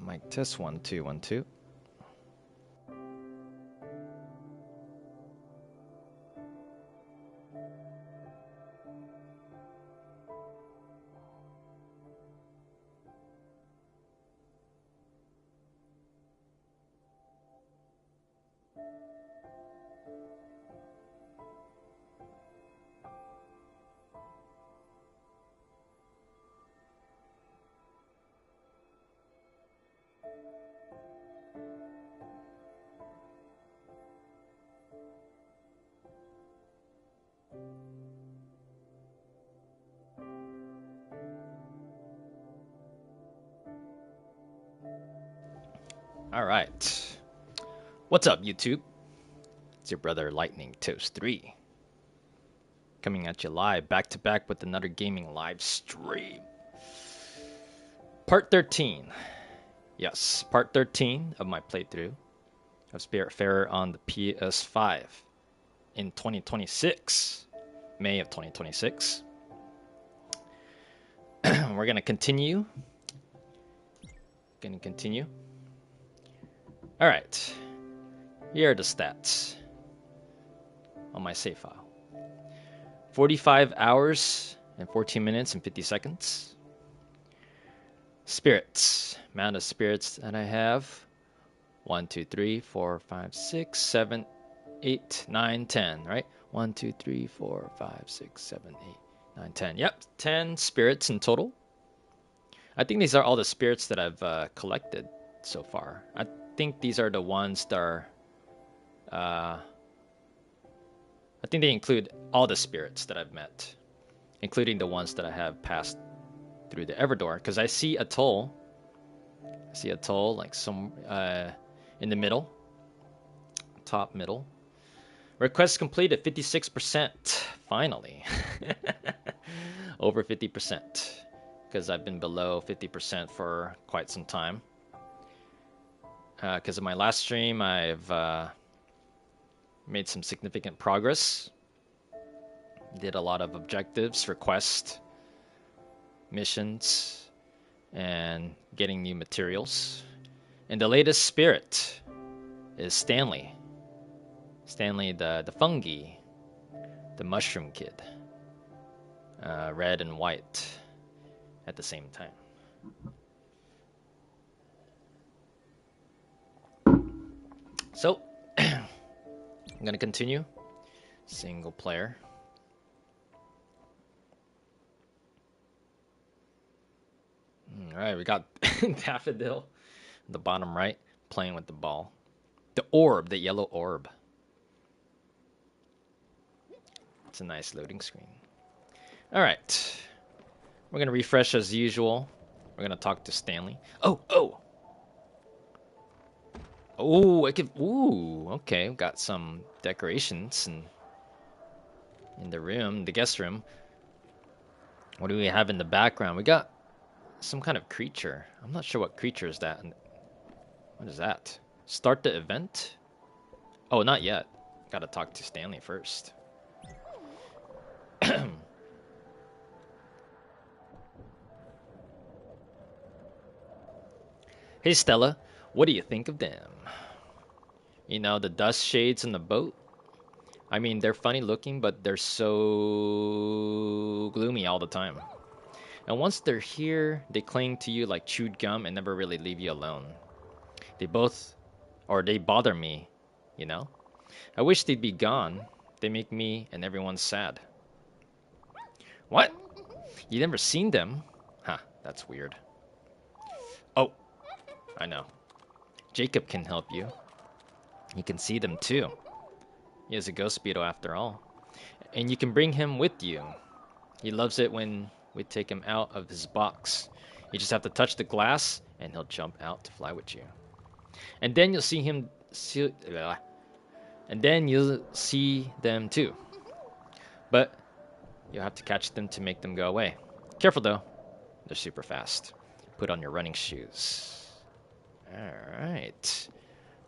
Mic test 1 2 1 2. All right. What's up, YouTube? It's your brother Lightning Toast 3. Coming at you live, back to back with another gaming live stream. Part 13. Yes, part 13 of my playthrough of Spiritfarer on the PS5 in 2026. May of 2026. We're going to continue. All right. Here are the stats on my save file. 45 hours and 14 minutes and 50 seconds. Spirits. Amount of spirits that I have. 1, 2, 3, 4, 5, 6, 7, 8, 9, 10, right? 1, 2, 3, 4, 5, 6, 7, 8, 9, 10. Yep, 10 spirits in total. I think these are all the spirits that I've collected so far. I think these are the ones that are... I think they include all the spirits that I've met, including the ones that I have passed through the Everdoor. Because I see a toll. Like some in the middle, top middle. Request completed 56%. Finally, over 50%. Because I've been below 50% for quite some time. Because of my last stream, I've made some significant progress. Did a lot of objectives, requests, missions, and getting new materials. And the latest spirit is Stanley. Stanley the fungi, the mushroom kid. Red and white at the same time. So, I'm going to continue. Single player. Alright, we got Daffodil at the bottom right, playing with the ball. The orb, the yellow orb. It's a nice loading screen. Alright. We're going to refresh as usual. We're going to talk to Stanley. Oh, I could... Ooh, okay. We've got some decorations in the room, the guest room. What do we have in the background? We got some kind of creature. I'm not sure what creature is that. What is that? Start the event? Oh, not yet. Gotta talk to Stanley first. Hey Stella, what do you think of them? You know, the dust shades in the boat? I mean, they're funny looking, but they're so gloomy all the time. And once they're here, they cling to you like chewed gum and never really leave you alone. They bother me, you know? I wish they'd be gone. They make me and everyone sad. What? You never seen them? Huh, that's weird. Oh, I know. Jacob can help you. He can see them too. He is a ghost beetle after all. And you can bring him with you. He loves it when we take him out of his box. You just have to touch the glass and he'll jump out to fly with you. And then you'll see them too. But you'll have to catch them to make them go away. Careful though. They're super fast. Put on your running shoes. Alright.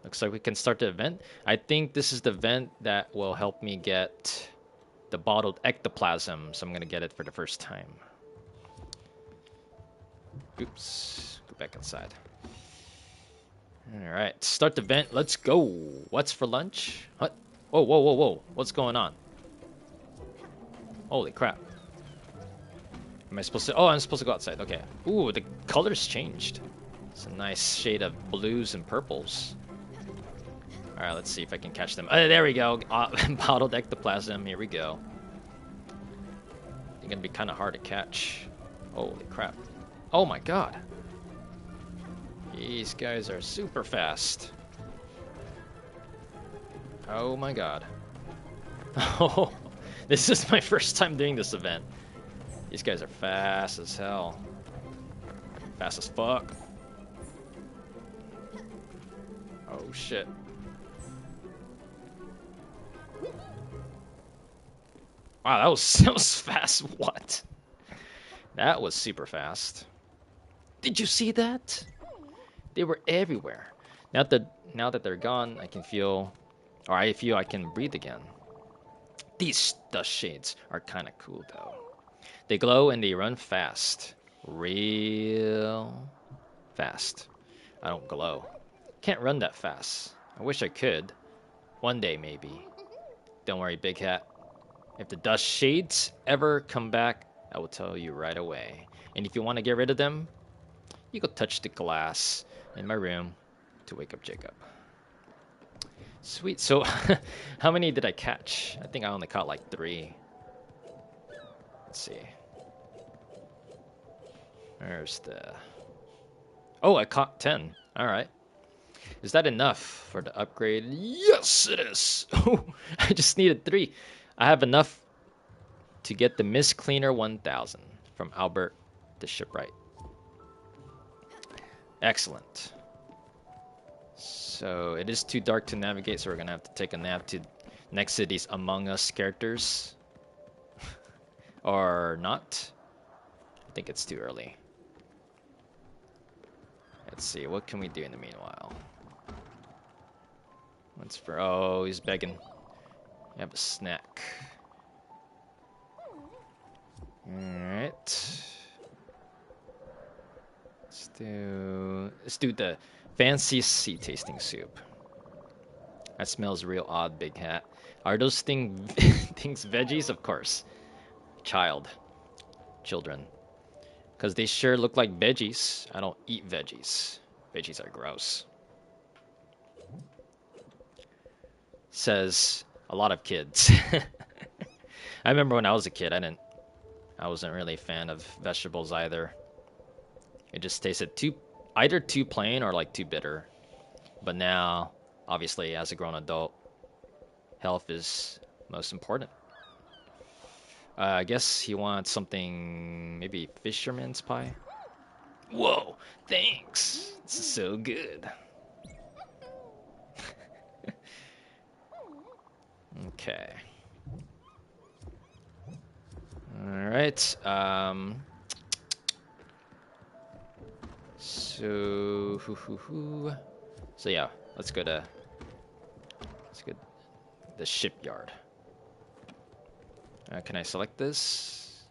Looks like we can start the event. I think this is the event that will help me get the bottled ectoplasm, so I'm going to get it for the first time. Oops. Go back inside. Alright, start the event. Let's go. What's for lunch? What? Whoa, whoa, whoa, whoa. What's going on? Holy crap. Am I supposed to... Oh, I'm supposed to go outside. Okay. Ooh, the colors changed. It's a nice shade of blues and purples. Alright, let's see if I can catch them. There we go. Bottled ectoplasm. Here we go. They're gonna be kind of hard to catch. Holy crap. Oh my god. These guys are super fast. Oh my god. Oh, this is my first time doing this event. These guys are fast as hell. Fast as fuck. Oh shit. Wow, that was fast. What? That was super fast. Did you see that? They were everywhere. Now that they're gone, I feel I can breathe again. These dust shades are kind of cool though. They glow and they run fast. Real fast. I don't glow. Can't run that fast. I wish I could. One day maybe. Don't worry, Big Hat. If the dust shades ever come back, I will tell you right away. And if you want to get rid of them, you go touch the glass in my room to wake up Jacob. Sweet. So, how many did I catch? I think I only caught like 3. Let's see. There's the... Oh, I caught 10. All right. Is that enough for the upgrade? Yes, it is. Oh, I just needed 3. I have enough to get the Mist Cleaner 1000 from Albert the Shipwright. Excellent. So it is too dark to navigate, so we're gonna have to take a nap to next to these Among Us characters. Or not. I think it's too early. Let's see, what can we do in the meanwhile? What's for... Oh, he's begging. You have a snack. Alright. Let's do the fancy sea tasting soup. That smells real odd, Big Hat. Are those things veggies? Of course. Children. Because they sure look like veggies. I don't eat veggies. Veggies are gross. Says a lot of kids. I remember when I was a kid, I wasn't really a fan of vegetables either. It just tasted either too plain or like too bitter. But now, obviously, as a grown adult, health is most important. I guess he wants something, maybe fisherman's pie. Whoa, thanks. This is so good. Okay. All right. So, so yeah, let's go to the shipyard. Can I select this?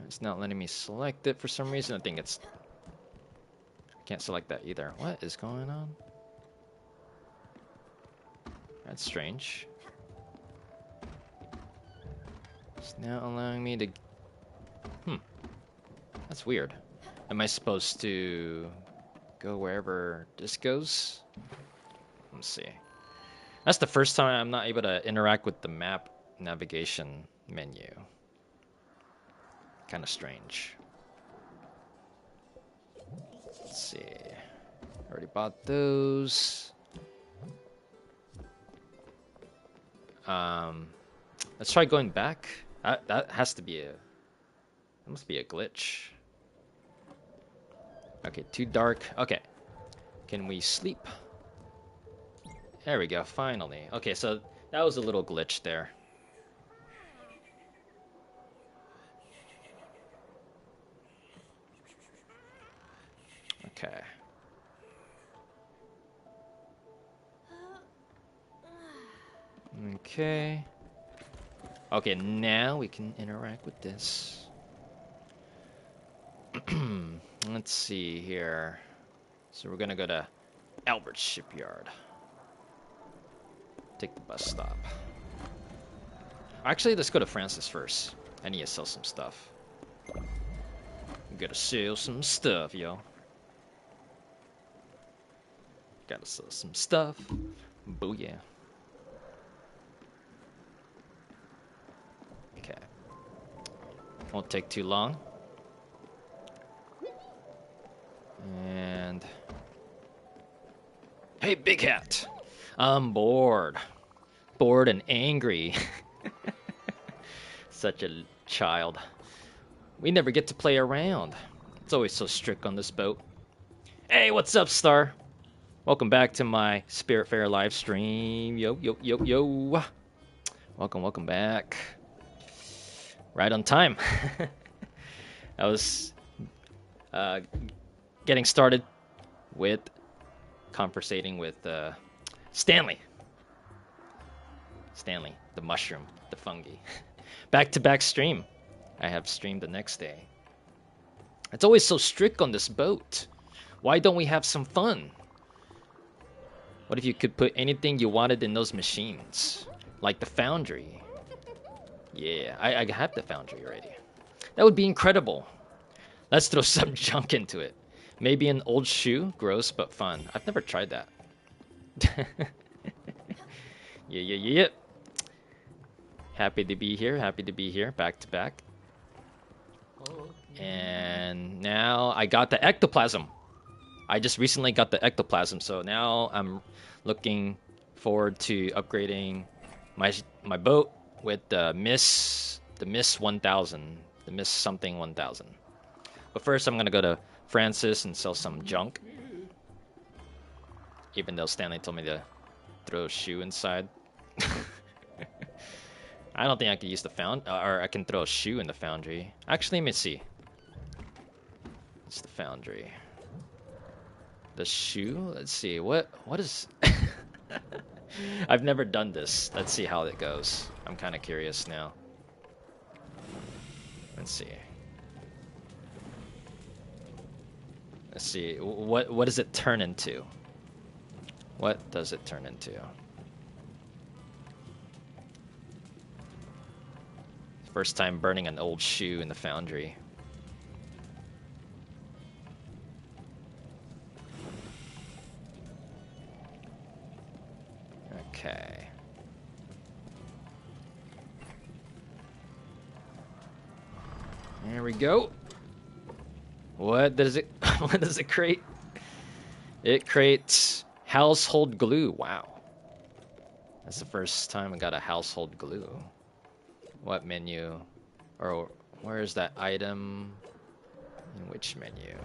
It's not letting me select it for some reason. I think it's can't select that either. What is going on? That's strange. It's now allowing me to. That's weird. Am I supposed to go wherever this goes? Let's see. That's the first time I'm not able to interact with the map navigation menu. Kind of strange. Let's see. Already bought those. Let's try going back. That has to be that must be a glitch. Okay, too dark. Okay. Can we sleep? There we go, finally. Okay, so that was a little glitch there. Okay. Okay. Okay, now we can interact with this. Let's see here. So we're gonna go to Albert Shipyard. Take the bus stop. Actually, let's go to Francis first. I need to sell some stuff. Gotta sell some stuff, yo. Gotta sell some stuff. Booyah. Okay. Won't take too long. And hey, Big Hat. I'm bored. Bored and angry. Such a child. We never get to play around. It's always so strict on this boat. Hey, what's up, Star? Welcome back to my Spiritfarer live stream. Yo, yo, yo, yo. Welcome back. Right on time. I was getting started with conversating with Stanley. Stanley, the mushroom, the fungi. Back-to-back stream. I have streamed the next day. It's always so strict on this boat. Why don't we have some fun? What if you could put anything you wanted in those machines? Like the foundry. Yeah, I have the foundry already. That would be incredible. Let's throw some junk into it. Maybe an old shoe? Gross, but fun. I've never tried that. Yeah. Happy to be here, back to back. And now I got the ectoplasm. I just recently got the ectoplasm, so now I'm looking forward to upgrading my boat with the Miss 1000, the Miss something 1000. But first, I'm gonna go to Francis and sell some junk. Even though Stanley told me to throw a shoe inside. I don't think I could use the or I can throw a shoe in the foundry. Actually, let me see. It's the foundry. The shoe? Let's see. What is... I've never done this. Let's see how it goes. I'm kind of curious now. Let's see. Let's see. What does it turn into? What does it turn into? First time burning an old shoe in the foundry. Okay. There we go. What does it what does it create? It creates household glue. Wow. That's the first time I got a household glue. What menu? Or where is that item? In which menu?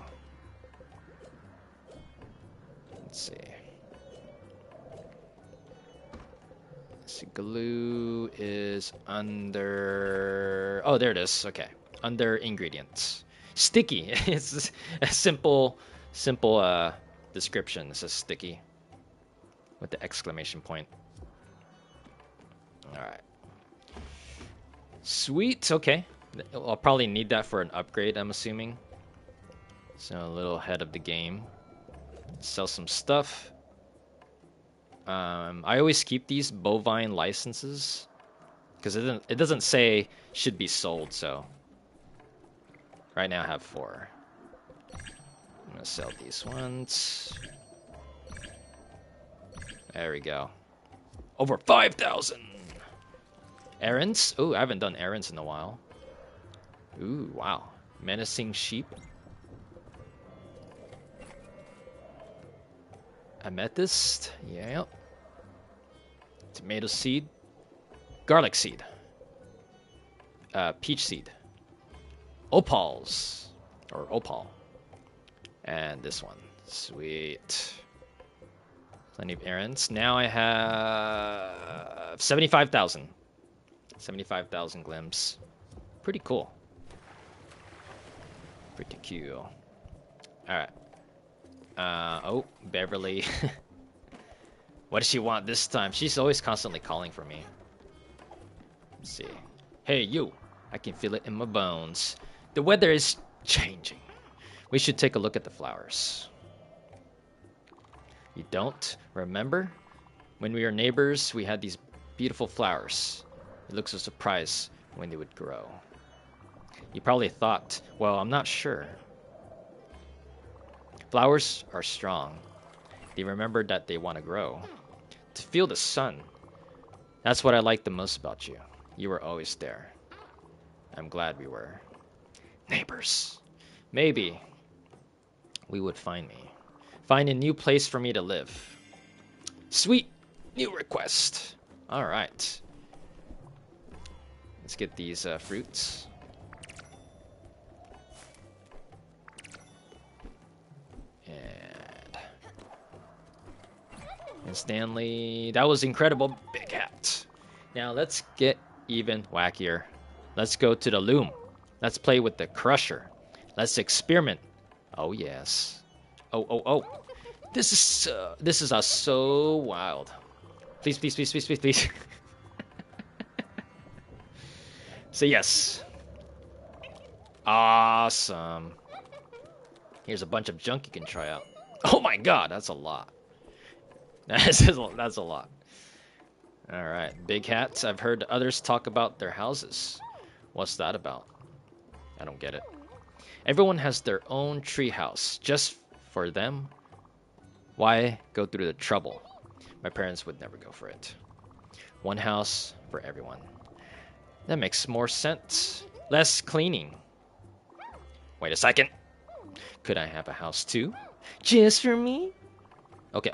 Let's see. Glue is under... Oh, there it is. Okay. Under ingredients. Sticky. It's a simple Simple description. It says sticky with the exclamation point. All right. Sweet. Okay. I'll probably need that for an upgrade, I'm assuming. So a little ahead of the game. Sell some stuff. I always keep these bovine licenses because it doesn't say should be sold. So right now I have 4. I'm gonna sell these ones. There we go. Over 5,000. Errands? Oh, I haven't done errands in a while. Ooh, wow. Menacing sheep. Amethyst. Yeah. Tomato seed. Garlic seed. Peach seed. Opals. Or opal. And this one. Sweet. Plenty of errands. Now I have 75,000. 75,000 glims. Pretty cool. Pretty cool. Alright. Oh, Beverly. What does she want this time? She's always constantly calling for me. Let's see. Hey, you. I can feel it in my bones. The weather is changing. We should take a look at the flowers. You don't remember? When we were neighbors, we had these beautiful flowers. You looked so surprised when they would grow. You probably thought, well, I'm not sure. Flowers are strong. They remember that they want to grow. To feel the sun. That's what I like the most about you. You were always there. I'm glad we were. Neighbors. Maybe we would find me. Find a new place for me to live. Sweet new request. All right. Let's get these fruits. And Stanley, that was incredible. Big hat. Now let's get even wackier. Let's go to the loom. Let's play with the crusher. Let's experiment. Oh yes. Oh. This is so wild. Please. Say yes. Awesome. Here's a bunch of junk you can try out. Oh my god, that's a lot. That's a lot. Alright, big hats. I've heard others talk about their houses. What's that about? I don't get it. Everyone has their own tree house. Just for them? Why go through the trouble? My parents would never go for it. One house for everyone. That makes more sense. Less cleaning. Wait a second. Could I have a house too? Just for me? Okay.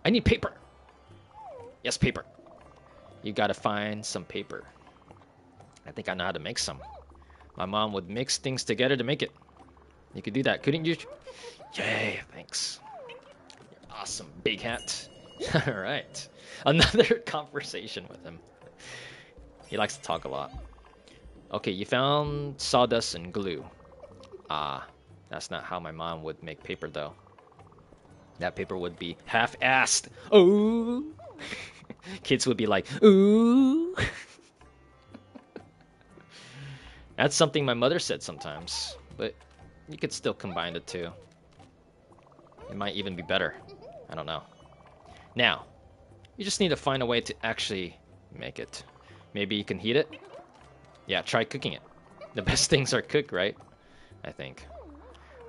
I need paper. Yes, paper. You gotta find some paper. I think I know how to make some. My mom would mix things together to make it. You could do that, couldn't you? Yay, thanks. You're awesome, big hat. Alright. Another conversation with him. He likes to talk a lot. Okay, you found sawdust and glue. That's not how my mom would make paper, though. That paper would be half-assed. Ooh! Kids would be like, ooh! That's something my mother said sometimes, but you could still combine the two. It might even be better. I don't know. Now, you just need to find a way to actually make it. Maybe you can heat it? Yeah, try cooking it. The best things are cooked, right? I think.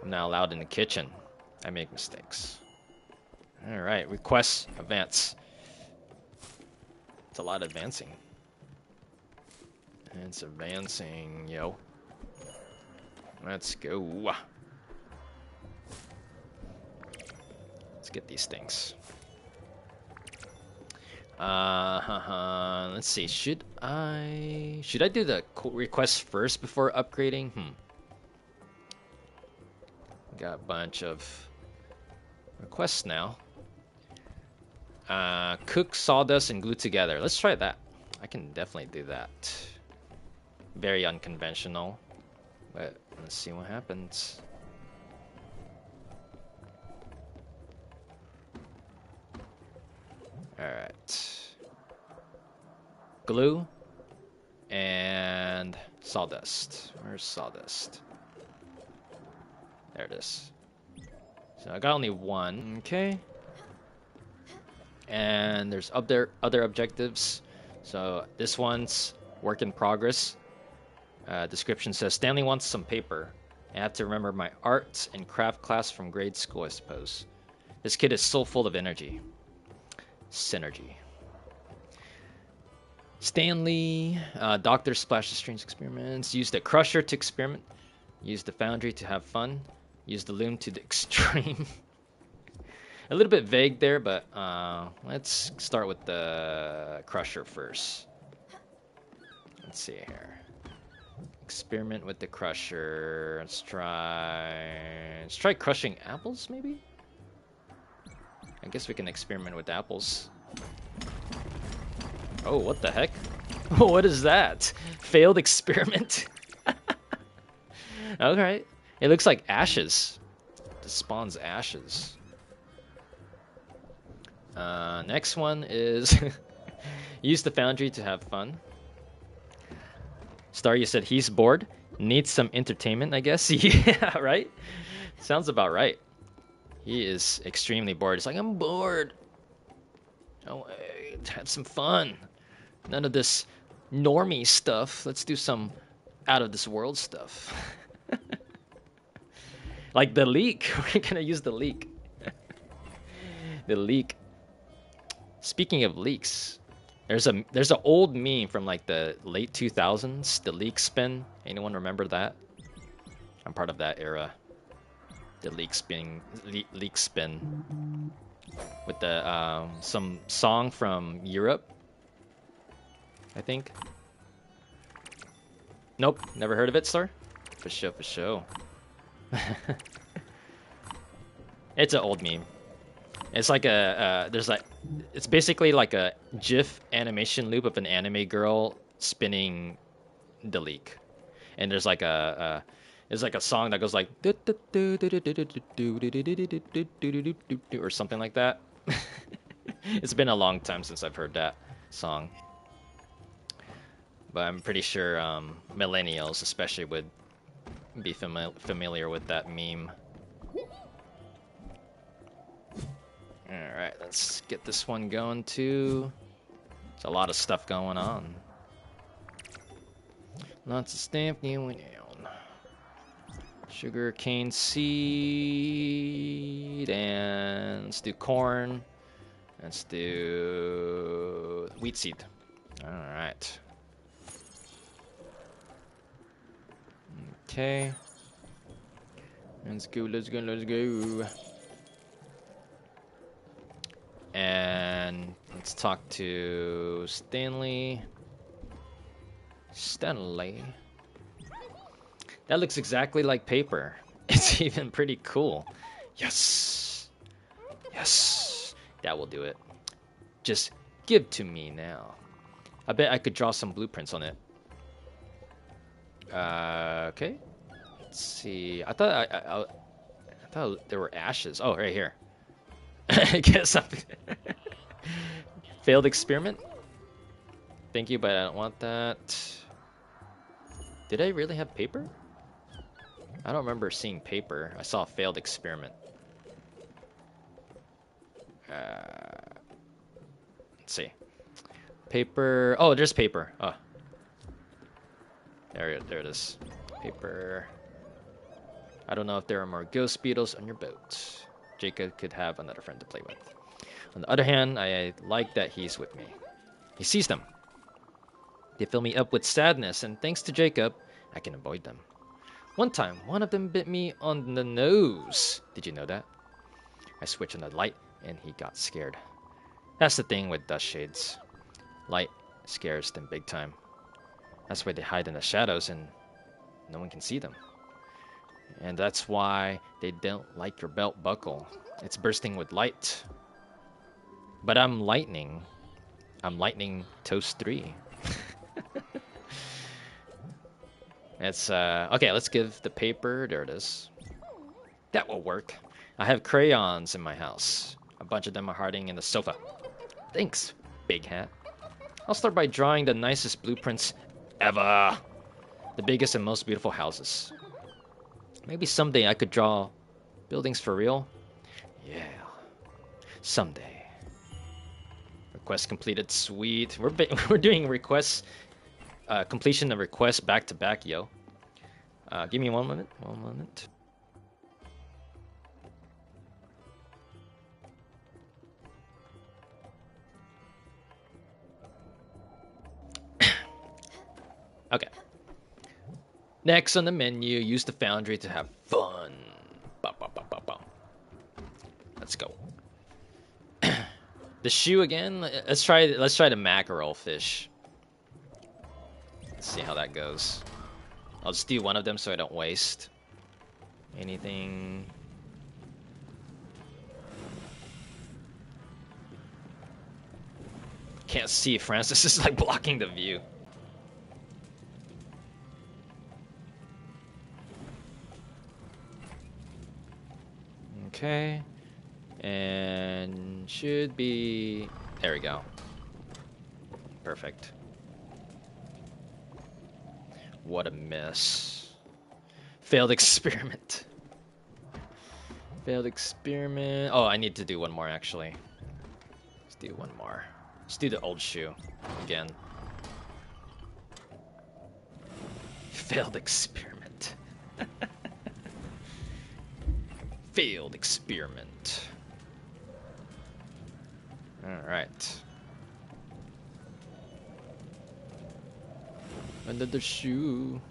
I'm not allowed in the kitchen. I make mistakes. Alright, request advance. It's a lot of advancing. It's advancing, yo. Let's go. Let's get these things. Let's see. Should I do the request first before upgrading? Got a bunch of requests now. Cook sawdust and glue together. Let's try that. I can definitely do that. Very unconventional. But let's see what happens. Alright. Glue and sawdust. Where's sawdust? There it is. So I got only one. Okay. And there's other objectives. So this one's work in progress. Description says Stanley wants some paper. I have to remember my arts and craft class from grade school, I suppose. This kid is so full of energy. Synergy. Stanley, Doctor splashes strange experiments. Use the crusher to experiment. Use the foundry to have fun. Use the loom to the extreme. A little bit vague there, but let's start with the crusher first. Let's see here. Experiment with the crusher. Let's try crushing apples, maybe? I guess we can experiment with apples. Oh, what the heck? What is that? Failed experiment? Alright. It looks like ashes. It spawns ashes. Next one is use the foundry to have fun. Star, you said he's bored. Needs some entertainment, I guess. Yeah, right? Sounds about right. He is extremely bored. He's like, I'm bored. Oh, have some fun. None of this normie stuff. Let's do some out of this world stuff. Like the leak. We're gonna use the leak. The leak. Speaking of leaks, there's an old meme from like the late 2000s, the leak spin. Anyone remember that? I'm part of that era. The leak spin with the some song from Europe, I think. Nope, never heard of it, sir. For sure, for sure. It's an old meme. It's like it's basically like a GIF animation loop of an anime girl spinning the leak, and there's like a song that goes like or something like that. It's been a long time since I've heard that song, but I'm pretty sure millennials especially would be familiar with that meme. Alright, let's get this one going too. There's a lot of stuff going on. Lots of stamp down. Sugar cane seed, and let's do corn. Let's do wheat seed. Alright. Okay. Let's go, let's go, let's go. And let's talk to Stanley. Stanley. That looks exactly like paper. It's even pretty cool. Yes. Yes. That will do it. Just give to me now. I bet I could draw some blueprints on it. Okay. Let's see. I thought there were ashes. Oh, right here. I guess something. Failed experiment. Thank you, but I don't want that. Did I really have paper? I don't remember seeing paper. I saw a failed experiment. Let's see. Paper. Oh, there's paper. Oh. There it is. Paper. I don't know if there are more ghost beetles on your boat. Jacob could have another friend to play with. On the other hand, I like that he's with me. He sees them. They fill me up with sadness, and thanks to Jacob, I can avoid them. One time, one of them bit me on the nose. Did you know that? I switched on the light, and he got scared. That's the thing with dust shades. Light scares them big time. That's why they hide in the shadows, and no one can see them. And that's why they don't like your belt buckle. It's bursting with light. But I'm lightning. I'm lightning toast 3. It's okay. Let's give the paper. There it is. That will work. I have crayons in my house. A bunch of them are hiding in the sofa. Thanks, Big Hat. I'll start by drawing the nicest blueprints ever. The biggest and most beautiful houses. Maybe someday I could draw buildings for real. Yeah, someday. Request completed. Sweet. We're doing requests, completion of requests back to back, yo. Give me 1 minute. 1 minute. Okay. Next on the menu, use the foundry to have fun. Bow, bow, bow, bow, bow. Let's go. The shoe again. Let's try the mackerel fish. Let's see how that goes. I'll just do one of them so I don't waste anything. Can't see. Francis is like blocking the view. Okay, and should be, there we go. Perfect. What a mess. Failed experiment. Failed experiment. Oh, I need to do one more actually. Let's do one more. Let's do the old shoe again. Failed experiment. Failed experiment. Alright. Another shoe.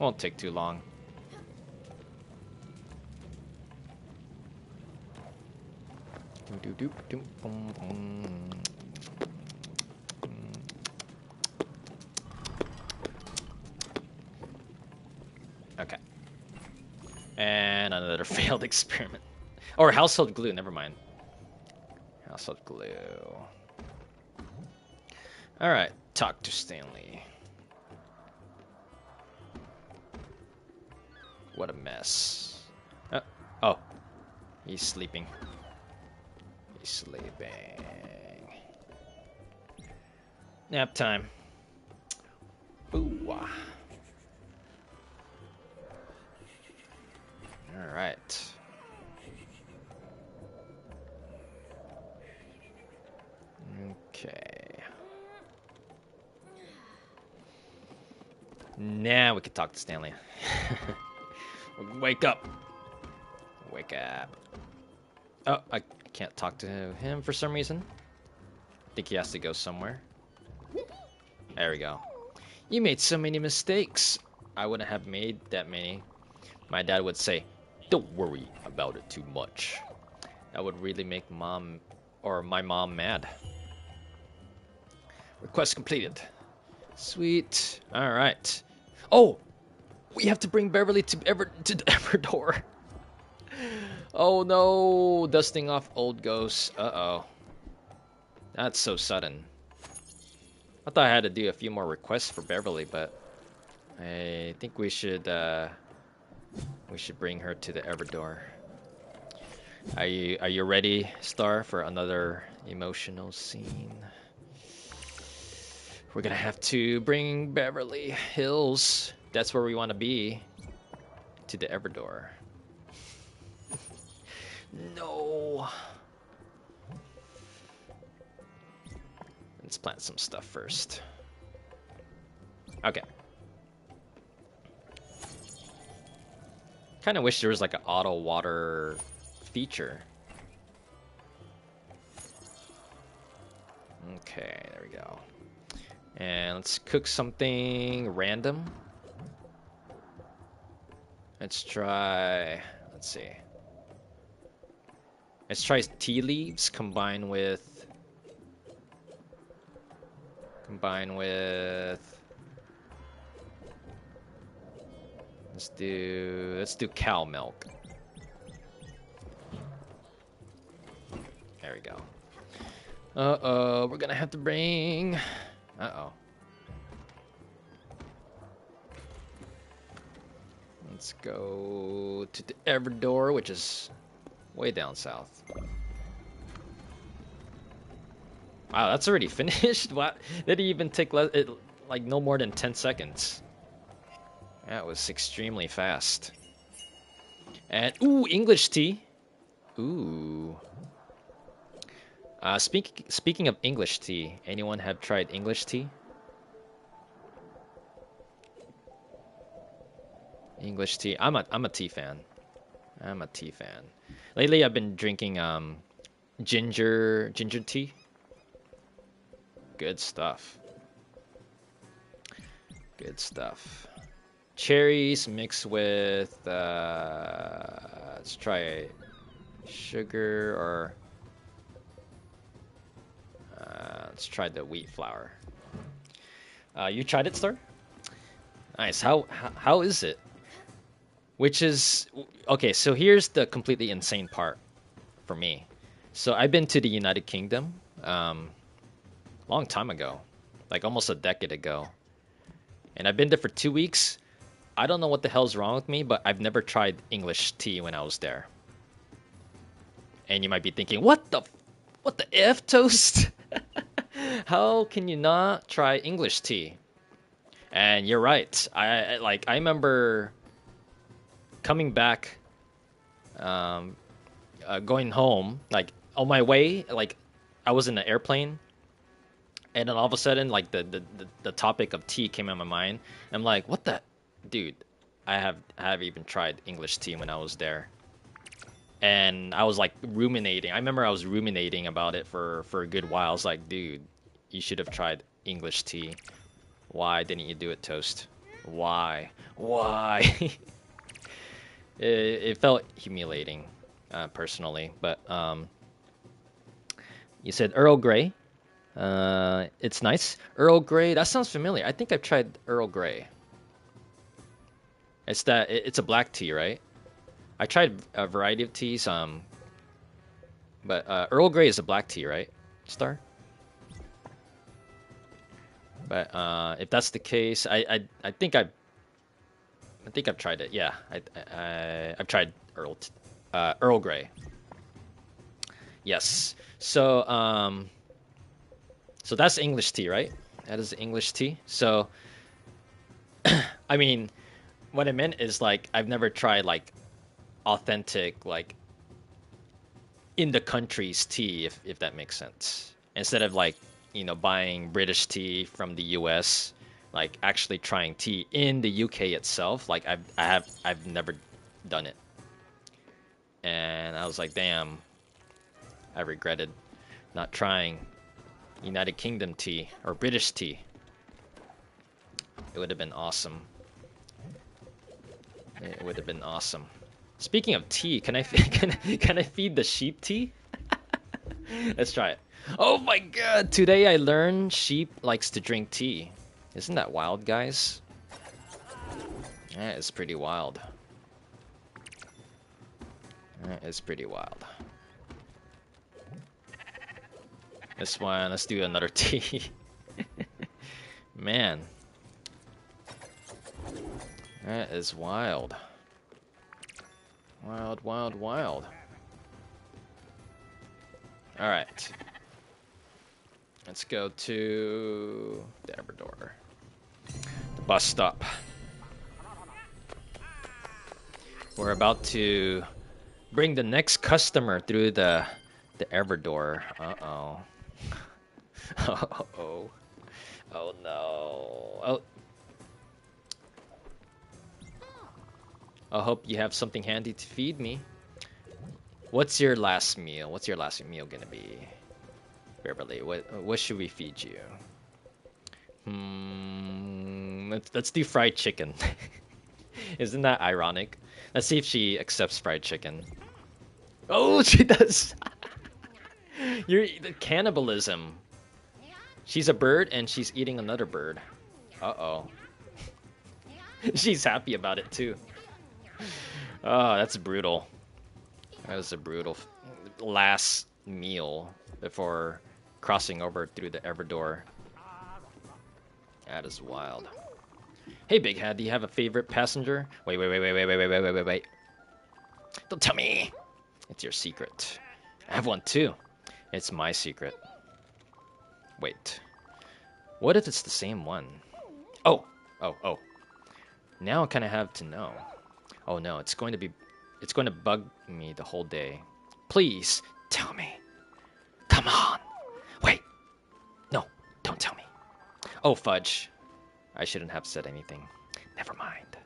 Won't take too long. Okay. And another failed experiment. Or household glue, never mind. Household glue. Alright, talk to Stanley. What a mess. Oh, he's sleeping. He's sleeping. Nap time. Ooh. Alright. Okay. Now we can talk to Stanley. Wake up. Wake up. Oh, I can't talk to him for some reason. I think he has to go somewhere. There we go. You made so many mistakes. I wouldn't have made that many. My dad would say, "Don't worry about it too much." That would really make mom or my mom mad. Request completed. Sweet. All right. Oh, we have to bring Beverly to the Everdor. Oh no, dusting off old ghosts. Uh-oh. That's so sudden. I thought I had to do a few more requests for Beverly, but I think we should bring her to the Everdor. Are you ready, Star, for another emotional scene? We're gonna have to bring Beverly Hills. That's where we want to be. To the Everdor. No. Let's plant some stuff first. Okay. Kind of wish there was like an auto water feature. Okay, there we go. And let's cook something random. Let's try, let's see. Let's try tea leaves combined with let's do cow milk. There we go. Uh-oh, we're gonna have to bring, uh-oh. Let's go to the Everdor, which is way down south. Wow, that's already finished? What? Did it even take like no more than 10 seconds? That was extremely fast. And ooh, English tea. Ooh. Speaking of English tea, anyone have tried English tea? English tea. I'm a tea fan. I'm a tea fan. Lately, I've been drinking ginger tea. Good stuff. Good stuff. Cherries mixed with let's try sugar or let's try the wheat flour. You tried it, Star? Nice. How is it? Which is okay. So here's the completely insane part for me. So I've been to the United Kingdom long time ago, like almost a decade ago, and I've been there for 2 weeks. I don't know what the hell's wrong with me, but I've never tried English tea when I was there. And you might be thinking, what the F, Toast? How can you not try English tea? And you're right. I remember coming back, going home, like on my way, like I was in an airplane, and then all of a sudden, like the topic of tea came in my mind. I'm like, what the, dude? I have even tried English tea when I was there, and I was like ruminating. I remember I was ruminating about it for a good while. I was like, dude, you should have tried English tea. Why didn't you do it, Toast? Why? It felt humiliating, personally. But you said Earl Grey. It's nice. Earl Grey. That sounds familiar. I think I've tried Earl Grey. It's a black tea, right? I tried a variety of teas. But Earl Grey is a black tea, right? Star. But if that's the case, I think I've tried it. Yeah, I've tried Earl Grey. Yes. So so that's English tea, right? That is English tea. So I mean, what I meant is like I've never tried like authentic like in the country's tea, if that makes sense. Instead of like buying British tea from the US, like actually trying tea in the UK itself. Like I've never done it, and I was like, damn, I regretted not trying United Kingdom tea or British tea. It would have been awesome. It would have been awesome. Speaking of tea, can I feed the sheep tea? Let's try it. Oh my god! Today I learned sheep likes to drink tea. Isn't that wild, guys? That is pretty wild. That is pretty wild. This one, let's do another tea. Man. That is wild. Wild, wild, wild. Alright. Let's go to the Everdor. The bus stop. We're about to bring the next customer through the Everdor. Uh-oh. Uh-oh. Oh no. Oh. I hope you have something handy to feed me. What's your last meal? What's your last meal gonna be? Beverly, what should we feed you? Let's do fried chicken. Isn't that ironic? Let's see if she accepts fried chicken. Oh, she does. You're the cannibalism. She's a bird and she's eating another bird. Uh-oh. She's happy about it too. Oh, that's brutal. That was a brutal last meal before crossing over through the Everdor. That is wild. Hey, Big Head, do you have a favorite passenger? Wait. Don't tell me. It's your secret. I have one too. It's my secret. Wait. What if it's the same one? Oh. Now I kind of have to know. Oh no, it's going to bug me the whole day. Please, tell me. Come on. Wait. No, don't tell me. Oh, fudge. I shouldn't have said anything. Never mind.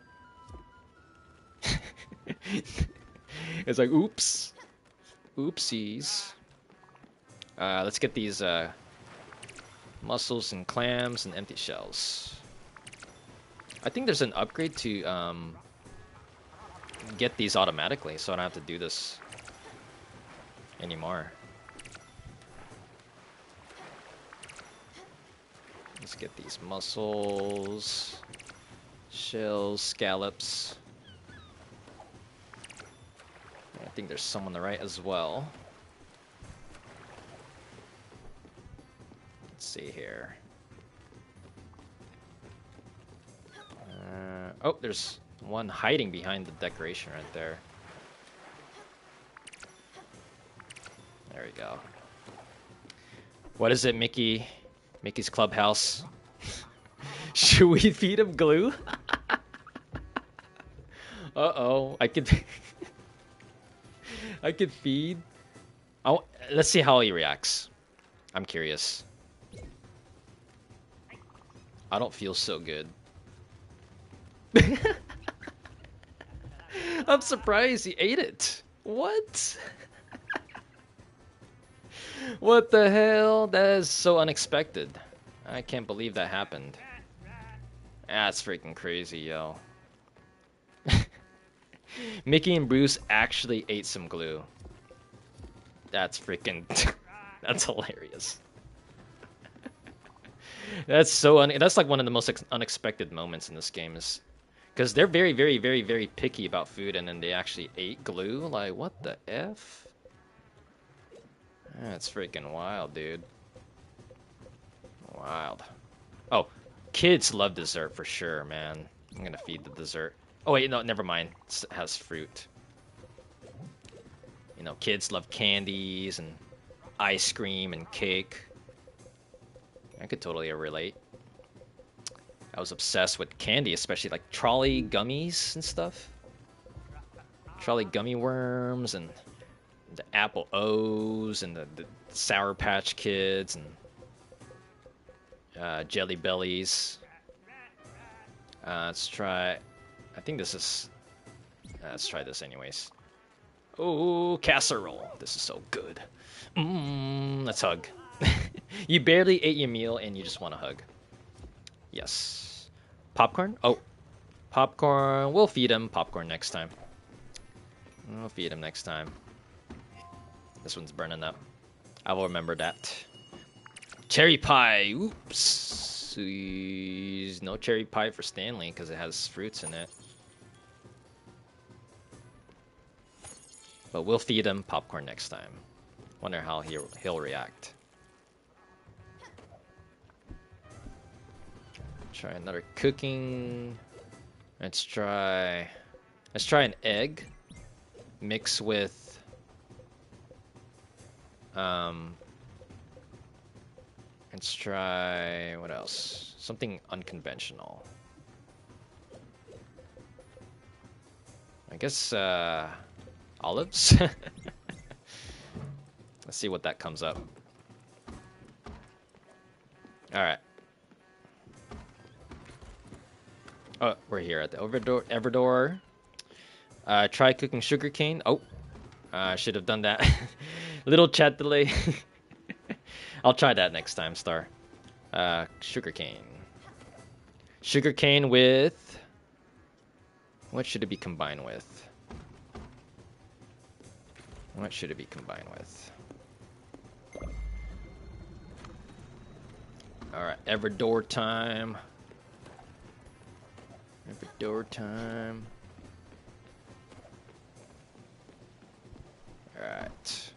It's like, oops. Oopsies. Let's get these mussels and clams and empty shells. I think there's an upgrade to get these automatically, so I don't have to do this anymore. Let's get these mussels, shells, scallops. I think there's some on the right as well. Let's see here. Oh, there's one hiding behind the decoration right there. There we go. What is it, Mickey? Mickey's Clubhouse. Should we feed him glue? Uh-oh. I could feed. Oh, let's see how he reacts. I'm curious. I don't feel so good. I'm surprised he ate it. What? What the hell? That is so unexpected. I can't believe that happened. That's freaking crazy, yo. Mickey and Bruce actually ate some glue. That's freaking... That's hilarious. That's like one of the most unexpected moments in this game, is because they're very picky about food, and then they actually ate glue. Like, what the F? That's freaking wild, dude. Wild. Oh, kids love dessert for sure, man. I'm gonna feed the dessert. Oh wait, no, never mind. It has fruit. You know, kids love candies and ice cream and cake. I could totally relate. I was obsessed with candy, especially like trolley gummies and stuff. Trolley gummy worms and the apple O's and the Sour Patch Kids and Jelly Bellies. Let's try. I think this is. Let's try this anyways. Oh, casserole. This is so good. Let's hug. You barely ate your meal and you just want to hug. Yes. Popcorn? Oh. Popcorn. We'll feed him popcorn next time. We'll feed him next time. This one's burning up. I will remember that. Cherry pie. Oops. No cherry pie for Stanley because it has fruits in it. But we'll feed him popcorn next time. Wonder how he'll react. Try another cooking. Let's try an egg mix with let's try what else? Something unconventional. I guess olives. Let's see what that comes up. All right. Oh, we're here at the Everdor. Try cooking sugarcane. Oh, I should have done that. Little chat delay. I'll try that next time, Star. Sugarcane. Sugarcane with... What should it be combined with? What should it be combined with? Alright, Everdor time. Everdor time. Alright.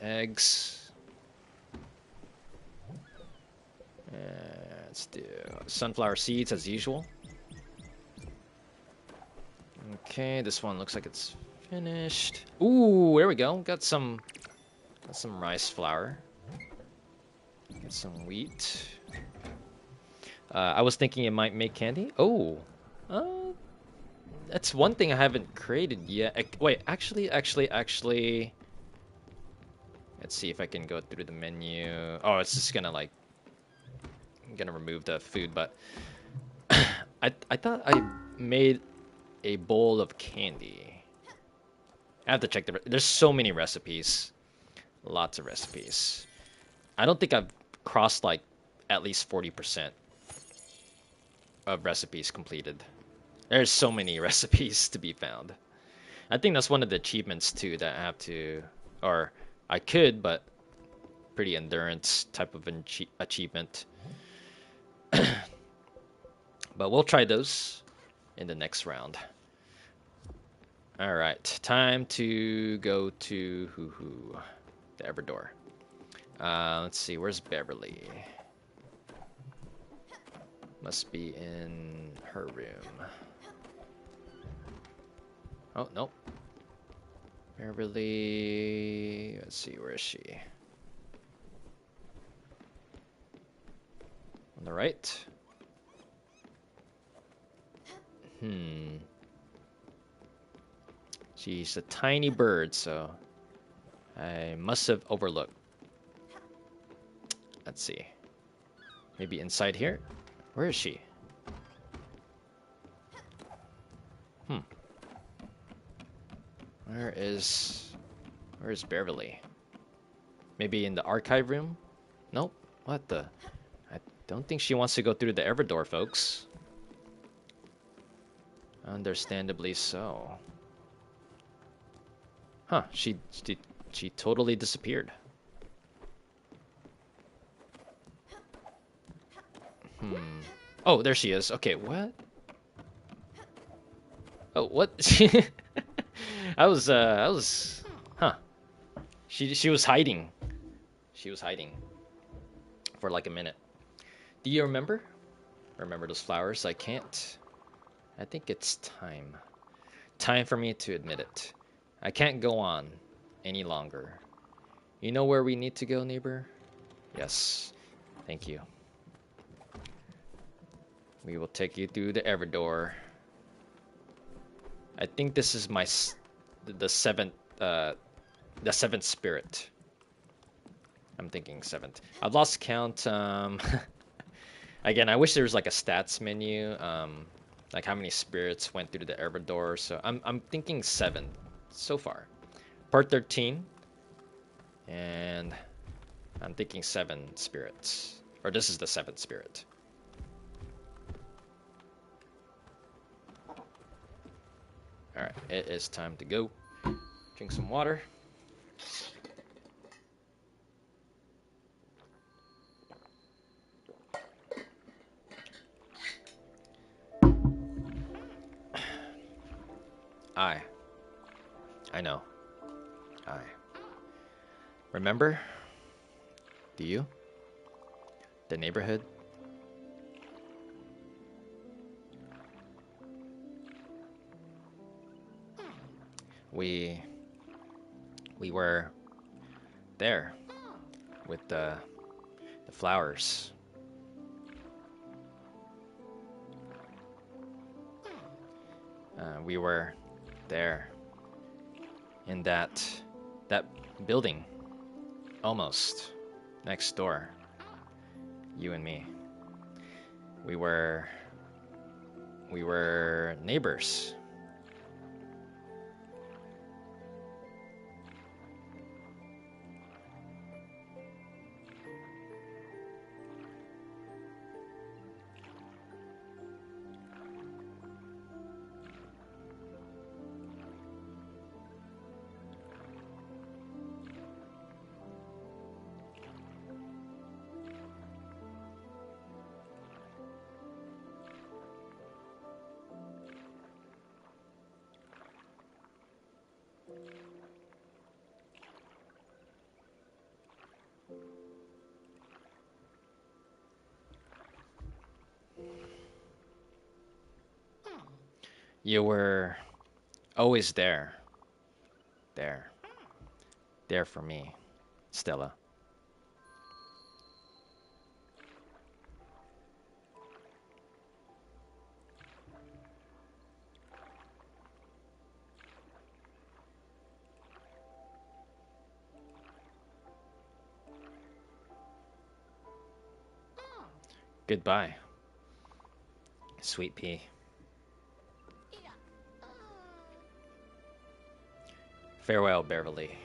Eggs. Let's do sunflower seeds as usual. Okay, this one looks like it's finished. Ooh, there we go. Got some rice flour. Get some wheat. I was thinking it might make candy. Oh, that's one thing I haven't created yet. Wait, actually. Let's see if I can go through the menu. Oh, it's just gonna like, I'm gonna remove the food, but I thought I made a bowl of candy. I have to check there's so many recipes. Lots of recipes. I don't think I've crossed like at least 40% of recipes completed. There's so many recipes to be found. I think that's one of the achievements too that I have to, or I could, but pretty endurance type of achievement. But we'll try those in the next round. All right, time to go to the Everdor. Let's see, where's Beverly? Must be in her room. Oh, nope. Beverly, let's see, where is she? On the right? She's a tiny bird, so I must have overlooked. Let's see. Maybe inside here? Where is she? Where is Beverly? Maybe in the archive room? Nope. What the? I don't think she wants to go through the Everdor, folks. Understandably so. Huh, she totally disappeared. Oh, there she is. Okay, what? Oh, what? I was huh. She was hiding. She was hiding for like a minute. Do you remember? Remember those flowers? I can't. I think it's time. Time for me to admit it. I can't go on any longer. You know where we need to go, neighbor? Yes. Thank you. We will take you through the Everdor. I think this is the seventh spirit. I'm thinking seventh. I've lost count. Again, I wish there was like a stats menu, like how many spirits went through the Everdor. So I'm thinking 7 so far. Part 13, and I'm thinking 7 spirits, or this is the 7th spirit. All right, it is time to go. Drink some water. I know. Remember? Do you? The neighborhood? We were there with the flowers. We were there in that building, almost next door. You and me. We were neighbors. You were always there. There for me, Stella. Goodbye, sweet pea. Farewell, Beverly.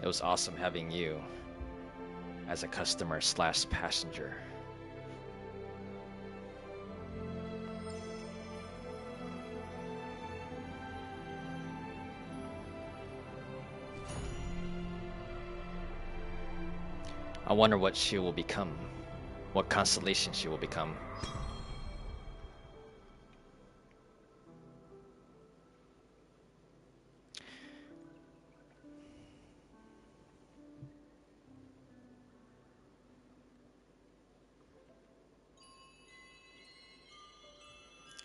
It was awesome having you as a customer slash passenger. I wonder what she will become. What constellation she will become.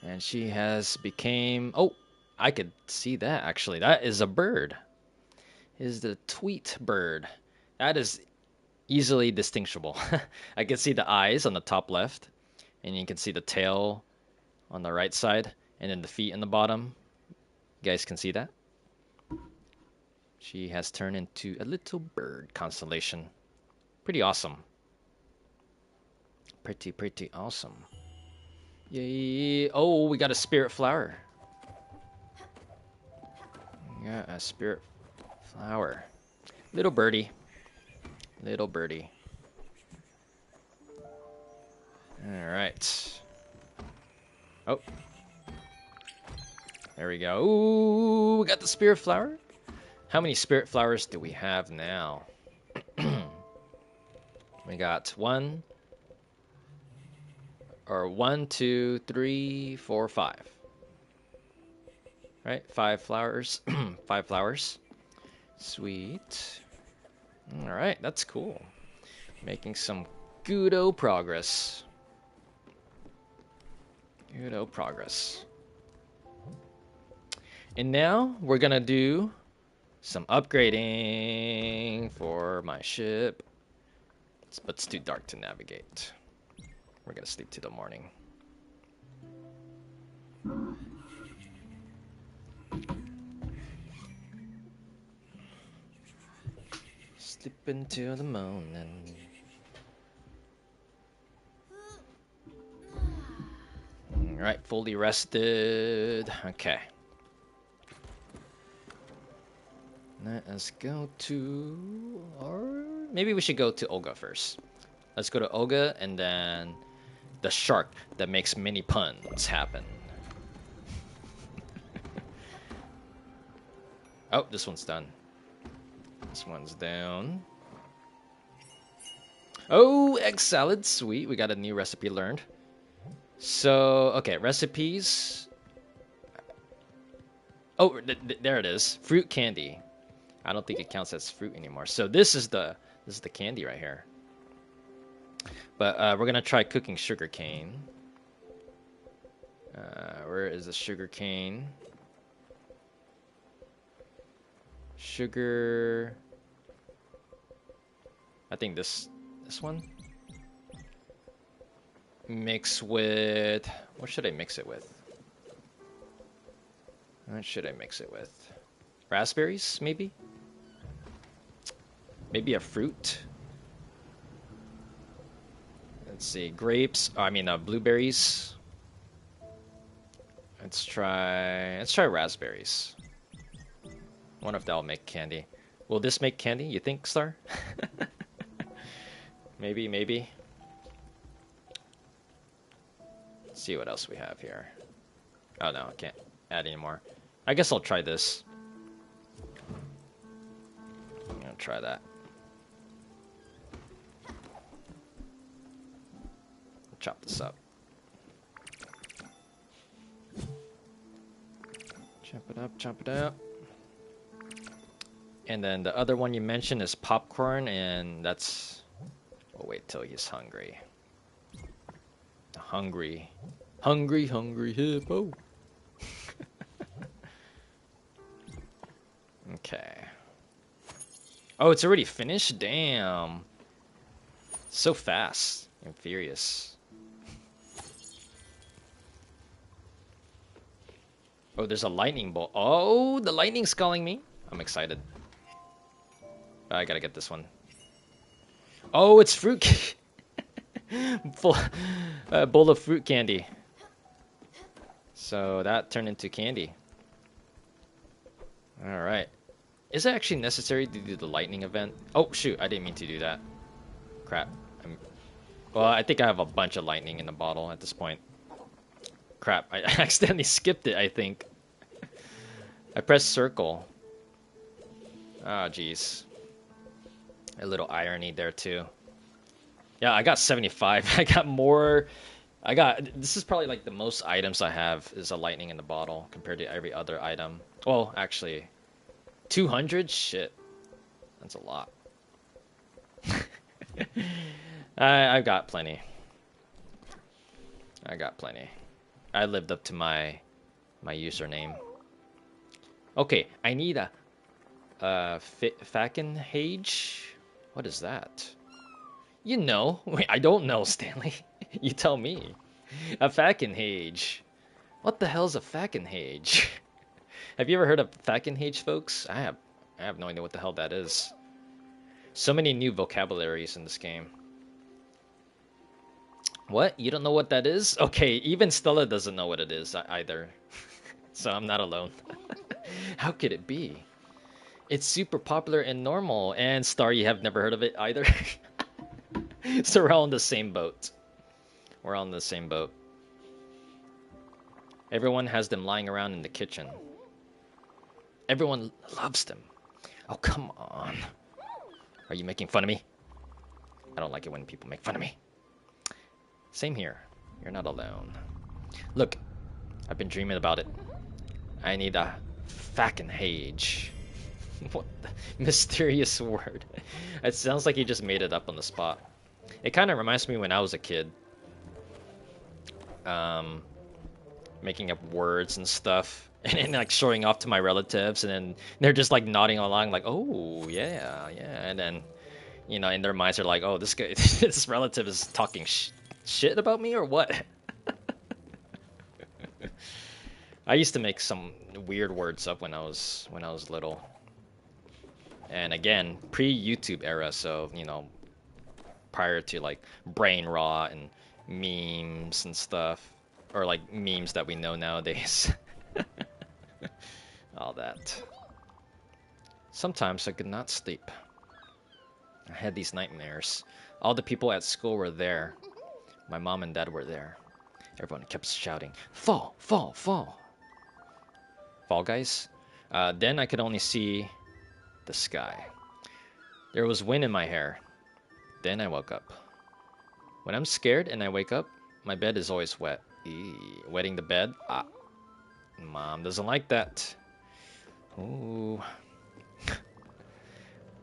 And she has became... Oh, I could see that actually. That is a bird. It is the tweet bird. That is easily distinguishable. I can see the eyes on the top left, and you can see the tail on the right side, and then the feet in the bottom. You guys can see that? She has turned into a little bird constellation. Pretty awesome. Pretty awesome. Yay. Oh, we got a spirit flower. Yeah, a spirit flower. Little birdie. Little birdie. Alright. Oh. There we go. Ooh, we got the spirit flower. How many spirit flowers do we have now? We got one, 2, 3, 4, 5. Right? 5 flowers. 5 flowers. Sweet. Alright, that's cool. Making some good-o progress. Good-o progress. And now we're gonna do some upgrading for my ship. But it's too dark to navigate. We're gonna sleep till the morning. Sleep until the morning. Alright, fully rested. Okay. Let us go to... Or maybe we should go to Olga first. Let's go to Olga and then the shark that makes many puns happen. Oh, this one's done. This one's down. Oh, egg salad, sweet. We got a new recipe learned. So, okay, recipes. Oh, there it is. Fruit candy. I don't think it counts as fruit anymore. So this is the candy right here. But we're gonna try cooking sugar cane. Where is the sugar cane? Sugar. I think this one. Mix with... What should I mix it with? What should I mix it with? Raspberries, maybe? Maybe a fruit? Let's see. Grapes. Oh, I mean, blueberries. Let's try raspberries. I wonder if that'll make candy. Will this make candy, you think, Star? Maybe. Let's see what else we have here. Oh, no, I can't add anymore. I guess I'll try this. I'm gonna try that. Chop this up. Chop it up. And then the other one you mentioned is popcorn, and that's... We'll wait till he's hungry. Hungry. Hungry, hungry hippo. Okay. Oh, it's already finished? Damn. So fast and furious. Oh, there's a lightning bolt. Oh, the lightning's calling me. I'm excited. I gotta get this one. Oh, it's fruit. Full bowl of fruit candy. So that turned into candy. Alright. Is it actually necessary to do the lightning event? Oh, shoot. I didn't mean to do that. Crap. Well, I think I have a bunch of lightning in the bottle at this point. Crap. I accidentally skipped it, I think. I pressed circle. Oh, jeez. A little irony there, too. Yeah, I got 75. I got more... This is probably like the most items I have is a lightning in the bottle compared to every other item. Well, actually... 200? Shit. That's a lot. I've got plenty. I got plenty. I lived up to my username. Okay, I need a Fackenhage. What is that? You know. Wait, I don't know, Stanley. You tell me. A Fackenhage. What the hell's a Fackenhage? Have you ever heard of Fackenhage, folks? I have no idea what the hell that is. So many new vocabularies in this game. What? You don't know what that is? Okay, even Stella doesn't know what it is either. So I'm not alone. How could it be? It's super popular and normal. And Star, you have never heard of it either? So we're all in the same boat. We're all in the same boat. Everyone has them lying around in the kitchen. Everyone loves them. Oh, come on. Are you making fun of me? I don't like it when people make fun of me. Same here. You're not alone. Look, I've been dreaming about it. I need a Fackenhage. What the mysterious word? It sounds like he just made it up on the spot. It kind of reminds me when I was a kid. Making up words and stuff. And then like showing off to my relatives. And then they're just like nodding along like, oh, yeah, yeah. And then, you know, in their minds they're like, oh, this guy, this relative is talking shit about me or what? I used to make some weird words up when I was little. And again, pre-YouTube era, so, you know, prior to like brain rot and memes and stuff, or like memes that we know nowadays. All that. Sometimes I could not sleep. I had these nightmares. All the people at school were there. My mom and dad were there. Everyone kept shouting, "Fall, fall, fall." Fall Guys. Then I could only see the sky. There was wind in my hair. Then I woke up. When I'm scared and I wake up, my bed is always wet. Wetting the bed? Ah. Mom doesn't like that. Ooh.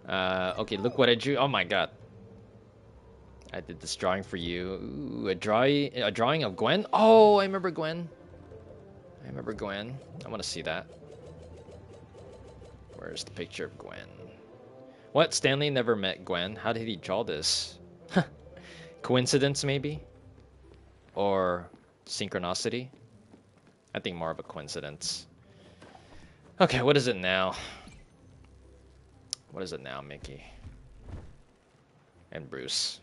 Okay, look what I drew. Oh my god. I did this drawing for you. Ooh, a drawing of Gwen? Oh, I remember Gwen. I want to see that. Where's the picture of Gwen? What? Stanley never met Gwen? How did he draw this? Coincidence, maybe? Or synchronicity? I think more of a coincidence. Okay, what is it now? What is it now, Mickey? And Bruce.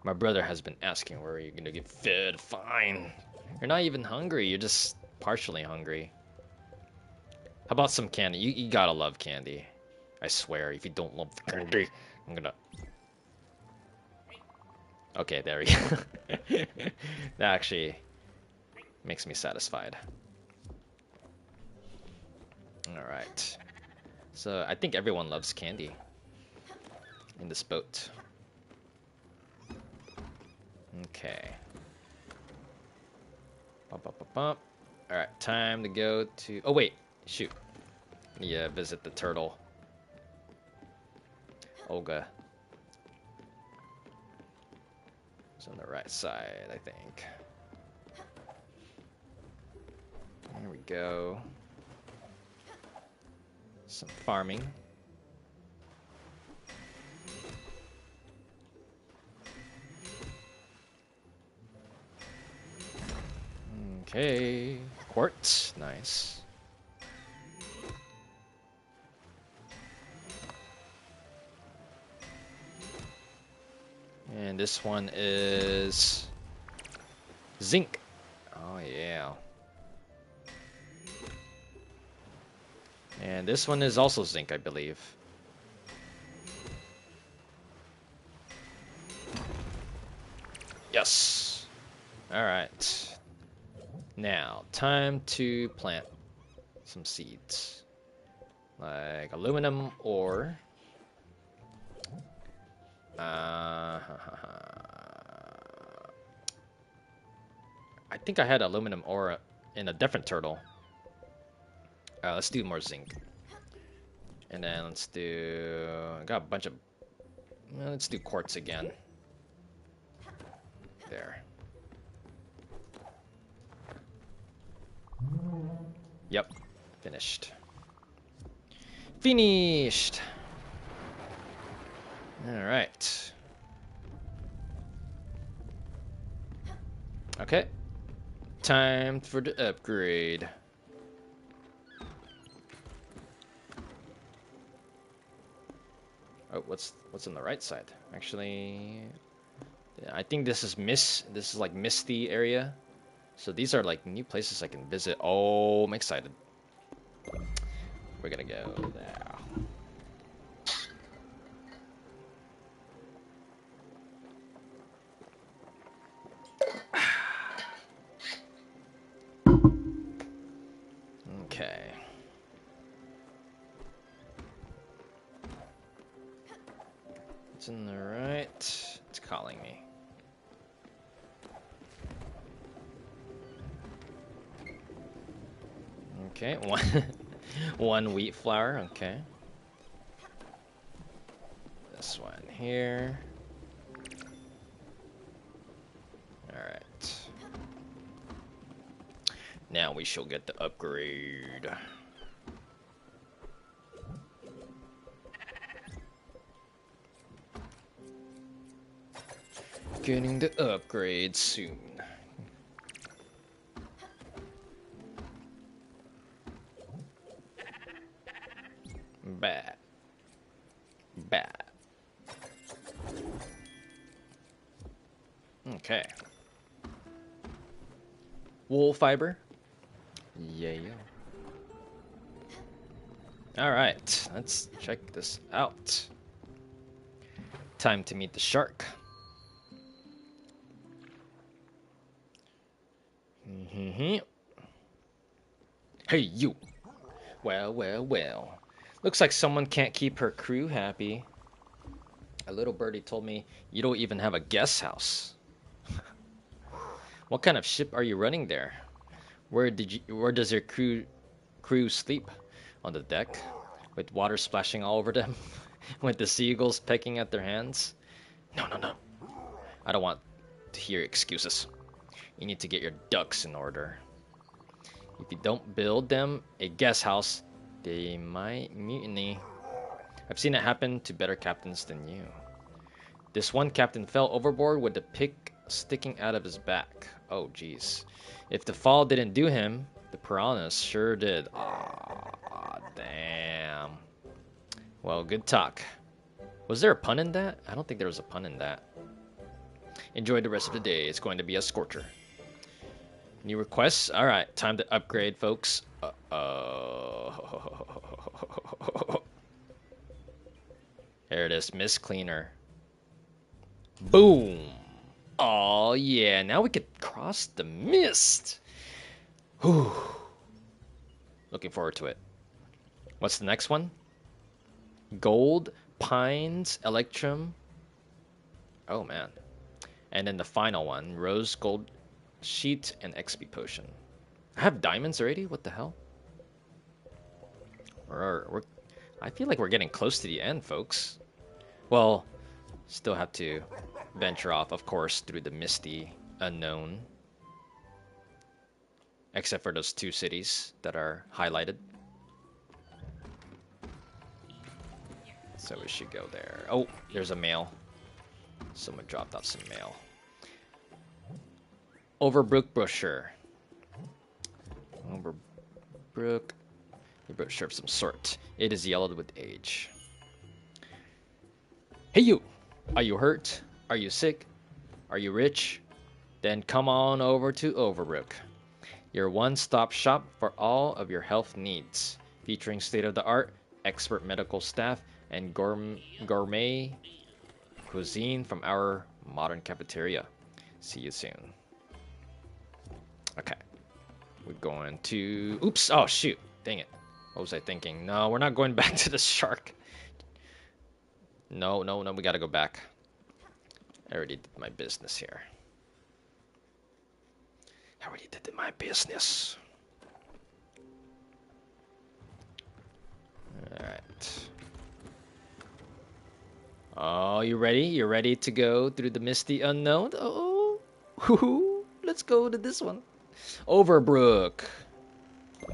My brother has been asking where are you gonna get fed? Fine. You're not even hungry, you're just partially hungry. How about some candy? You gotta love candy. I swear, if you don't love the candy, I'm gonna... Okay, there we go. That actually makes me satisfied. Alright. So, I think everyone loves candy in this boat. Okay. Bump, bump, bump, bump. Alright, time to go to... Oh, wait. Shoot. Yeah, visit the turtle. Olga. It's on the right side, I think. There we go. Some farming. Okay, quartz, nice. And this one is zinc. Oh yeah. And this one is also zinc, I believe. Yes. All right. Now, time to plant some seeds. Like aluminum ore. I think I had aluminum ore in a different turtle. Let's do more zinc. And then let's do... I got a bunch of... let's do quartz again. There. Yep. Finished. Finished! Alright. Okay. Time for the upgrade. Oh, what's on the right side? Actually, I think this is This is like misty area. So these are like new places I can visit. Oh, I'm excited. We're gonna go there. Okay. It's in the right. It's calling me. Okay, one wheat flour. Okay. This one here. All right. Now we shall get the upgrade. Getting the upgrade soon. Bad. Bad. Okay. Wool fiber. Yeah. Alright, let's check this out. Time to meet the shark. Hey, you. Well. Looks like someone can't keep her crew happy. A little birdie told me you don't even have a guest house. What kind of ship are you running there? Where does your crew sleep? On the deck? With water splashing all over them? With the seagulls pecking at their hands? No. I don't want to hear excuses. You need to get your ducks in order. If you don't build them a guest house, they might mutiny. I've seen it happen to better captains than you. This one captain fell overboard with the pick sticking out of his back. Oh, jeez. If the fall didn't do him, the piranhas sure did. Aw, damn. Well, good talk. Was there a pun in that? I don't think there was a pun in that. Enjoy the rest of the day. It's going to be a scorcher. New requests? Alright, time to upgrade, folks. There it is, Mist Cleaner. Boom! Oh yeah, now we can cross the mist. Whew. Looking forward to it. What's the next one? Gold, Pines, Electrum. Oh man. And then the final one, Rose Gold Sheet and XP Potion. I have diamonds already? What the hell? I feel like we're getting close to the end, folks. Well, still have to venture off, of course, through the misty unknown. Except for those 2 cities that are highlighted. So we should go there. Oh, there's a mail. Someone dropped off some mail. Overbrook brochure. Overbrook. A brochure of some sort. It is yellowed with age. Hey you! Are you hurt? Are you sick? Are you rich? Then come on over to Overbrook. Your one-stop shop for all of your health needs. Featuring state-of-the-art, expert medical staff, and gourmet cuisine from our modern cafeteria. See you soon. Okay. We're going to... Oops! Oh, shoot. Dang it. What was I thinking? No, we're not going back to the shark. No, we gotta go back. I already did my business here. I already did my business. Alright. Oh, you ready? You ready to go through the misty unknown? Oh, let's go to this one. Overbrook.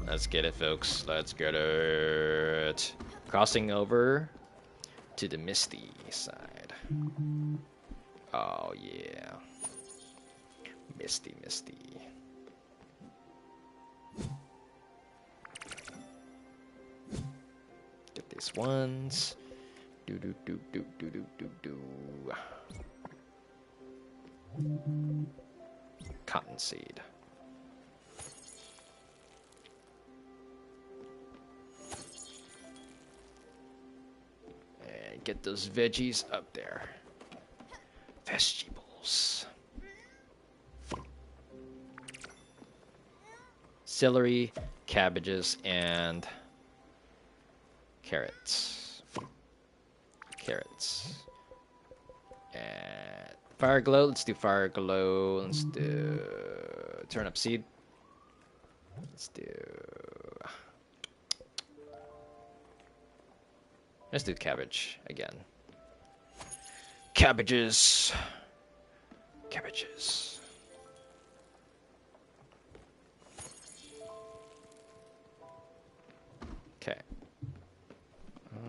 Let's get it, folks. Let's get it. Crossing over to the misty side. Oh, yeah. Misty. Get these ones. Do. Cottonseed. And get those veggies up there. Vegetables. Celery, cabbages, and carrots. And fire glow. Let's do fire glow. Let's do turnip seed. Let's do cabbage again. Cabbages. Okay.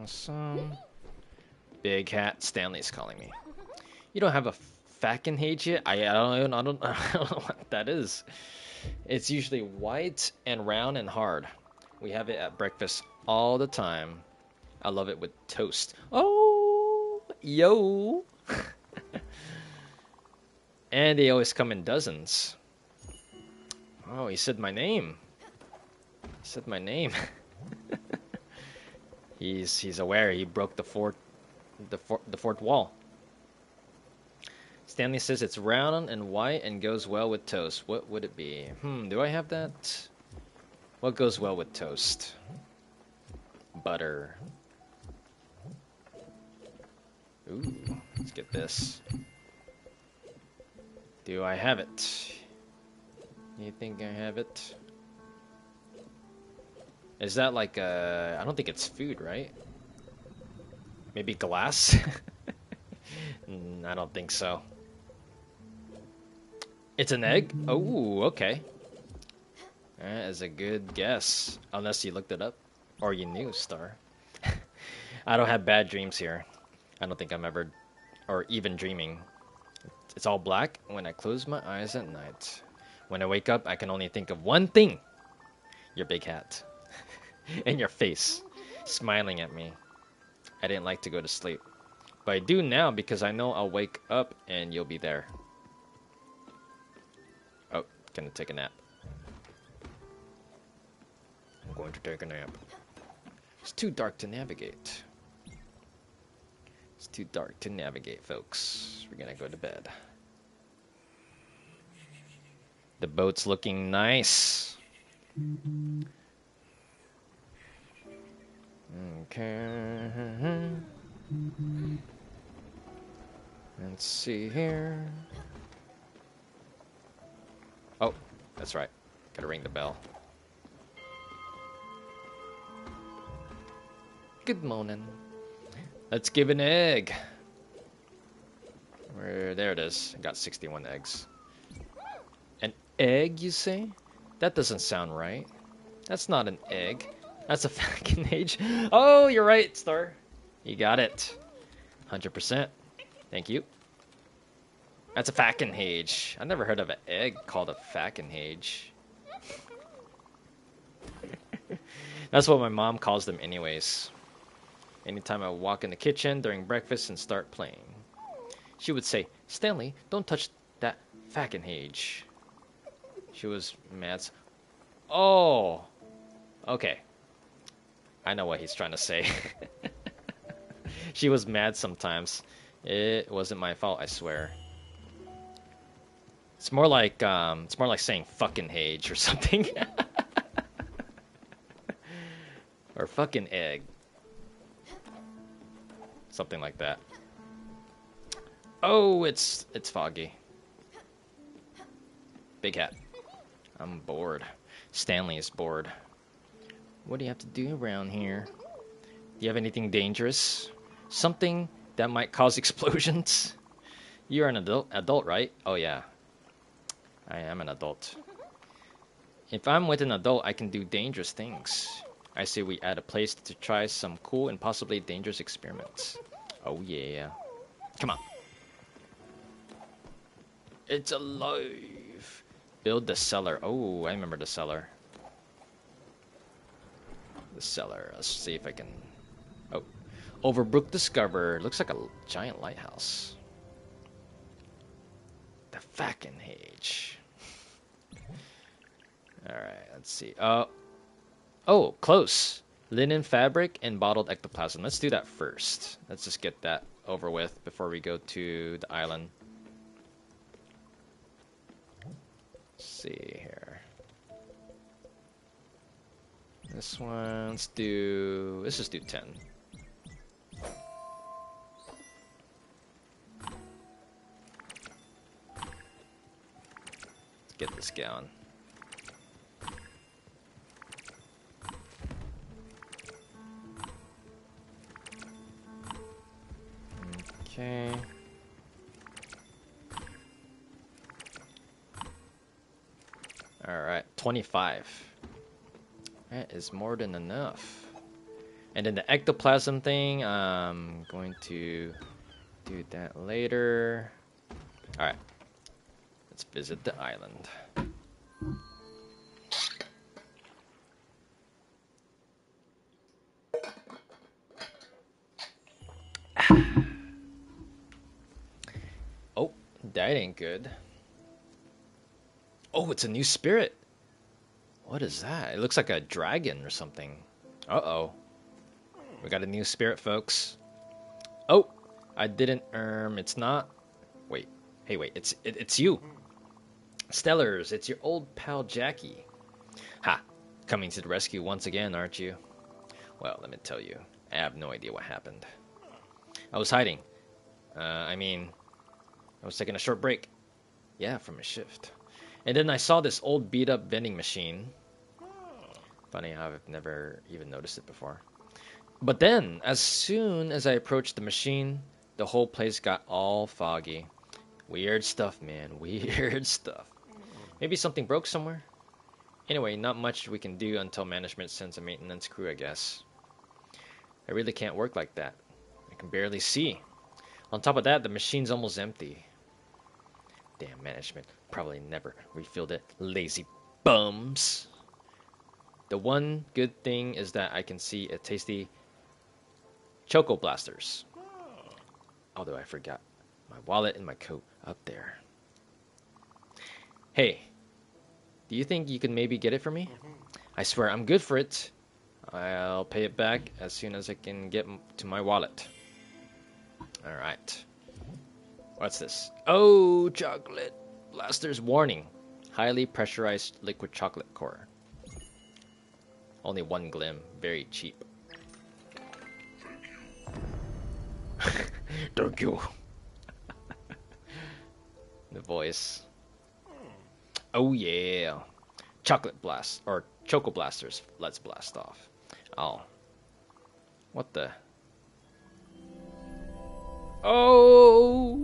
Awesome. Big hat. Stanley's calling me. You don't have a Falconhage yet? I don't know what that is. It's usually white and round and hard. We have it at breakfast all the time. I love it with toast. Oh, yo. And they always come in dozens. Oh, he said my name. He's aware. He broke the fourth wall. Stanley says it's round and white and goes well with toast. What would it be? Do I have that? What goes well with toast? Butter. Ooh, let's get this. Do I have it? You think I have it? Is that like I don't think it's food, right? Maybe glass? I don't think so. It's an egg? Oh, okay. That is a good guess. Unless you looked it up. Or you knew, Star. I don't have bad dreams here. I don't think I'm ever... or even dreaming. It's all black when I close my eyes at night. When I wake up, I can only think of one thing. Your big hat. And your face. Smiling at me. I didn't like to go to sleep. But I do now because I know I'll wake up and you'll be there. Oh, gonna take a nap. I'm going to take a nap. It's too dark to navigate. It's too dark to navigate, folks. We're gonna go to bed. The boat's looking nice. Okay. Let's see here. Oh, that's right. Gotta ring the bell. Good morning. Let's give an egg. There it is. I got 61 eggs. An egg, you say? That doesn't sound right. That's not an egg. That's a fucking age. Oh, you're right, Star. You got it. 100%. Thank you. That's a Fackenhage. I never heard of an egg called a Fackenhage. That's what my mom calls them anyways. Anytime I walk in the kitchen during breakfast and start playing, she would say, Stanley, don't touch that Fackenhage. She was mad. Oh, okay. I know what he's trying to say. She was mad sometimes. It wasn't my fault, I swear. It's more like saying fucking hage or something. Or fucking egg. Something like that. Oh, it's foggy. Big hat. I'm bored. Stanley is bored. What do you have to do around here? Do you have anything dangerous? Something that might cause explosions? You're an adult, right? Oh yeah. I am an adult. If I'm with an adult, I can do dangerous things. I say we add a place to try some cool and possibly dangerous experiments. Oh yeah. Come on. It's alive. Build the cellar. Oh, I remember the cellar. The cellar. Let's see if I can... Oh. Overbrook discovered. Looks like a giant lighthouse. The Fackenhage. Alright, let's see. Oh, close. Linen fabric and bottled ectoplasm. Let's do that first. Let's just get that over with before we go to the island. Let's see here. This one, let's just do 10. Let's get this going. Okay. Alright, 25. That is more than enough. And then the ectoplasm thing, I'm going to do that later. Alright. Let's visit the island. Oh, that ain't good. Oh, it's a new spirit. What is that? It looks like a dragon or something. Uh-oh. We got a new spirit, folks. Oh, I didn't, it's not. Wait. Hey, wait, it's you. Stellars, it's your old pal Jackie. Ha, coming to the rescue once again, aren't you? Well, let me tell you, I have no idea what happened. I was hiding. I was taking a short break. Yeah, from a shift. And then I saw this old beat-up vending machine. Funny how I've never even noticed it before. But then, as soon as I approached the machine, the whole place got all foggy. Weird stuff, man. Weird stuff. Maybe something broke somewhere? Anyway, not much we can do until management sends a maintenance crew, I guess. I really can't work like that. I can barely see. On top of that, the machine's almost empty. Damn management. Probably never refilled it. Lazy bums. The one good thing is that I can see a tasty Choco Blasters. Although I forgot my wallet and my coat up there. Hey, do you think you can maybe get it for me? I swear I'm good for it. I'll pay it back as soon as I can get to my wallet. Alright. What's this? Oh, chocolate blasters warning. Highly pressurized liquid chocolate core. Only one glim. Very cheap. Thank you. The voice. Oh yeah. Chocolate blast. Or Choco Blasters. Let's blast off. Oh. What the? Oh.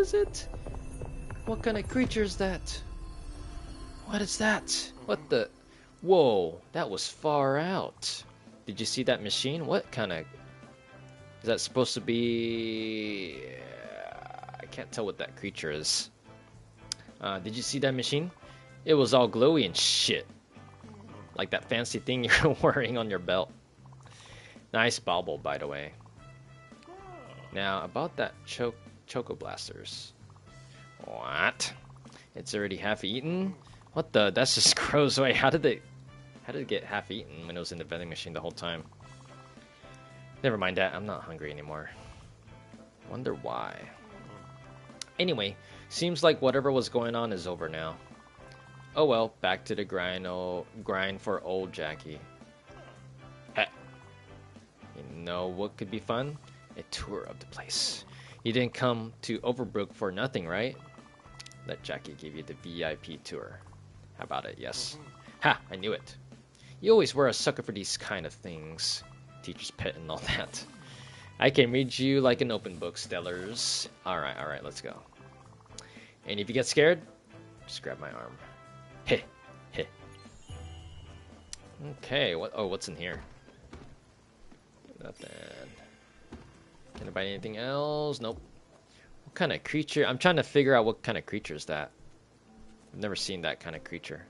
is it? What kind of creature is that? What is that? What the? Whoa, that was far out. Did you see that machine? What kind of... Is that supposed to be... I can't tell what that creature is. Did you see that machine? It was all glowy and shit. Like that fancy thing you're wearing on your belt. Nice bauble, by the way. Now, about that Choco Blasters. What? It's already half eaten? What the? That's just gross. Wait, how did it get half eaten when it was in the vending machine the whole time? Never mind that. I'm not hungry anymore. Wonder why. Anyway, seems like whatever was going on is over now. Oh well, back to the grind for old Jackie. Heh. You know what could be fun? A tour of the place. You didn't come to Overbrook for nothing, right? Let Jackie give you the VIP tour. How about it? Yes. Ha! I knew it. You always were a sucker for these kind of things. Teacher's pet and all that. I can read you like an open book, Stellars. Alright, let's go. And if you get scared, just grab my arm. Heh, heh. Okay, what's in here? Nothing. Can I buy anything else? Nope. What kind of creature? I'm trying to figure out what kind of creature is that. I've never seen that kind of creature.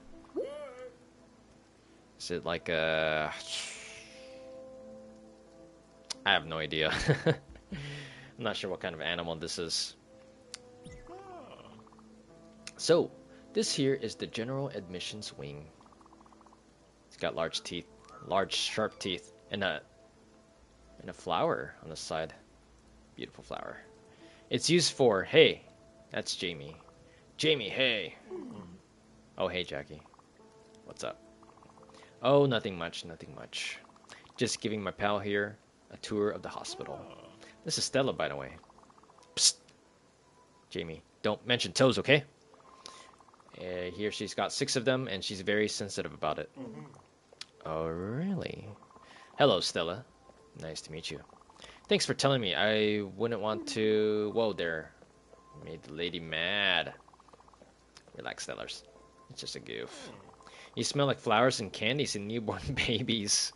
Is it like a... I have no idea. I'm not sure what kind of animal this is. So, this here is the general admissions wing. It's got large teeth, large sharp teeth, and a flower on the side. Beautiful flower. It's used for, hey, that's Jamie. Jamie, hey. Oh, hey, Jackie. What's up? Oh, nothing much, nothing much. Just giving my pal here a tour of the hospital. This is Stella, by the way. Psst. Jamie, don't mention toes, okay? Here she's got 6 of them, and she's very sensitive about it. Oh, really? Hello, Stella. Nice to meet you. Thanks for telling me. I wouldn't want to... Whoa there. Made the lady mad. Relax, Stellars. It's just a goof. You smell like flowers and candies and newborn babies.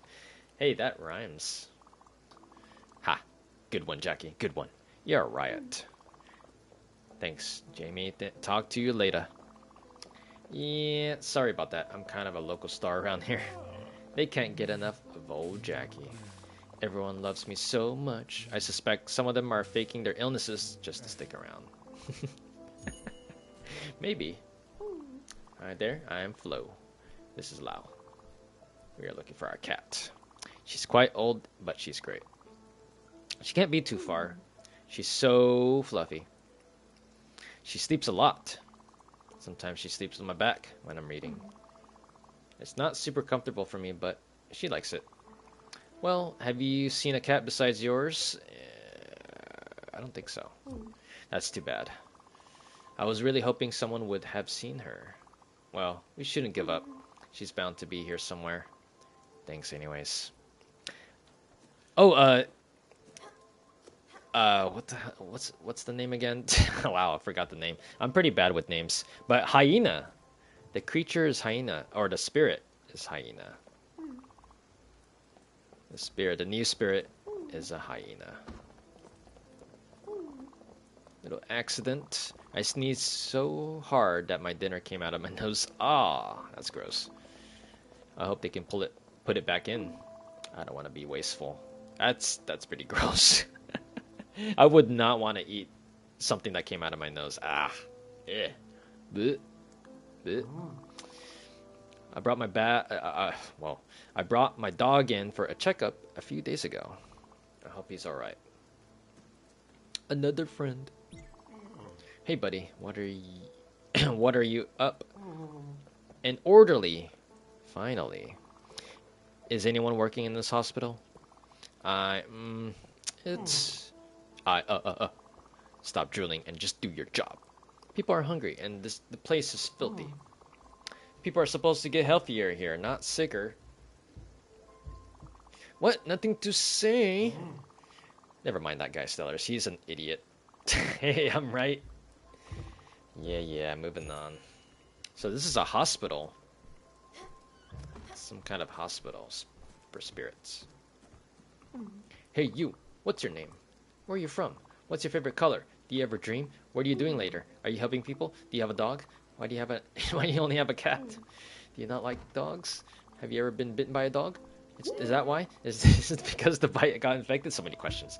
Hey, that rhymes. Ha. Good one, Jackie. Good one. You're a riot. Thanks, Jamie. Talk to you later. Yeah, sorry about that. I'm kind of a local star around here. They can't get enough of old Jackie. Everyone loves me so much. I suspect some of them are faking their illnesses just to stick around. Maybe. Hi there, I am Flo. This is Lau. We are looking for our cat. She's quite old, but she's great. She can't be too far. She's so fluffy. She sleeps a lot. Sometimes she sleeps on my back when I'm reading. It's not super comfortable for me, but she likes it. Well, have you seen a cat besides yours? I don't think so. That's too bad. I was really hoping someone would have seen her. Well, we shouldn't give up. She's bound to be here somewhere. Thanks anyways. Oh, what's the name again? Wow, I forgot the name. I'm pretty bad with names. But hyena. The creature is hyena, or the spirit is hyena. The new spirit is a hyena. Little accident. I sneezed so hard that my dinner came out of my nose. Ah, that's gross. I hope they can put it back in. I don't want to be wasteful. That's pretty gross. I would not want to eat something that came out of my nose. Ah, eh. Blech. Blech. I brought I brought my dog in for a checkup a few days ago. I hope he's all right. Another friend. Hey, buddy, what are you up? An orderly, finally. Is anyone working in this hospital? Stop drooling and just do your job. People are hungry, and the place is filthy. People are supposed to get healthier here, not sicker. What? Nothing to say? Never mind that guy, Stellars. He's an idiot. Hey, I'm right. Yeah, moving on. So this is a hospital. Some kind of hospitals for spirits. Hey you, what's your name? Where are you from? What's your favorite color? Do you ever dream? What are you doing later? Are you helping people? Do you have a dog? Why do you have a why do you only have a cat? Do you not like dogs? Have you ever been bitten by a dog? Is that why? Is it because the bite got infected? So many questions.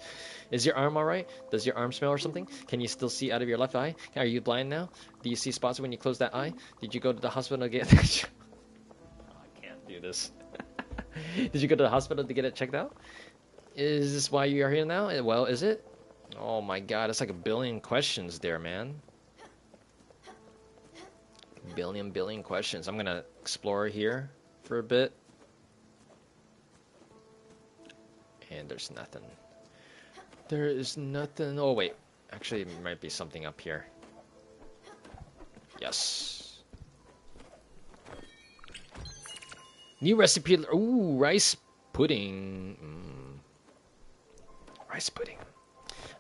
Is your arm alright? Does your arm smell or something? Can you still see out of your left eye? Are you blind now? Do you see spots when you close that eye? Did you go to the hospital to get I can't do this. Did you go to the hospital to get it checked out? Is this why you are here now? Well, is it? Oh my god, it's like a billion questions there, man. Billion questions. I'm gonna explore here for a bit. And there's nothing. There is nothing. Oh wait, actually there might be something up here. Yes. New recipe. Ooh, rice pudding. Rice pudding.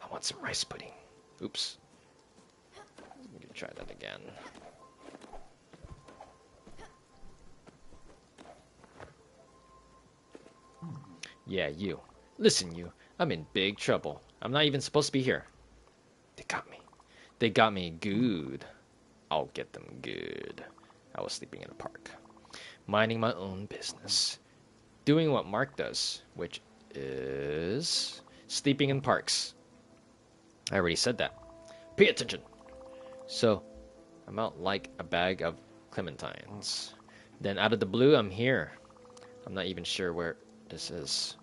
I want some rice pudding. Oops. Let me try that again. Yeah, you. Listen, you. I'm in big trouble. I'm not even supposed to be here. They got me. They got me good. I'll get them good. I was sleeping in a park. Minding my own business. Doing what Mark does, which is sleeping in parks. I already said that. Pay attention. So, I'm out like a bag of clementines. Then out of the blue, I'm here. I'm not even sure where this is.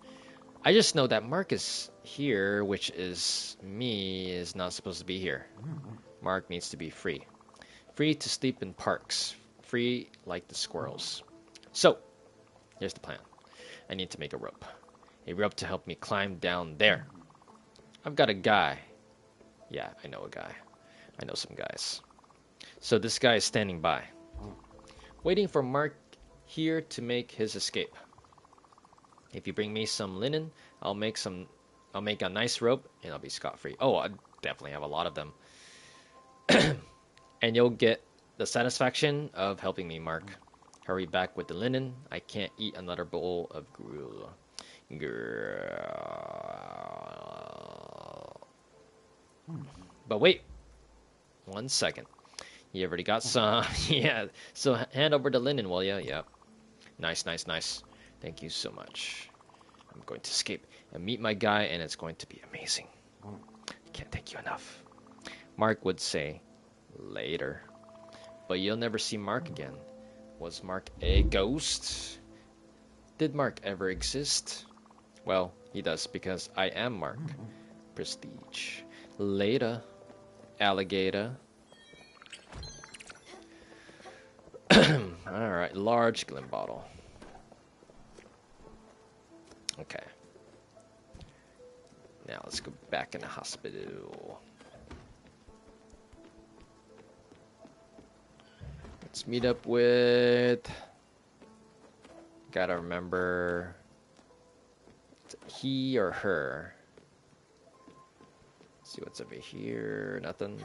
I just know that Mark is here, which is me, is not supposed to be here. Mark needs to be free. Free to sleep in parks. Free like the squirrels. So, here's the plan. I need to make a rope. A rope to help me climb down there. I've got a guy. Yeah, I know a guy. I know some guys. So this guy is standing by. Waiting for Mark here to make his escape. If you bring me some linen, I'll make a nice rope and I'll be scot-free. Oh, I definitely have a lot of them. And you'll get the satisfaction of helping me, Mark. Hurry back with the linen. I can't eat another bowl of gruel. But wait. 1 second. You already got some. Yeah. So hand over the linen, will ya? Yep. Nice. Thank you so much. I'm going to escape and meet my guy, and it's going to be amazing. Can't thank you enough. Mark would say, later. But you'll never see Mark again. Was Mark a ghost? Did Mark ever exist? Well, he does because I am Mark. Prestige. Later, alligator. Alright, large Glen bottle. Okay. Now let's go back in the hospital. Let's meet up with... Gotta remember... he or her. Let's see what's over here. Nothing.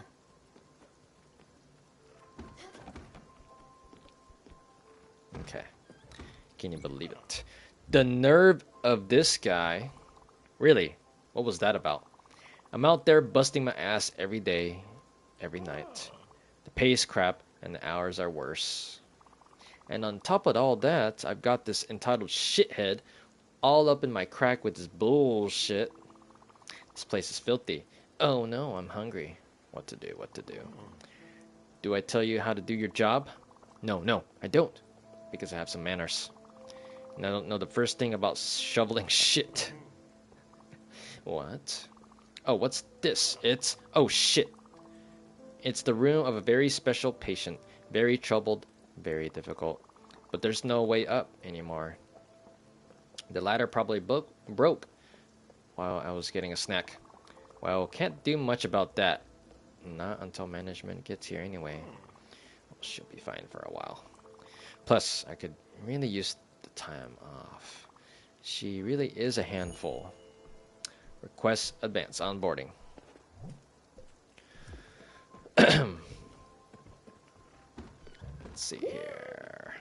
Okay. Can you believe it? The nerve of this guy. Really? What was that about? I'm out there busting my ass every day, every night. The pay is crap and the hours are worse. And on top of all that, I've got this entitled shithead all up in my crack with this bullshit. This place is filthy. Oh no, I'm hungry. What to do? Do I tell you how to do your job? No, I don't. Because I have some manners. And I don't know the first thing about shoveling shit. What? Oh, what's this? Oh shit. It's the room of a very special patient. Very troubled, very difficult. But there's no way up anymore. The ladder probably broke while I was getting a snack. Well, can't do much about that. Not until management gets here anyway. Well, she'll be fine for a while. Plus, I could really use the time off. She really is a handful. Request advance onboarding. Let's see here.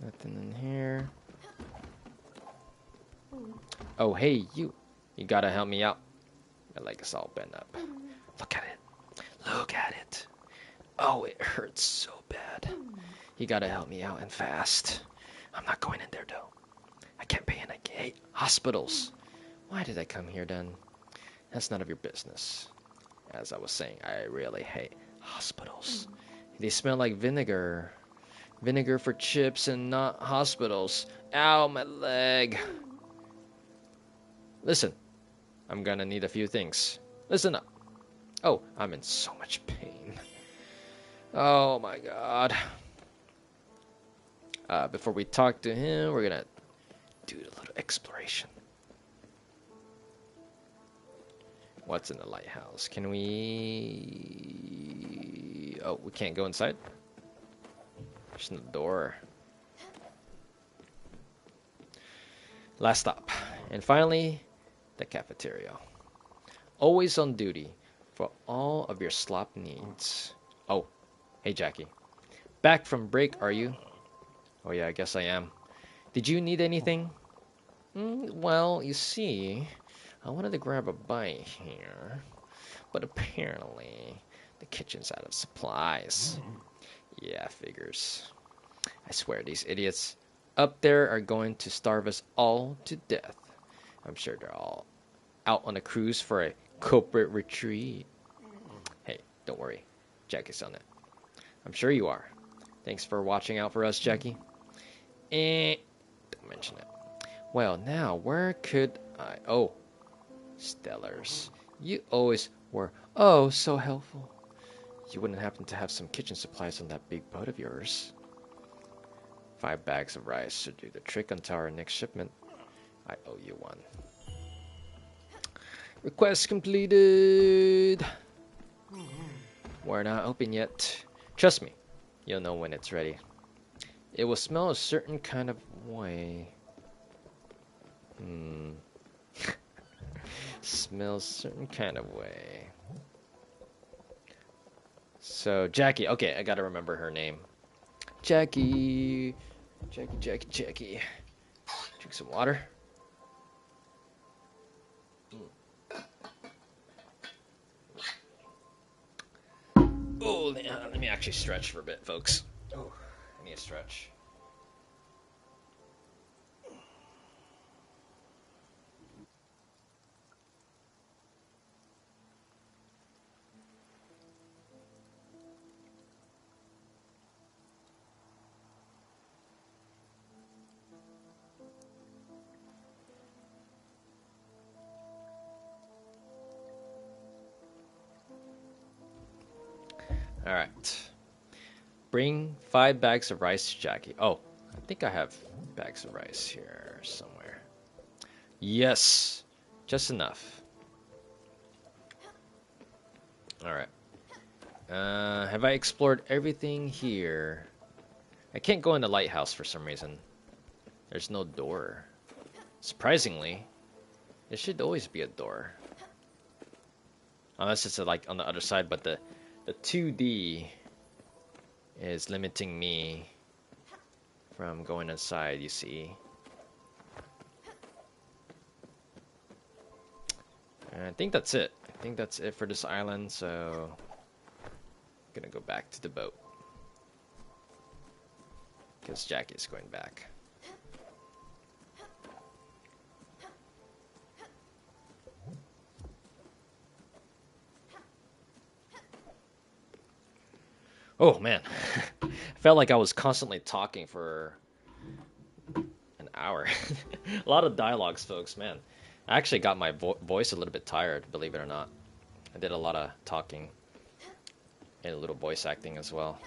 Nothing in here. Oh, hey, you. You gotta help me out. My leg is all bent up. Look at it. Look at it. Oh, it hurts so bad. You gotta help me out and fast. I'm not going in there, though. I can't pay in. I hate hospitals. Why did I come here, then? That's none of your business. As I was saying, I really hate hospitals. They smell like vinegar. Vinegar for chips and not hospitals. Ow, my leg. Listen, I'm gonna need a few things. Listen up. Oh, I'm in so much pain. Oh my god. Before we talk to him, we're gonna do a little exploration. What's in the lighthouse? Can we... Oh, we can't go inside? There's no door. Last stop. And finally, the cafeteria. Always on duty for all of your slop needs. Oh, hey Jackie. Back from break, are you? Oh yeah, I guess I am. Did you need anything? Well, you see, I wanted to grab a bite here, but apparently the kitchen's out of supplies. Yeah, figures. I swear these idiots up there are going to starve us all to death. I'm sure they're all out on a cruise for a corporate retreat. Hey, don't worry. Jackie's on it. I'm sure you are. Thanks for watching out for us, Jackie. Don't mention it. Well, now, where could I... Oh, Stellars. You always were, oh, so helpful. You wouldn't happen to have some kitchen supplies on that big boat of yours? 5 bags of rice should do the trick until our next shipment. I owe you one. Request completed. We're not open yet. Trust me, you'll know when it's ready. It will smell a certain kind of way. Smells a certain kind of way. So, Jackie. Okay, I gotta remember her name. Jackie. Jackie. Drink some water. Oh, let me actually stretch for a bit, folks. Oh, I need a stretch. Alright. Bring 5 bags of rice to Jackie. Oh, I think I have bags of rice here somewhere. Yes, just enough. Alright. Have I explored everything here? I can't go in the lighthouse for some reason. There's no door. Surprisingly, there should always be a door. Unless it's like on the other side, but the 2D is limiting me from going inside, you see. And I think that's it. I think that's it for this island, so I'm gonna go back to the boat. Because Jackie's going back. Oh man, I felt like I was constantly talking for an hour. A lot of dialogues, folks, man. I actually got my voice a little bit tired, believe it or not. I did a lot of talking and a little voice acting as well.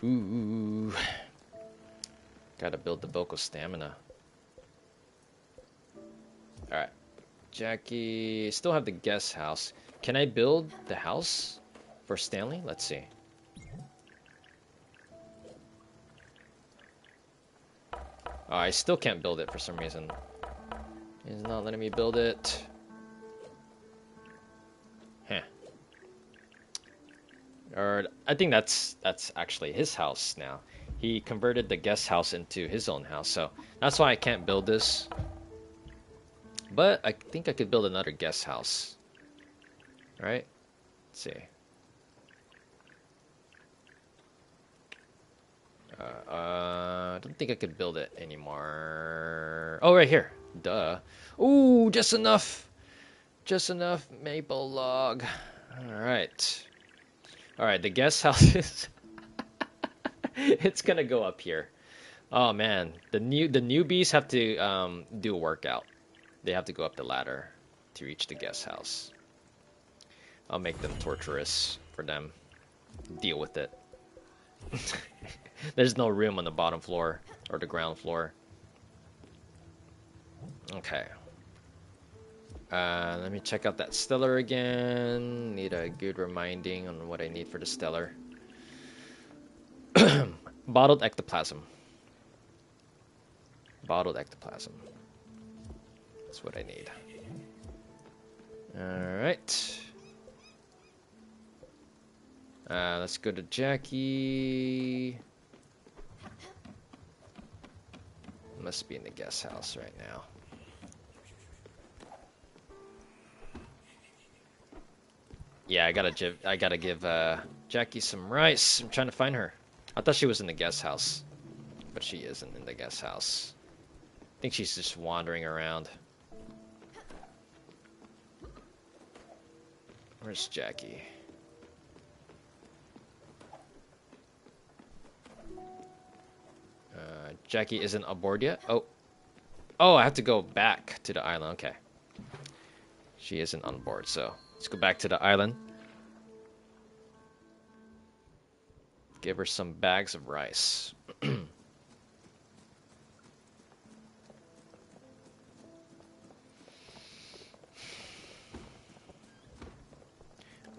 Ooh. Gotta build the vocal stamina. Alright. Jackie, still have the guest house. Can I build the house for Stanley? Let's see. Oh, I still can't build it for some reason. It's not letting me build it. Or I think that's actually his house now. He converted the guest house into his own house, so that's why I can't build this. But I think I could build another guest house. Right? Let's see. I don't think I could build it anymore. Oh, right here. Duh. Ooh, just enough. Just enough maple log. Alright. Alright, the guest house is... it's gonna go up here. Oh man, the newbies have to do a workout. They have to go up the ladder to reach the guest house. I'll make them torturous for them. Deal with it. There's no room on the bottom floor or the ground floor. Okay. Let me check out that stellar again. Need a good reminding on what I need for the stellar. Bottled ectoplasm. Bottled ectoplasm. That's what I need. Alright. Let's go to Jackie. Must be in the guest house right now. Yeah, I gotta give Jackie some rice. I'm trying to find her. I thought she was in the guest house, but she isn't in the guest house. I think she's just wandering around. Where's Jackie? Jackie isn't aboard yet? Oh. Oh, I have to go back to the island. Okay. She isn't on board, so let's go back to the island. Give her some bags of rice.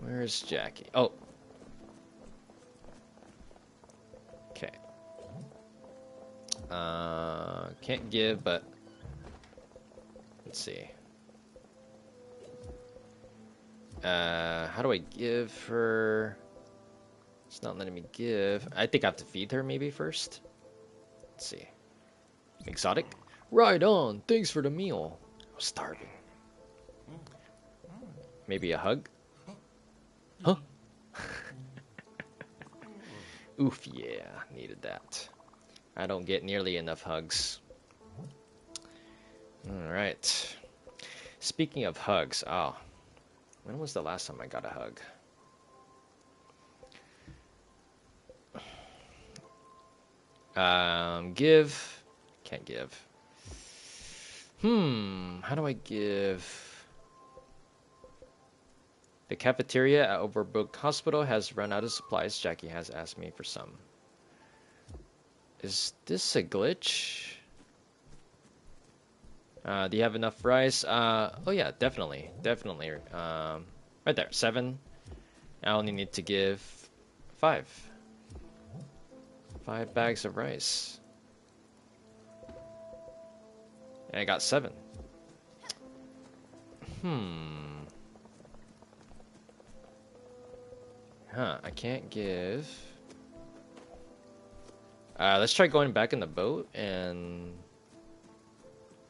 Where's Jackie? Oh. Okay. Can't give, but let's see. How do I give her? It's not letting me give. I think I have to feed her maybe first. Let's see. Exotic? Right on. Thanks for the meal. I'm starving. Maybe a hug? Huh? Oof, yeah. Needed that. I don't get nearly enough hugs. Alright. Speaking of hugs. Oh. When was the last time I got a hug? Give. Can't give. How do I give? The cafeteria at Overbrook Hospital has run out of supplies. Jackie has asked me for some. Is this a glitch? Do you have enough rice? Oh yeah, definitely. Definitely. Right there, 7. I only need to give 5. 5 bags of rice. And I got 7. I can't give. Let's try going back in the boat and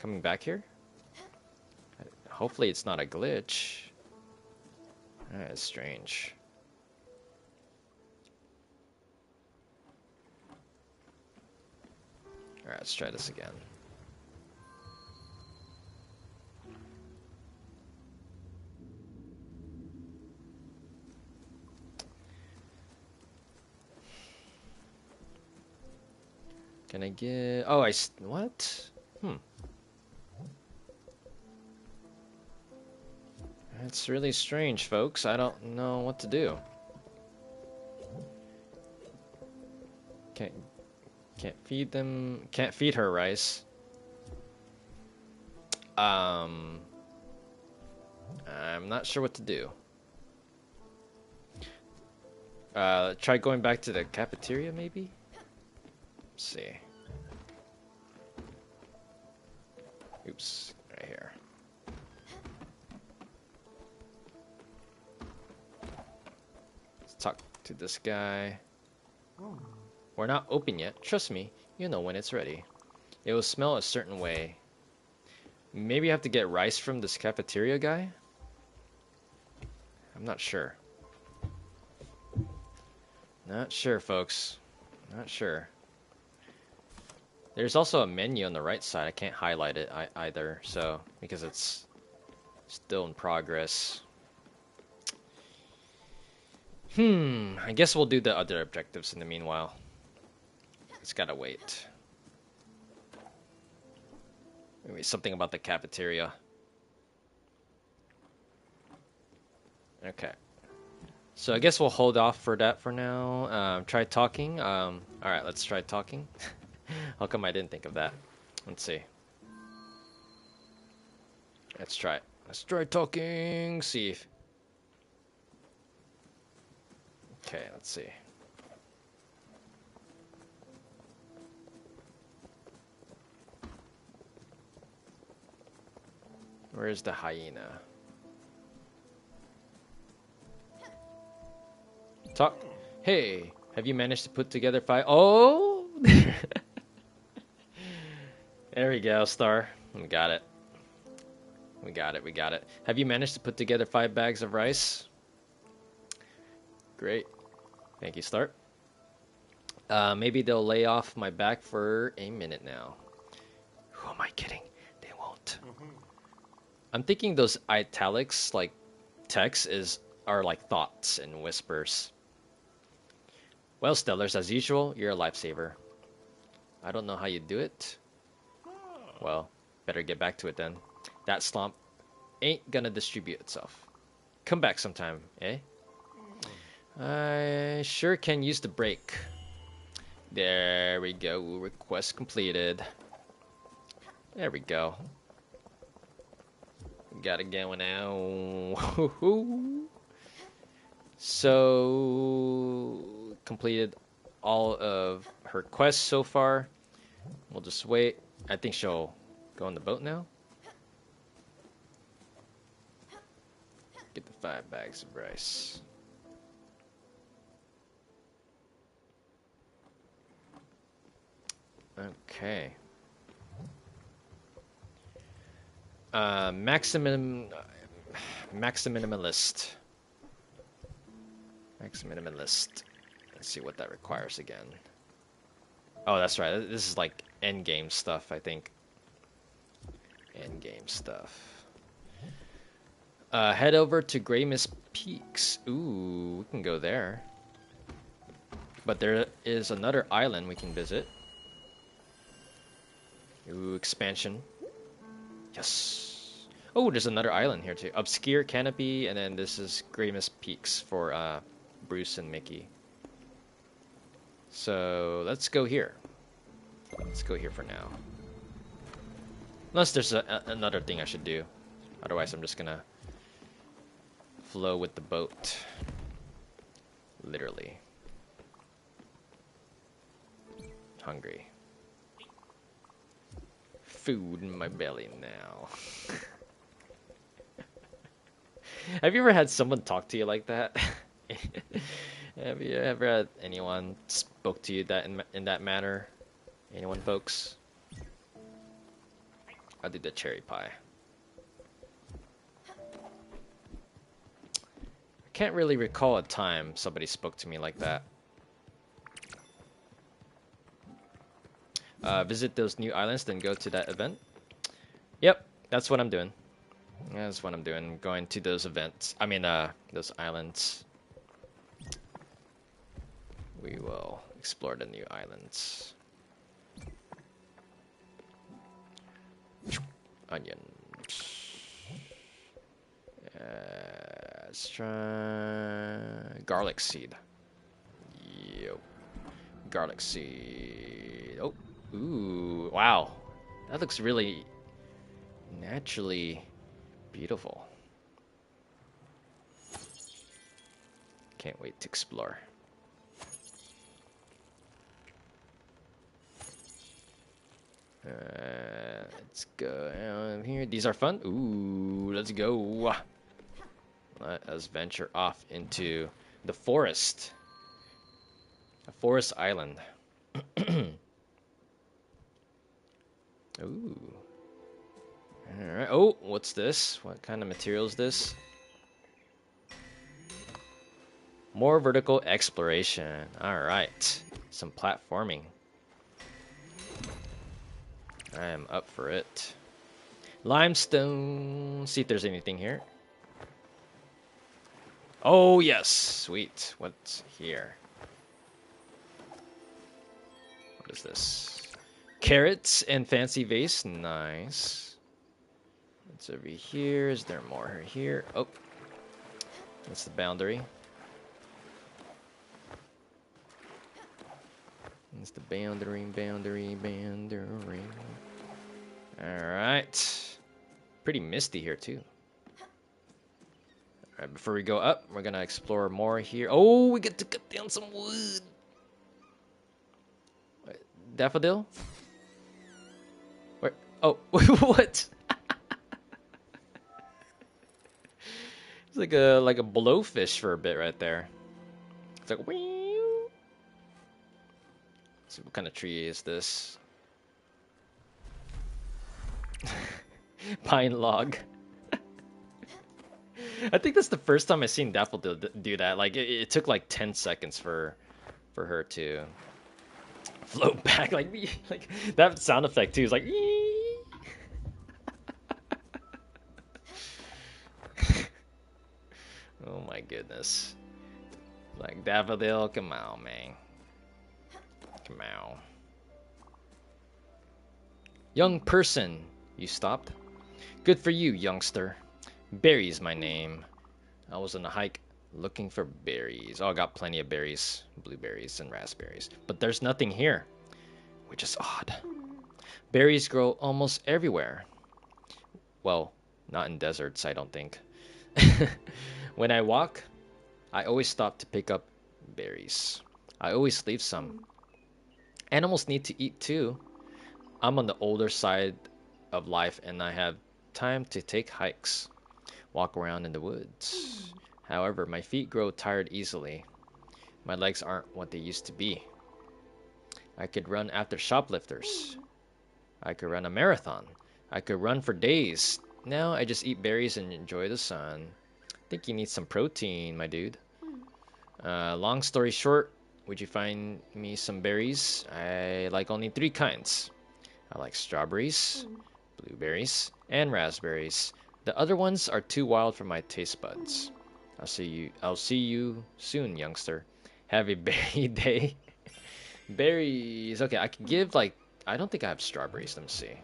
coming back here. Hopefully it's not a glitch. That's strange. Alright, let's try this again. Can I get... Oh, what? That's really strange, folks. I don't know what to do. Can't feed them. Can't feed her rice. I'm not sure what to do. Try going back to the cafeteria, maybe? Let's see. Oops, right here. Let's talk to this guy. We're not open yet. Trust me, you know when it's ready. It will smell a certain way. Maybe you have to get rice from this cafeteria guy? I'm not sure. Not sure, folks. Not sure. There's also a menu on the right side. I can't highlight it either, so because it's still in progress. I guess we'll do the other objectives in the meanwhile. It's gotta wait. Maybe something about the cafeteria. Okay. So I guess we'll hold off for that for now. Try talking. Alright, let's try talking. How come I didn't think of that? Let's see. Let's try it. Let's try talking. See if... Okay, let's see. Where's the hyena? Talk. Hey, have you managed to put together 5... Oh! There we go, Star. We got it. We got it, we got it. Have you managed to put together 5 bags of rice? Great. Thank you, Star. Maybe they'll lay off my back for a minute now. Who am I kidding? They won't. I'm thinking those italics, like text, are like thoughts and whispers. Well, Stellars, as usual, you're a lifesaver. I don't know how you do it. Well, better get back to it then. That slump ain't gonna distribute itself. Come back sometime, eh? I sure can use the break. There we go. Request completed. There we go. Got it going now. So, completed all of her quests so far. We'll just wait. I think she'll go on the boat now. Get the 5 bags of rice. Okay. Maximinimalist. Maximinimalist. Let's see what that requires again. Oh, that's right. This is like end game stuff, I think. End game stuff. Head over to Grey Mist Peaks. Ooh, we can go there. But there is another island we can visit. Ooh, expansion. Yes. Oh, there's another island here too. Obscure Canopy, and then this is Grey Mist Peaks for Bruce and Mickey. So let's go here. Let's go here for now. Unless there's another thing I should do. Otherwise, I'm just gonna flow with the boat. Literally. Hungry. Food in my belly now. Have you ever had someone talk to you like that? Have you ever had anyone spoke to you that in that manner? Anyone, folks? I'll do the cherry pie. I can't really recall a time somebody spoke to me like that. Visit those new islands, then go to that event. Yep, that's what I'm doing. That's what I'm doing. Going to those events. I mean, those islands. We will explore the new islands. Onion. Let's try garlic seed. Yep. Garlic seed. Oh. Ooh, wow. That looks really naturally beautiful. Can't wait to explore. Let's go down here. These are fun. Ooh, let's go. Let us venture off into the forest. A forest island. Ooh. Alright. Oh, what's this? What kind of material is this? More vertical exploration. Alright. Some platforming. I am up for it. Limestone. See if there's anything here. Oh, yes. Sweet. What's here? What is this? Carrots and fancy vase. Nice. What's over here? Is there more here? Oh. That's the boundary. It's the boundary. Alright. Pretty misty here, too. Alright, before we go up, we're gonna explore more here. Oh, we get to cut down some wood. What, daffodil? Where? Oh, what? It's like a blowfish for a bit right there. It's like, wee. Let's see, what kind of tree is this? Pine log. I think that's the first time I've seen Daffodil do that. Like it took like 10 seconds for her to float back like that sound effect too is like oh my goodness. Like Daffodil, come on, man. Come on. Young person, you stopped? Good for you, youngster. Berry's my name. I was on a hike looking for berries. Oh, I got plenty of berries. Blueberries and raspberries. But there's nothing here, which is odd. Berries grow almost everywhere. Well, not in deserts, I don't think. When I walk, I always stop to pick up berries. I always leave some. Animals need to eat too. I'm on the older side of life and I have time to take hikes. Walk around in the woods. However, my feet grow tired easily. My legs aren't what they used to be. I could run after shoplifters. I could run a marathon. I could run for days. Now I just eat berries and enjoy the sun. Think you need some protein, my dude. Long story short, would you find me some berries? I like only 3 kinds. I like strawberries, blueberries, and raspberries. The other ones are too wild for my taste buds. I'll see you soon, youngster. Have a berry day. Berries. Okay, I can give like I don't think I have strawberries. Let me see.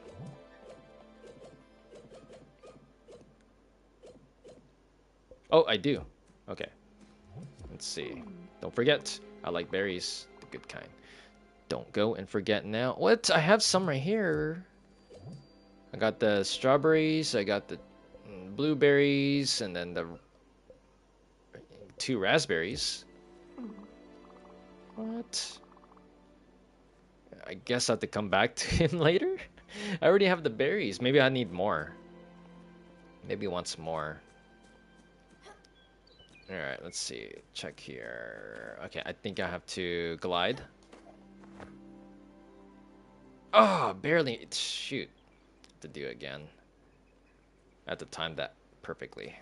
Oh, I do. Okay. Let's see. Don't forget, I like berries, the good kind. Don't go and forget now. What? I have some right here. I got the strawberries, I got the blueberries, and then the 2 raspberries. What? I guess I have to come back to him later? I already have the berries. Maybe I need more. Maybe once more. Alright, let's see. Check here. Okay, I think I have to glide. Oh, barely. Shoot. Have to do it again. I have to time that perfectly.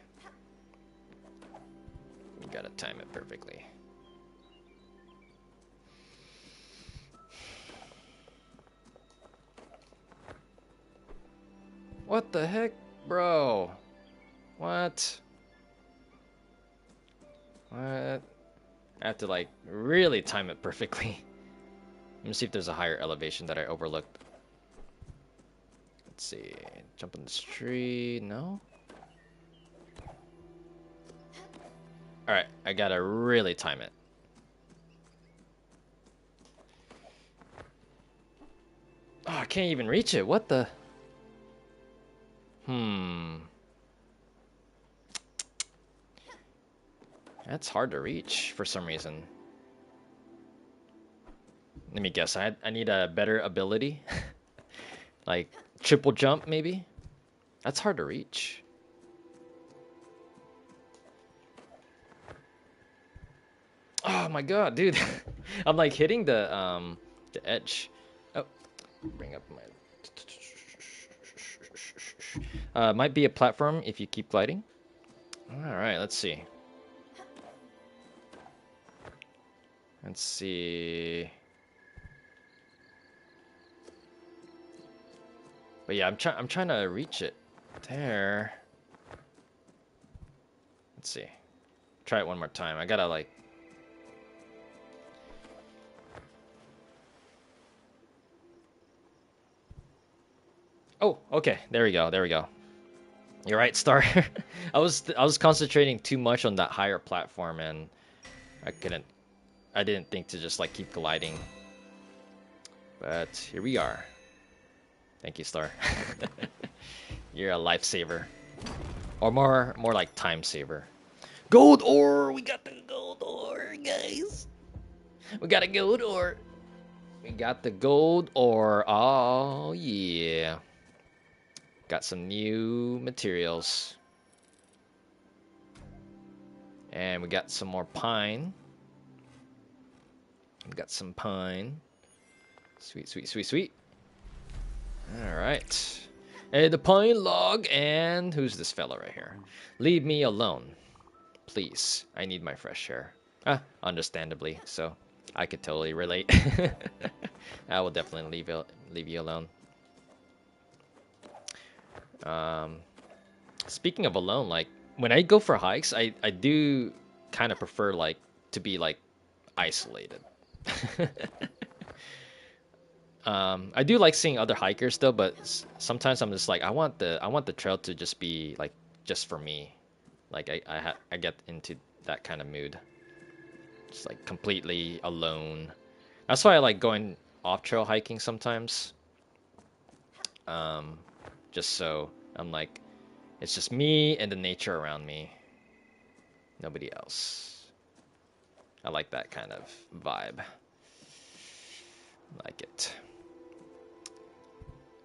You gotta time it perfectly. What the heck, bro? What? What? I have to like really time it perfectly. Let me see if there's a higher elevation that I overlooked. Let's see. Jump in this tree. No? Alright, I gotta really time it. Oh, I can't even reach it. What the? That's hard to reach for some reason. Let me guess. I need a better ability. Like triple jump, maybe? That's hard to reach. Oh my god, dude. I'm like hitting the edge. Oh, bring up my. Might be a platform if you keep gliding. All right, let's see. Let's see. But yeah, I'm trying to reach it. There. Let's see. Try it one more time. I gotta like. Oh, okay. There we go. There we go. You're right, Star. I was concentrating too much on that higher platform, and I didn't think to just like keep gliding. But here we are. Thank you, Star. You're a lifesaver, or more like time saver. Gold ore. We got the gold ore, guys. We got a gold ore. We got the gold ore. Oh yeah. Got some new materials. And we got some more pine. We got some pine. Sweet, sweet, sweet, sweet. Alright. And the pine log, and who's this fella right here? Leave me alone. Please. I need my fresh air. Understandably, so I could totally relate. I will definitely leave you alone. Speaking of alone, like when I go for hikes, I do kind of prefer like to be like isolated. I do like seeing other hikers though, but sometimes I'm just like I want the trail to just be like just for me. Like I get into that kind of mood. Just like completely alone. That's why I like going off trail hiking sometimes. Just so I'm like it's just me and the nature around me. Nobody else. I like that kind of vibe. Like it.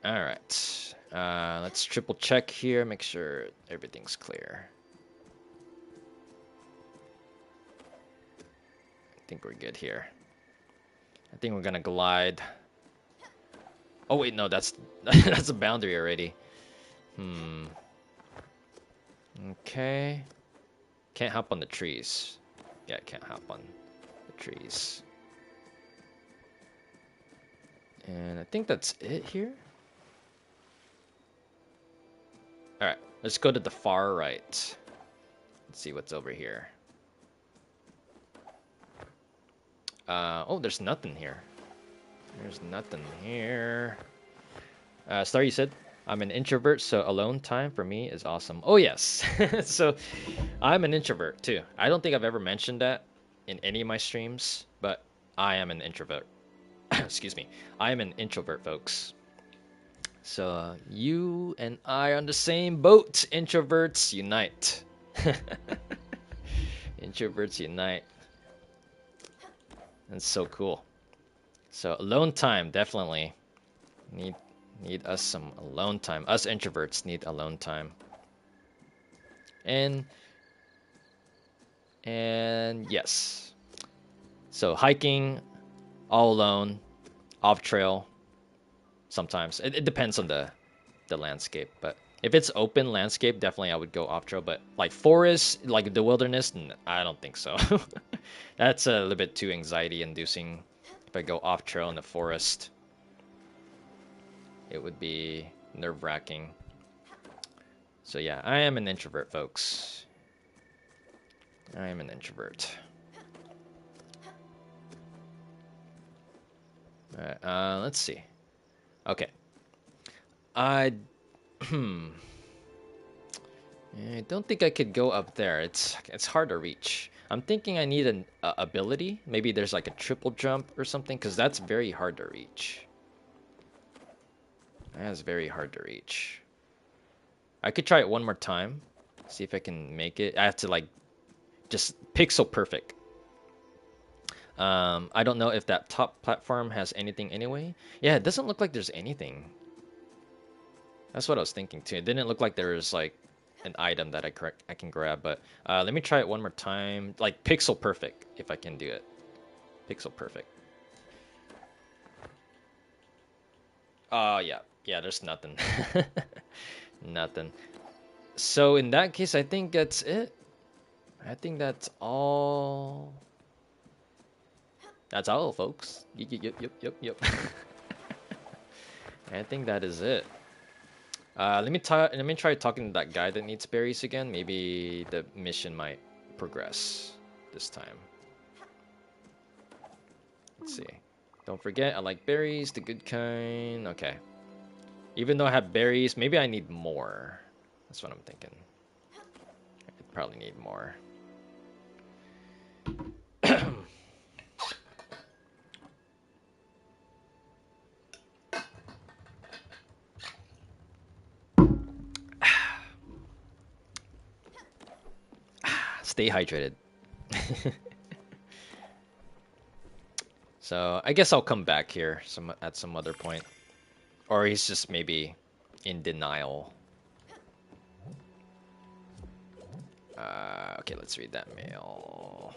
Alright. Let's triple check here, make sure everything's clear. I think we're good here. I think we're gonna glide. Oh wait, no, that's that's a boundary already. Okay. Can't hop on the trees. Yeah, can't hop on the trees. And I think that's it here. Alright, let's go to the far right. Let's see what's over here. Oh, there's nothing here. There's nothing here. Star, you said I'm an introvert, so alone time for me is awesome. Oh yes, so I'm an introvert too. I don't think I've ever mentioned that in any of my streams, but I am an introvert. Excuse me. I am an introvert, folks. So you and I are on the same boat. Introverts unite. Introverts unite. That's so cool. So alone time, definitely. Need us some alone time. Us introverts need alone time. And yes. So hiking, all alone, off trail. Sometimes it depends on the landscape, but if it's open landscape, definitely I would go off trail. But like forest, like the wilderness, I don't think so. That's a little bit too anxiety inducing. If I go off trail in the forest, it would be nerve-wracking. So yeah, I am an introvert, folks. I am an introvert. Alright, let's see. Okay. I don't think I could go up there. It's hard to reach. I'm thinking I need an ability. Maybe there's like a triple jump or something, because that's very hard to reach. That's very hard to reach. I could try it one more time. See if I can make it. I have to like just pixel perfect. I don't know if that top platform has anything anyway. Yeah, it doesn't look like there's anything. That's what I was thinking too. It didn't look like there was like an item that I can grab, but let me try it one more time. Like pixel perfect, if I can do it. Pixel perfect. Yeah. Yeah, there's nothing. Nothing. So in that case, I think that's it. I think that's all. That's all, folks. Yep. I think that is it. Let me try talking to that guy that needs berries again. Maybe the mission might progress this time. Let's see. Don't forget, I like berries, the good kind. Okay. Even though I have berries, maybe I need more. That's what I'm thinking. I probably need more. Stay hydrated. So I guess I'll come back here at some other point. Or he's just maybe in denial. Okay, let's read that mail.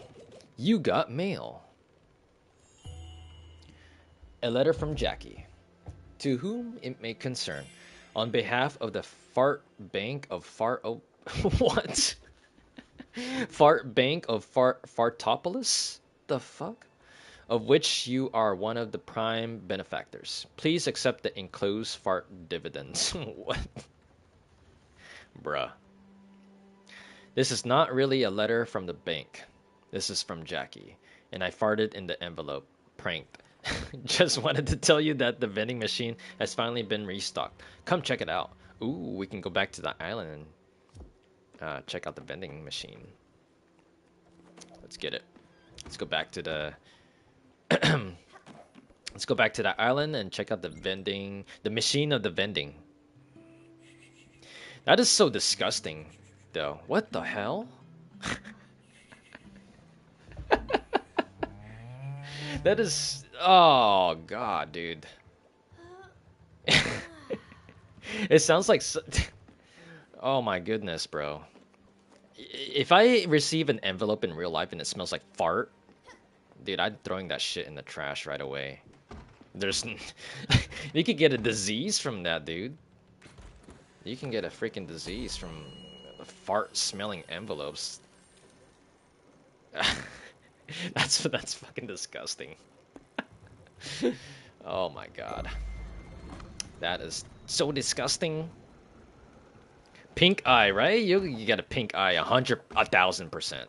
You got mail. A letter from Jackie. To whom it may concern. On behalf of the Fart Bank of what? Fart Bank of Fartopolis? The fuck? Of which you are one of the prime benefactors. Please accept the enclosed fart dividends. What? Bruh. This is not really a letter from the bank. This is from Jackie. And I farted in the envelope. Pranked. Just wanted to tell you that the vending machine has finally been restocked. Come check it out. Ooh, we can go back to the island and check out the vending machine. Let's get it. Let's go back to the let's go back to that island and check out the machine of the vending. That is so disgusting, though. What the hell? That is, oh god, dude. It sounds like oh my goodness, bro. If I receive an envelope in real life and it smells like fart, dude, I'm throwing that shit in the trash right away. There's you could get a disease from that, dude. You can get a freaking disease from fart smelling envelopes. That's fucking disgusting. Oh my god. That is so disgusting. Pink eye, right? You get a pink eye 1,000%.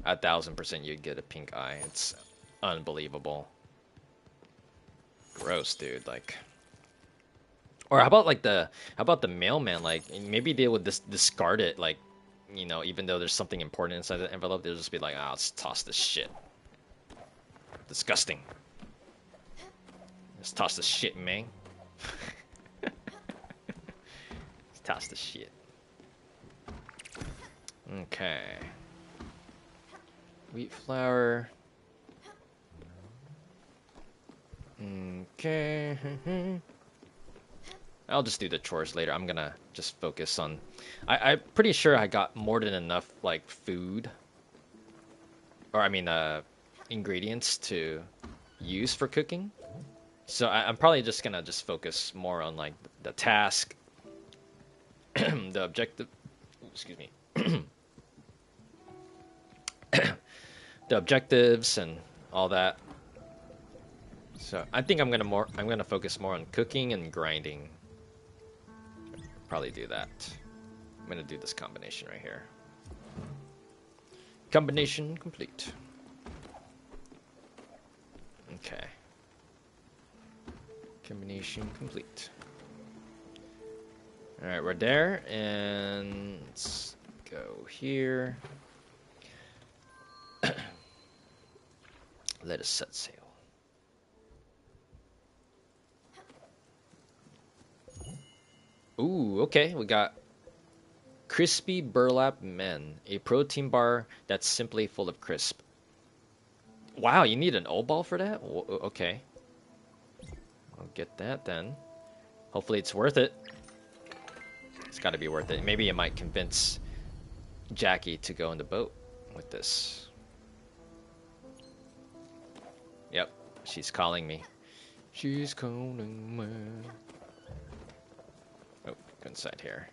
1,000% you'd get a pink eye. It's unbelievable. Gross, dude. Like, or how about the mailman? Like, maybe they would discard it. Like, you know, even though there's something important inside the envelope, they'll just be like, ah, let's toss this shit. Disgusting. Let's toss this shit, man. Let's toss the shit. Okay. Wheat flour. Okay. I'll just do the chores later. I'm gonna just focus on... I'm pretty sure I got more than enough, like, food. Or, I mean, ingredients to use for cooking. So I'm probably just gonna focus more on, like, the task. The objective... Excuse me. The objectives and all that. So I think I'm gonna focus more on cooking and grinding. Probably do that. I'm gonna do this combination right here. Combination complete. Okay. Combination complete. All right, we're there, and let's go here. Let us set sail. Ooh, okay. We got Crispy Burlap Men, a protein bar that's simply full of crisp. Wow, you need an O-ball for that? Okay. I'll get that then. Hopefully it's worth it. It's got to be worth it. Maybe it might convince Jackie to go in the boat with this. She's calling me. She's calling me. Oh, go inside here.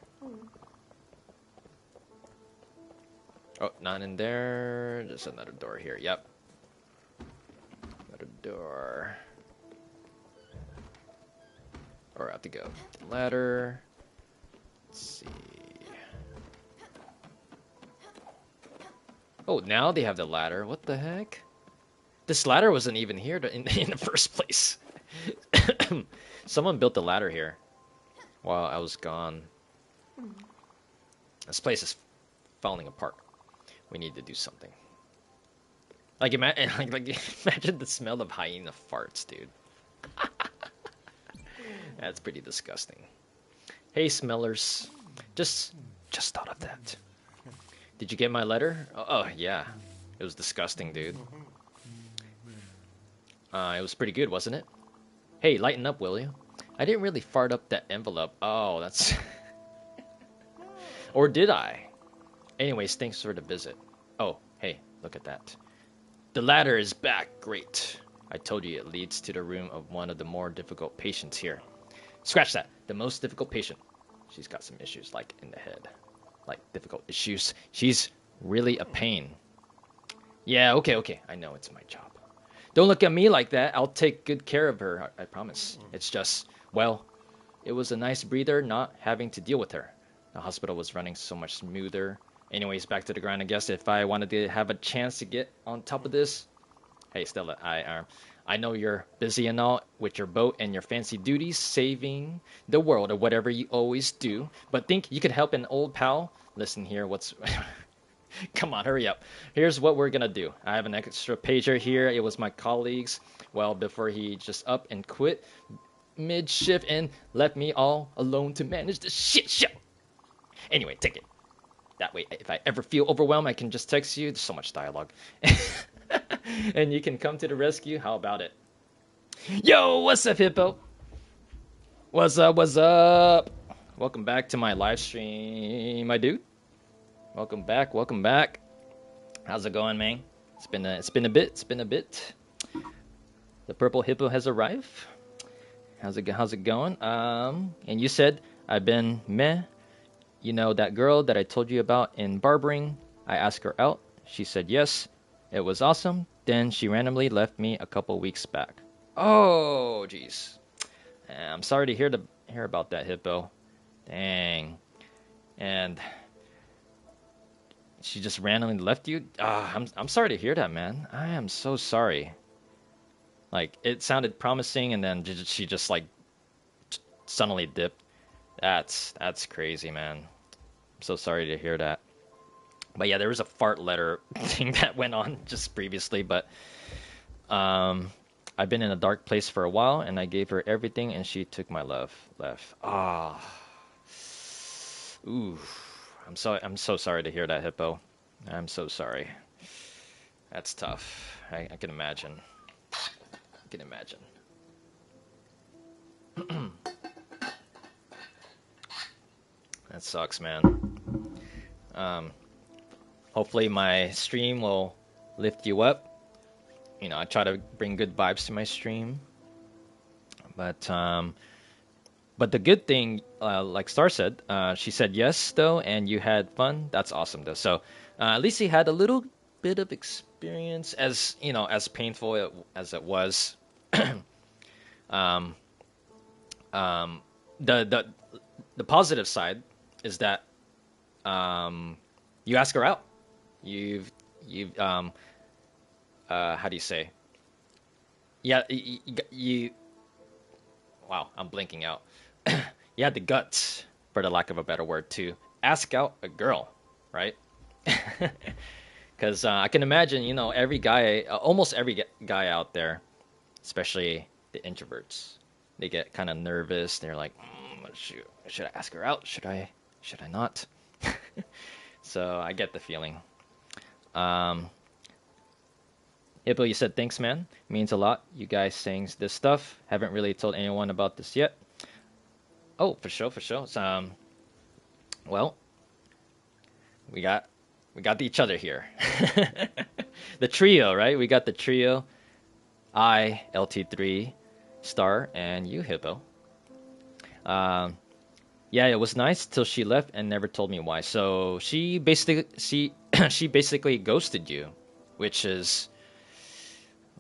Oh, not in there. There's another door here. Yep. Another door. Or I have to go to the ladder. Let's see. Oh, now they have the ladder. What the heck? This ladder wasn't even here in the first place. Someone built the ladder here while I was gone. This place is falling apart. We need to do something. Like imagine the smell of hyena farts, dude. That's pretty disgusting. Hey, smellers. Just thought of that. Did you get my letter? Oh yeah. It was disgusting, dude. It was pretty good, wasn't it? Hey, lighten up, will you? I didn't really fart up that envelope. Oh, that's... Or did I? Anyways, thanks for the visit. Oh, hey, look at that. The ladder is back. Great. I told you it leads to the room of one of the more difficult patients here. Scratch that. The most difficult patient. She's got some issues, like, in the head. Like, difficult issues. She's really a pain. Yeah, okay. I know it's my job. Don't look at me like that. I'll take good care of her, I promise. It's just, well, it was a nice breather not having to deal with her. The hospital was running so much smoother. Anyways, back to the grind, I guess. If I wanted to have a chance to get on top of this... Hey, Stella, I know you're busy and all with your boat and your fancy duties, saving the world or whatever you always do. But think you could help an old pal? Listen here, what's... Come on, hurry up. Here's what we're gonna do. I have an extra pager here. It was my colleague's. Well, before he just up and quit mid-shift and left me all alone to manage the shit show. Anyway, take it. That way, if I ever feel overwhelmed, I can just text you. There's so much dialogue. And you can come to the rescue. How about it? Yo, what's up, Hippo? What's up? Welcome back to my live stream, my dude. Welcome back. How's it going, man? It's been a bit. The purple hippo has arrived. How's it going? And you said I've been meh. You know that girl that I told you about in barbering? I asked her out. She said yes. It was awesome. Then she randomly left me a couple weeks back. Oh, jeez. I'm sorry to hear about that, Hippo. Dang. And she just randomly left you? I'm sorry to hear that, man. I am so sorry. Like, it sounded promising, and then she just like suddenly dipped. That's crazy, man. I'm so sorry to hear that. But yeah, there was a fart letter thing that went on just previously, but I've been in a dark place for a while, and I gave her everything, and she took my love. Ooh. I'm so sorry to hear that, Hippo. I'm so sorry. That's tough. I can imagine. That sucks, man. Hopefully my stream will lift you up. You know, I try to bring good vibes to my stream. But the good thing, like Star said, she said yes, though, and you had fun. That's awesome, though. So at least he had a little bit of experience, as you know, as painful as it was. The positive side is that you ask her out. You've how do you say? Yeah, you wow, I'm blinking out. You had the guts, for the lack of a better word, to ask out a girl, right? Because I can imagine, you know, almost every guy out there, especially the introverts, they get kind of nervous. They're like, should I ask her out? Should I not? So I get the feeling. Hippo, you said thanks, man. Means a lot. You guys saying this stuff. Haven't really told anyone about this yet. Oh, for sure. So, well, we got each other here. The trio, right? We got the trio. I, LT3 Star, and you, Hippo. Um, yeah, it was nice till she left and never told me why. So she basically ghosted you, which is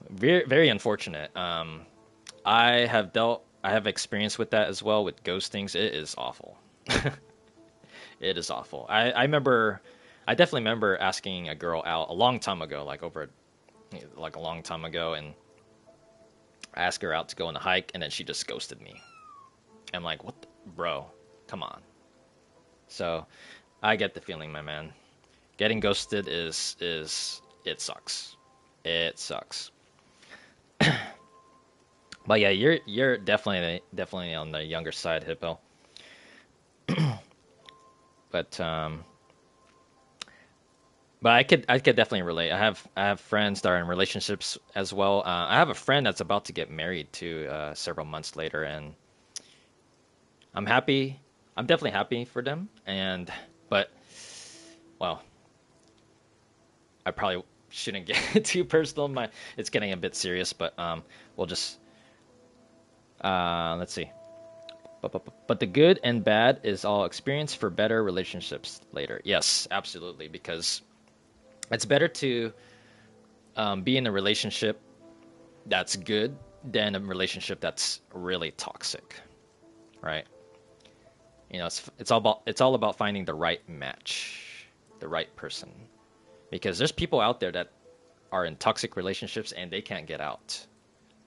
very very unfortunate. I have experience with that as well with ghostings. It is awful. It is awful. I definitely remember asking a girl out a long time ago, like a long time ago, and I asked her out to go on a hike, and then she just ghosted me. I'm like, what, bro? Come on. So I get the feeling, my man. Getting ghosted is it sucks. It sucks. But yeah, you're definitely on the younger side, Hippo. But but I could definitely relate. I have friends that are in relationships as well. I have a friend that's about to get married too, several months later, and I'm happy. I'm definitely happy for them. And but well, I probably shouldn't get too personal. It's getting a bit serious, but we'll just let's see. But the good and bad is all experience for better relationships later. Yes, absolutely, because it's better to be in a relationship that's good than a relationship that's really toxic, right? It's all about finding the right match, the right person, because there's people out there that are in toxic relationships and they can't get out,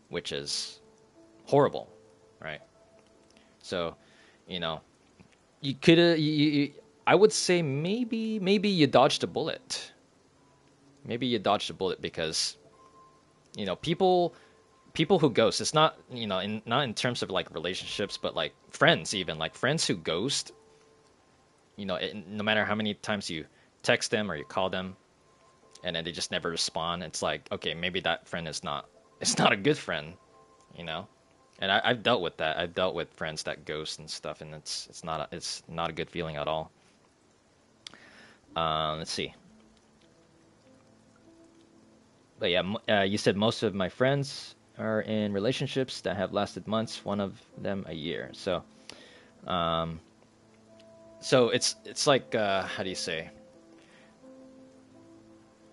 which is horrible, right? So, you know, you could I would say maybe you dodged a bullet. Maybe you dodged a bullet because people who ghost, it's not not in terms of like relationships, but like friends, even like friends who ghost. No matter how many times you text them or you call them, and then they just never respond. It's like, okay, maybe that friend is not it's not a good friend, you know. And I've dealt with that. I've dealt with friends that ghost and stuff, and it's not a good feeling at all. Let's see. But yeah, you said most of my friends are in relationships that have lasted months. One of them a year. Um, so it's like how do you say?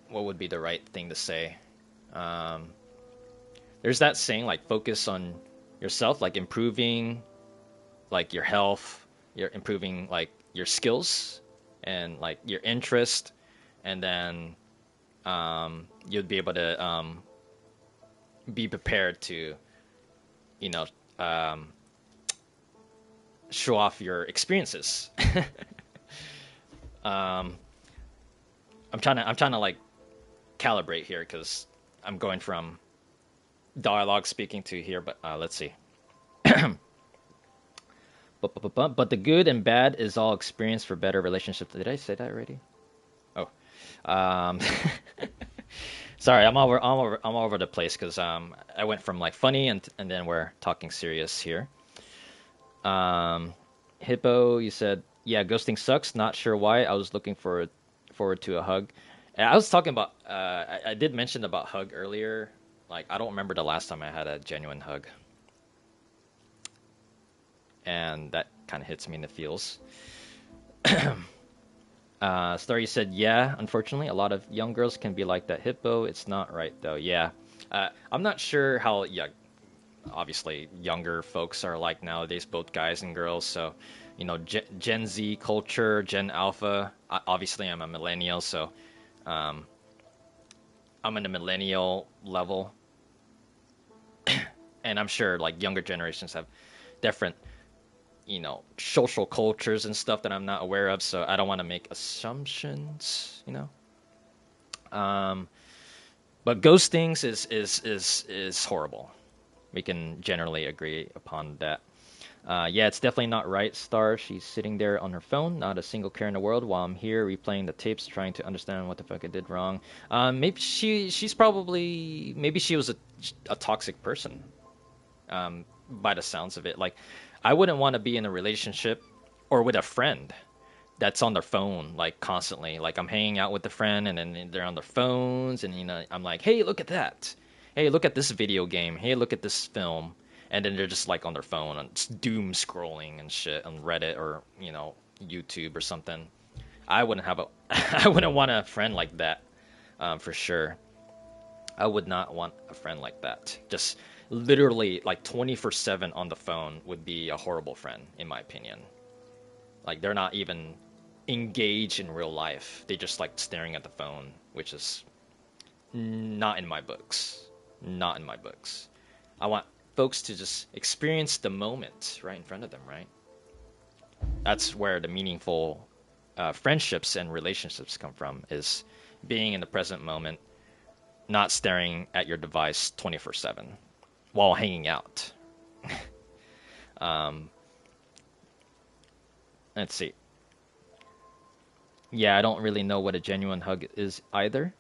What would be the right thing to say? Um, there's that saying like focus on yourself, like improving like your health, you're improving like your skills and like your interest, and then you'd be able to be prepared to you know um, show off your experiences. um, I'm trying to like calibrate here because I'm going from dialogue speaking to here, but let's see. But the good and bad is all experience for better relationships. Did I say that already? Oh, um, sorry, I'm all over the place because I went from like funny and then we're talking serious here. Um, Hippo, you said yeah, ghosting sucks. Not sure why. I was looking forward to a hug. And I was talking about I did mention about hug earlier. Like I don't remember the last time I had a genuine hug, and that kind of hits me in the feels. Story said, yeah, unfortunately, a lot of young girls can be like that. Hippo, it's not right though. Yeah. I'm not sure how, yeah, obviously younger folks are like nowadays, both guys and girls. So, Gen Z culture, Gen Alpha. Obviously, I'm a millennial, so um, I'm in the millennial level. And I'm sure like younger generations have different social cultures and stuff that I'm not aware of, so I don't want to make assumptions. Um, but ghostings is horrible. We can generally agree upon that. Yeah, it's definitely not right, Star. She's sitting there on her phone, not a single care in the world, while I'm here replaying the tapes, trying to understand what the fuck I did wrong. Maybe maybe she was a toxic person. By the sounds of it. Like, I wouldn't want to be in a relationship or with a friend that's on their phone like constantly. Like I'm hanging out with a friend and then they're on their phones and I'm like, hey, look at that. hey, look at this video game. Hey, look at this film. And then they're just like on their phone and just doom scrolling and shit on Reddit or, YouTube or something. I wouldn't have a, I wouldn't want a friend like that, for sure. I would not want a friend like that. Just literally like 24/7 on the phone would be a horrible friend, in my opinion. Like they're not even engaged in real life. They just like staring at the phone, which is not in my books. Not in my books. I want folks to just experience the moment right in front of them, right? That's where the meaningful friendships and relationships come from, is being in the present moment, not staring at your device 24/7 while hanging out. um, let's see. Yeah, I don't really know what a genuine hug is either.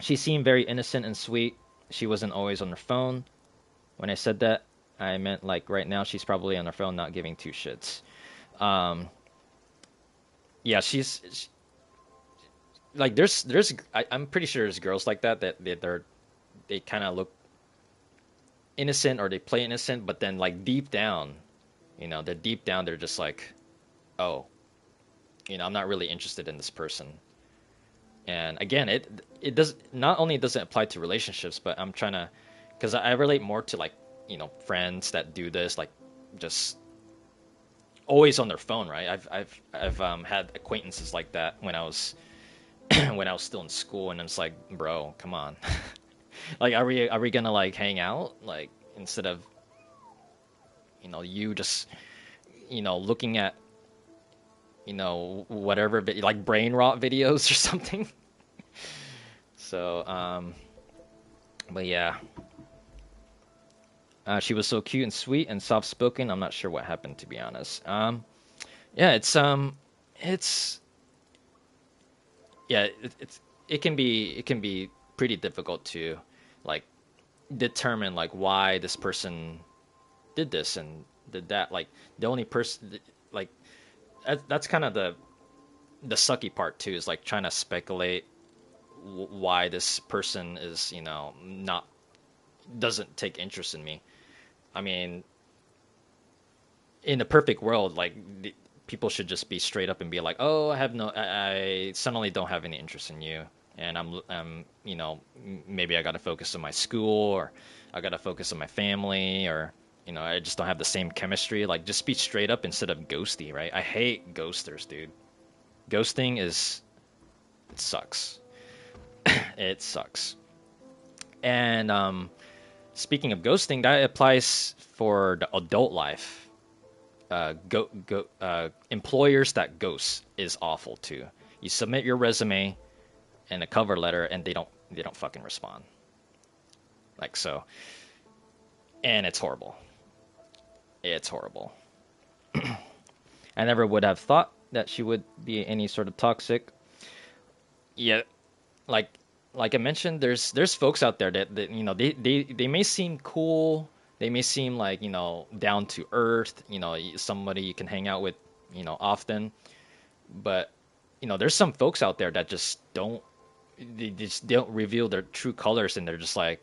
She seemed very innocent and sweet. She wasn't always on her phone. When I said that, I meant like right now she's probably on her phone, not giving two shits. Um, yeah, like I'm pretty sure there's girls like that they kind of look innocent or they play innocent, but then like deep down, they're deep down they're just like, oh, I'm not really interested in this person. And again, it does not only doesn't apply to relationships, but I'm trying to, because I relate more to like friends that do this, like just always on their phone, right? I've had acquaintances like that when I was when I was still in school, and it's like, bro, come on, like are we gonna like hang out like instead of you just looking at whatever like brain rot videos or something. So but yeah, she was so cute and sweet and soft spoken. I'm not sure what happened, to be honest. Yeah, it's yeah, it can be pretty difficult to like determine like why this person did this and did that. Like the only person like that's kind of the sucky part too, is like trying to speculate why this person is not doesn't take interest in me. I mean, in a perfect world, like people should just be straight up and be like, "Oh, I suddenly don't have any interest in you, and maybe I got to focus on my school, or I got to focus on my family, or I just don't have the same chemistry." Like, just be straight up instead of ghosty, right? I hate ghosters, dude. Ghosting it sucks. It sucks. And speaking of ghosting, that applies for the adult life. Employers that ghost is awful too. You submit your resume and a cover letter, and they don't fucking respond. Like so, and it's horrible. It's horrible. I never would have thought that she would be any sort of toxic. Yeah, like like I mentioned, there's folks out there that they may seem cool, they may seem like down to earth, somebody you can hang out with, often, but there's some folks out there that just don't reveal their true colors, and they're just like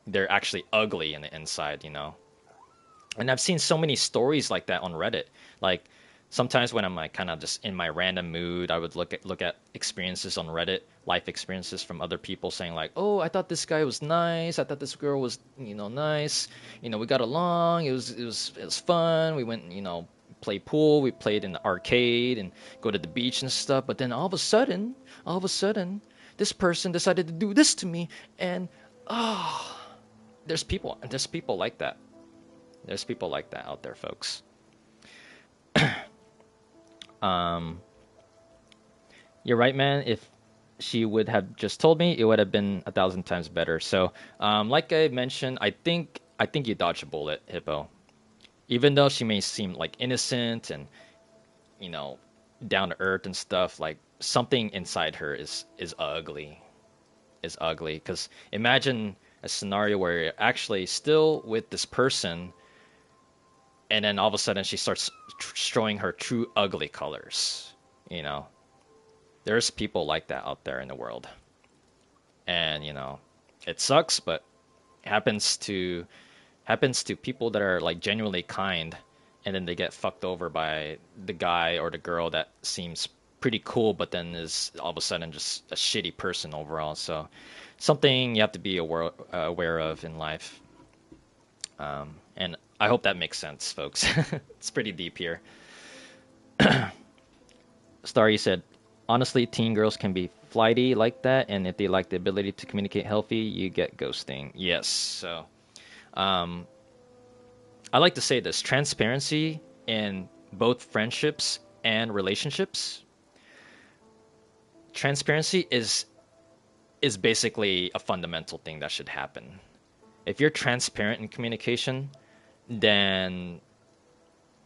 they're actually ugly in the inside, and I've seen so many stories like that on Reddit. Like sometimes when I'm like kind of just in my random mood, I would look at experiences on Reddit, life experiences from other people saying like, "Oh, I thought this guy was nice. I thought this girl was, nice. We got along. It was fun. We went, play pool. We played in the arcade and go to the beach and stuff. But then all of a sudden, this person decided to do this to me, and oh, there's people like that. There's people like that out there, folks. Um, you're right, man. If she would have just told me, it would have been 1,000 times better. So, like I mentioned, I think you dodged a bullet, Hippo. Even though she may seem like innocent and you know down to earth and stuff, like something inside her is ugly. Is ugly. Because imagine a scenario where you're actually still with this person, and then all of a sudden she starts showing her true ugly colors. You know, there's people like that out there in the world, and It sucks, but it happens to people that are like genuinely kind, and then they get fucked over by the guy or the girl that seems pretty cool, but then is all of a sudden just a shitty person overall. So something you have to be aware of in life. And I hope that makes sense, folks. It's pretty deep here. Starry said, honestly, teen girls can be flighty like that, and if they lack the ability to communicate healthy, you get ghosting. Yes. So um, I like to say this: transparency in both friendships and relationships. Transparency is basically a fundamental thing that should happen. If you're transparent in communication, then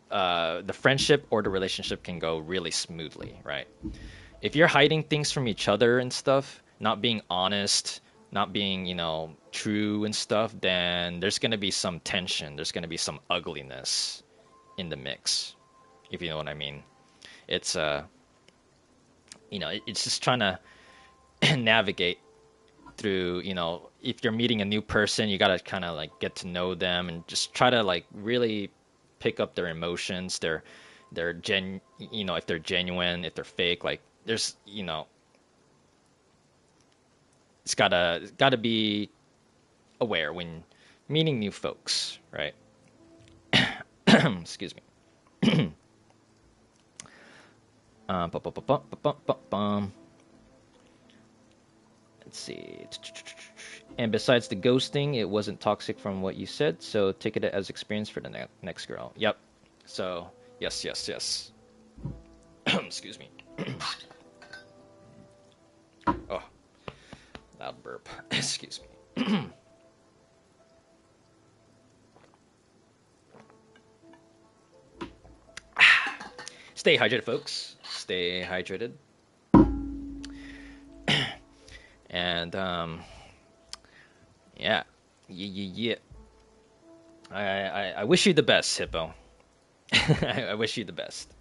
the friendship or the relationship can go really smoothly, right? If you're hiding things from each other and stuff, not being honest, not being, true and stuff, then there's going to be some tension. There's going to be some ugliness in the mix, if you know what I mean. It's, it's just trying to navigate through, if you're meeting a new person, you got to kind of like get to know them and just try to like really pick up their emotions, if they're genuine, if they're fake, like there's, it's gotta be aware when meeting new folks, right? Excuse me. Let's see. And besides the ghosting, it wasn't toxic from what you said, so take it as experience for the next girl. Yep. So, yes, yes, yes. Excuse me. Oh, loud burp. Excuse me. Stay hydrated, folks. Stay hydrated. And, yeah. Yeah. I wish you the best, Hippo. I wish you the best.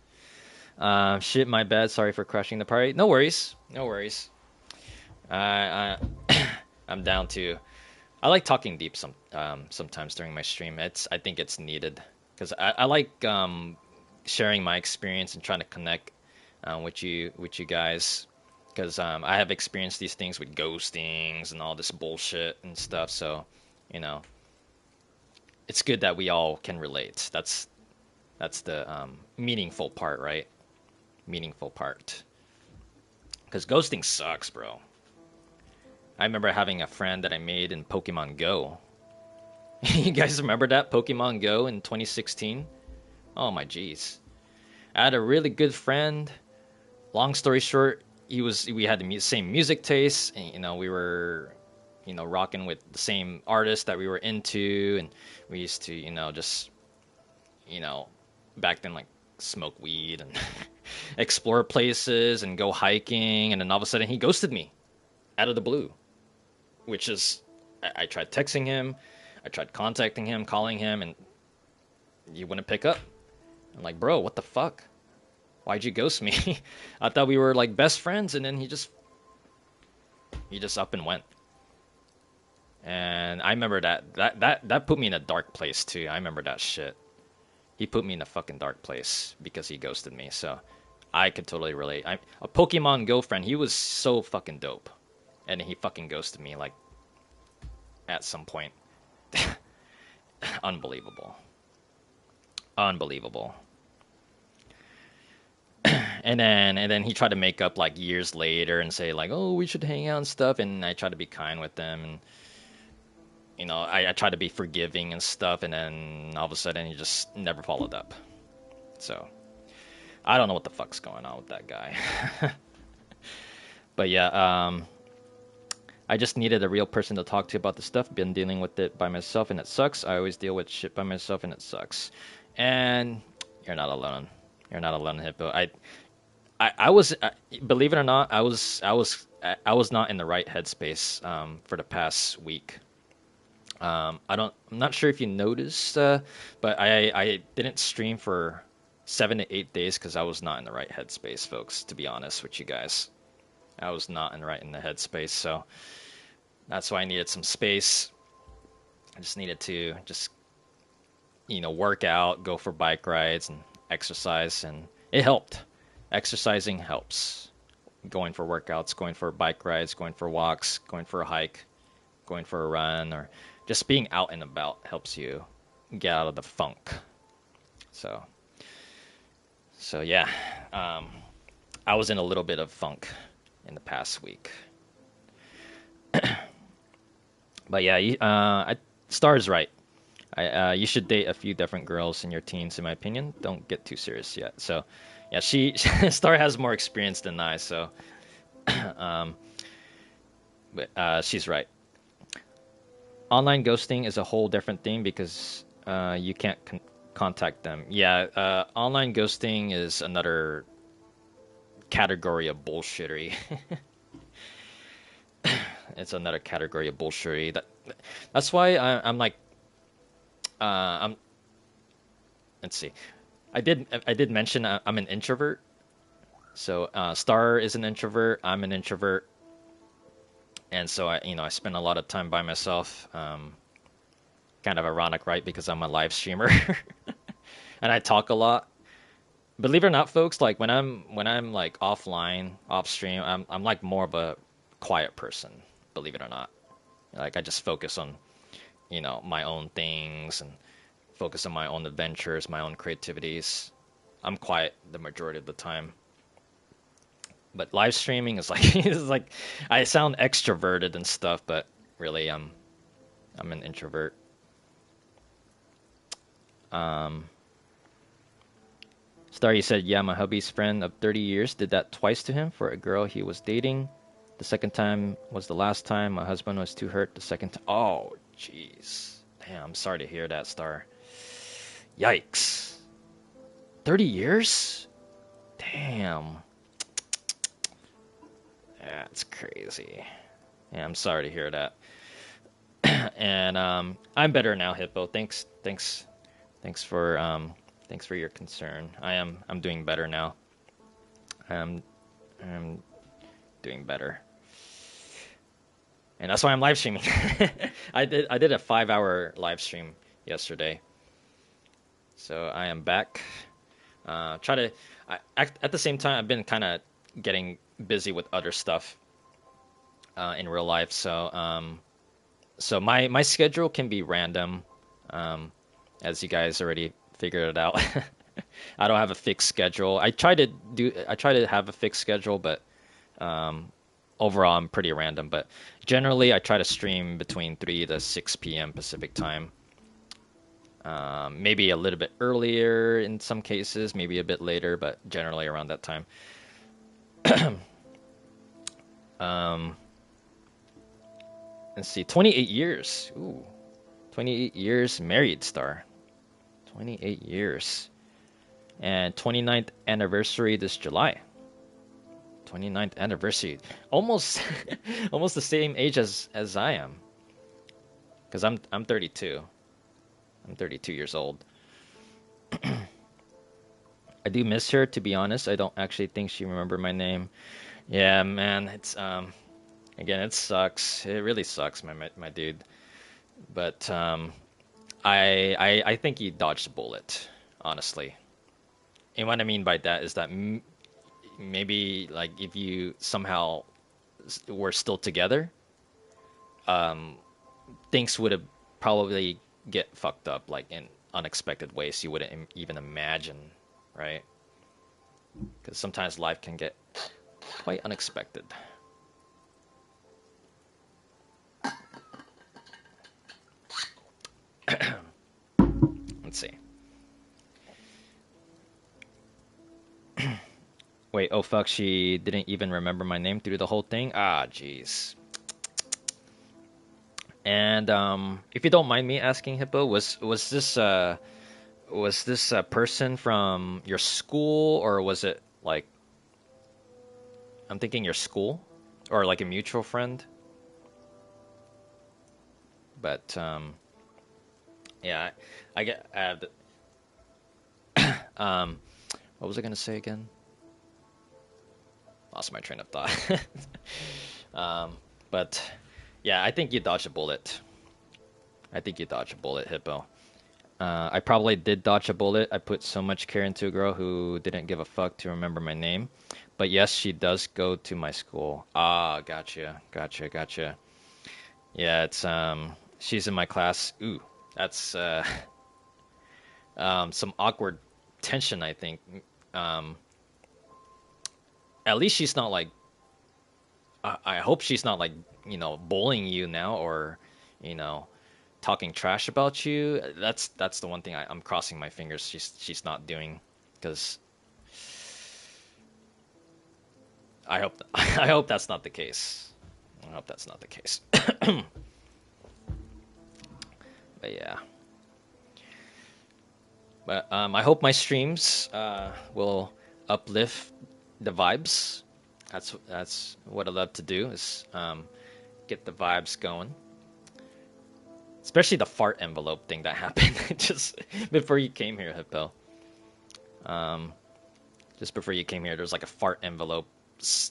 Shit, my bad. Sorry for crashing the party. No worries. No worries. I'm down to. I like talking deep sometimes during my stream. I think it's needed because I like sharing my experience and trying to connect with you guys because I have experienced these things with ghostings and all this bullshit and stuff. So, it's good that we all can relate. That's the meaningful part, right? Meaningful part. Because ghosting sucks, bro. I remember having a friend that I made in Pokemon Go. You guys remember that Pokemon Go in 2016? Oh my jeez. I had a really good friend. Long story short, we had the same music taste, and we were rocking with the same artists that we were into, and we used to just back then like smoke weed and explore places and go hiking, and then all of a sudden he ghosted me out of the blue, which is I tried texting him, I tried contacting him, calling him, and he wouldn't pick up. I'm like, bro, what the fuck? Why'd you ghost me? I thought we were like best friends, and then he just up and went. And I remember that put me in a dark place too. I remember that shit. He put me in a fucking dark place because he ghosted me. So I could totally relate. A Pokemon Go friend, he was so fucking dope, and he fucking ghosted me like at some point. Unbelievable. Unbelievable. And then he tried to make up like years later and say like, oh, we should hang out and stuff. And I tried to be kind with them, and I tried to be forgiving and stuff. And then all of a sudden he just never followed up. So I don't know what the fuck's going on with that guy. But yeah, I just needed a real person to talk to about the stuff. Been dealing with it by myself, and it sucks. I always deal with shit by myself, and it sucks. And you're not alone. You're not alone, Hippo. I was, believe it or not, I was not in the right headspace for the past week. I'm not sure if you noticed, but I didn't stream for 7 to 8 days because I was not in the right headspace, folks. To be honest with you guys, I was not in the headspace. So That's why I needed some space. I just needed to just work out, go for bike rides and exercise, and it helped. Exercising helps. Going for workouts, going for bike rides, going for walks, going for a hike, going for a run, or just being out and about helps you get out of the funk. So, so yeah, I was in a little bit of funk in the past week. But yeah, Star's right. You should date a few different girls in your teens, in my opinion. Don't get too serious yet. So, yeah, Star has more experience than I, so, um, but she's right. Online ghosting is a whole different thing because you can't contact them. Yeah, online ghosting is another category of bullshittery. It's another category of bullshittery. That's why I'm like, I'm. Let's see. I did mention I'm an introvert. So Star is an introvert. I'm an introvert, and so I spend a lot of time by myself. Kind of ironic, right? Because I'm a live streamer, and I talk a lot. Believe it or not, folks, like when I'm like offline, off stream, I'm like more of a quiet person. Believe it or not, like I just focus on my own things and focus on my own adventures, my own creativities. I'm quiet the majority of the time. But live streaming is like it's like I sound extroverted and stuff, but really I'm an introvert. Um, Star, you said, yeah, my hubby's friend of 30 years did that twice to him for a girl he was dating. The second time was the last time. My husband was too hurt the second time. Oh, jeez. Damn, I'm sorry to hear that, Star. Yikes. 30 years? Damn. That's crazy. Yeah, I'm sorry to hear that. And I'm better now, Hippo. Thanks for your concern. I'm doing better now. I'm doing better. And that's why I'm live streaming. I did a 5-hour live stream yesterday. So I am back. At the same time, I've been kind of getting busy with other stuff in real life. So my schedule can be random, as you guys already figured it out. I don't have a fixed schedule. I try to have a fixed schedule, but overall I'm pretty random. But generally, I try to stream between 3 to 6 p.m. Pacific time. Maybe a little bit earlier in some cases, maybe a bit later, but generally around that time. um, let's see, 28 years. Ooh, 28 years married, Star. 28 years. And 29th anniversary this July. 29th anniversary. Almost almost the same age as I am. Because I'm 32. I'm 32 years old. I do miss her, to be honest. I don't actually think she remembered my name. Yeah, man, it's again, it sucks. It really sucks, my dude. But I think he dodged a bullet, honestly. And what I mean by that is that maybe like if you somehow were still together, um, things would have probably get fucked up like in unexpected ways you wouldn't even imagine, right? Because sometimes life can get quite unexpected. Let's see. Wait, oh fuck, she didn't even remember my name through the whole thing? Ah, jeez. And if you don't mind me asking, Hippo, was this a person from your school, or was it like I'm thinking your school or like a mutual friend? But yeah, I get what was I gonna say again? Lost my train of thought. Um, but Yeah, I think you dodged a bullet. I think you dodged a bullet, Hippo. I probably did dodge a bullet. I put so much care into a girl who didn't give a fuck to remember my name. But yes, she does go to my school. Ah, gotcha, gotcha, gotcha. Yeah, it's she's in my class. Ooh, that's some awkward tension, I think. Um, at least she's not like. I hope she's not like bullying you now or you know talking trash about you. That's the one thing I'm crossing my fingers. She's not doing because I hope I hope that's not the case. I hope that's not the case. But yeah. But I hope my streams will uplift the vibes. That's what I love to do is get the vibes going. Especially the fart envelope thing that happened just before you came here, Hippo. Um, just before you came here, there's like a fart envelope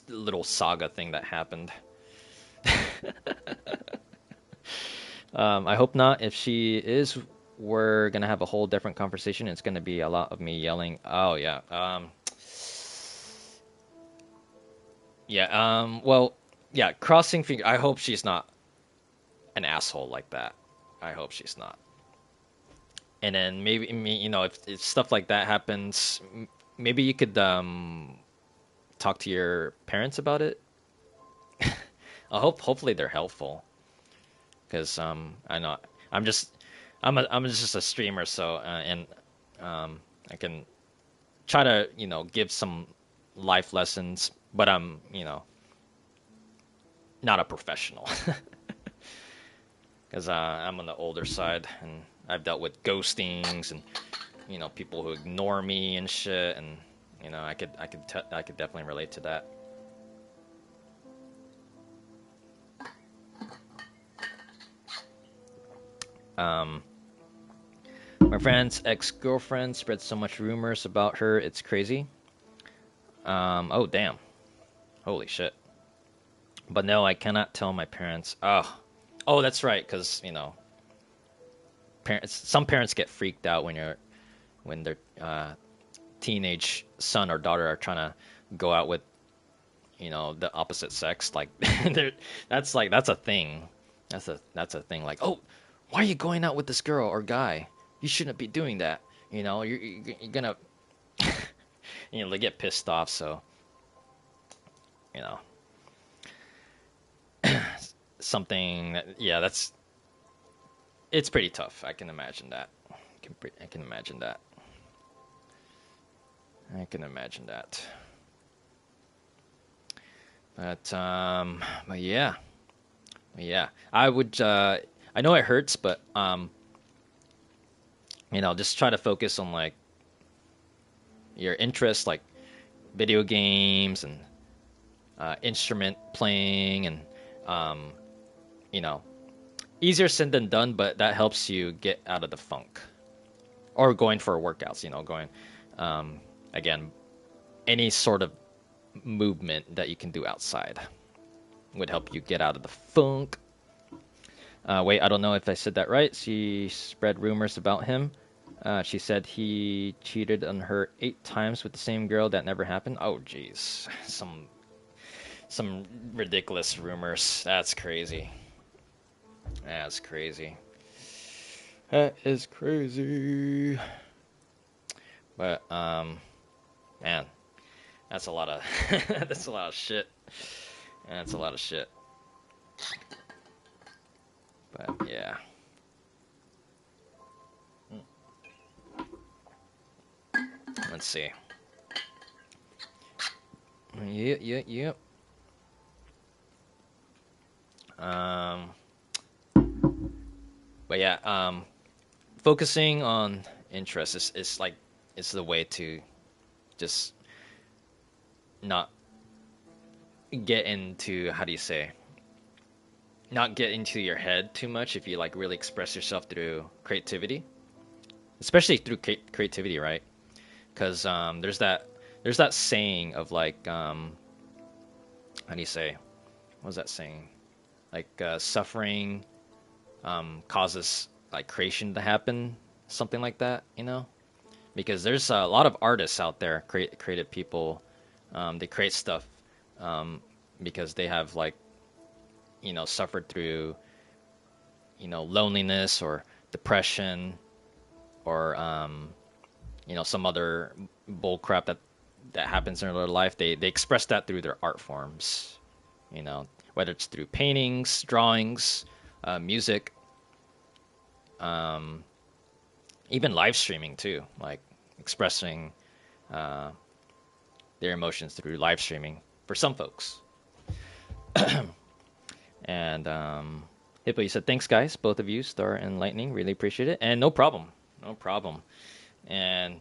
little saga thing that happened. I hope not. If she is, we're gonna have a whole different conversation. It's gonna be a lot of me yelling. Oh yeah. Yeah. Well, yeah. Crossing finger. I hope she's not an asshole like that. I hope she's not. And then maybe me, if stuff like that happens, maybe you could talk to your parents about it. Hopefully they're helpful, because I know I'm just I'm just a streamer, so and I can try to give some life lessons, but I'm not a professional because I'm on the older side and I've dealt with ghostings and people who ignore me and shit, and I could definitely relate to that. Um, my friend's ex-girlfriend spread so much rumors about her, it's crazy. Oh damn, holy shit. But no, I cannot tell my parents. Oh, that's right, because parents. Some parents get freaked out when their teenage son or daughter are trying to go out with the opposite sex. Like, that's a thing. That's a thing. Like, oh, why are you going out with this girl or guy? You shouldn't be doing that. You're gonna they get pissed off. So you know something. Yeah, it's pretty tough. I can imagine that. I can imagine that. I can imagine that. But yeah, yeah. I would. I know it hurts, but just try to focus on like your interests, like video games and instrument playing, and um, you know, easier said than done, but that helps you get out of the funk. Or going for workouts, going again, any sort of movement that you can do outside would help you get out of the funk. Wait, I don't know if I said that right. She spread rumors about him. She said he cheated on her 8 times with the same girl. That never happened. Oh, jeez, some ridiculous rumors. That's crazy. That's crazy. That is crazy. But man, that's a lot of that's a lot of shit. That's a lot of shit. But yeah. Let's see. Yep. But yeah, focusing on interests is like it's the way to just not get into, how do you say, not get into your head too much if you like really express yourself through creativity, especially through creativity, right? Because there's that saying of like how do you say, what was that saying? like suffering causes like creation to happen, something like that, you know? Because there's a lot of artists out there, creative people. They create stuff because they have like, you know, suffered through, you know, loneliness or depression or you know, some other bull crap that happens in their life. They express that through their art forms, you know, whether it's through paintings, drawings, music, um, even live streaming too, like expressing uh, their emotions through live streaming for some folks. And Hippo, you said thanks, guys, both of you, Star and Lightning. Really appreciate it, and no problem, no problem. And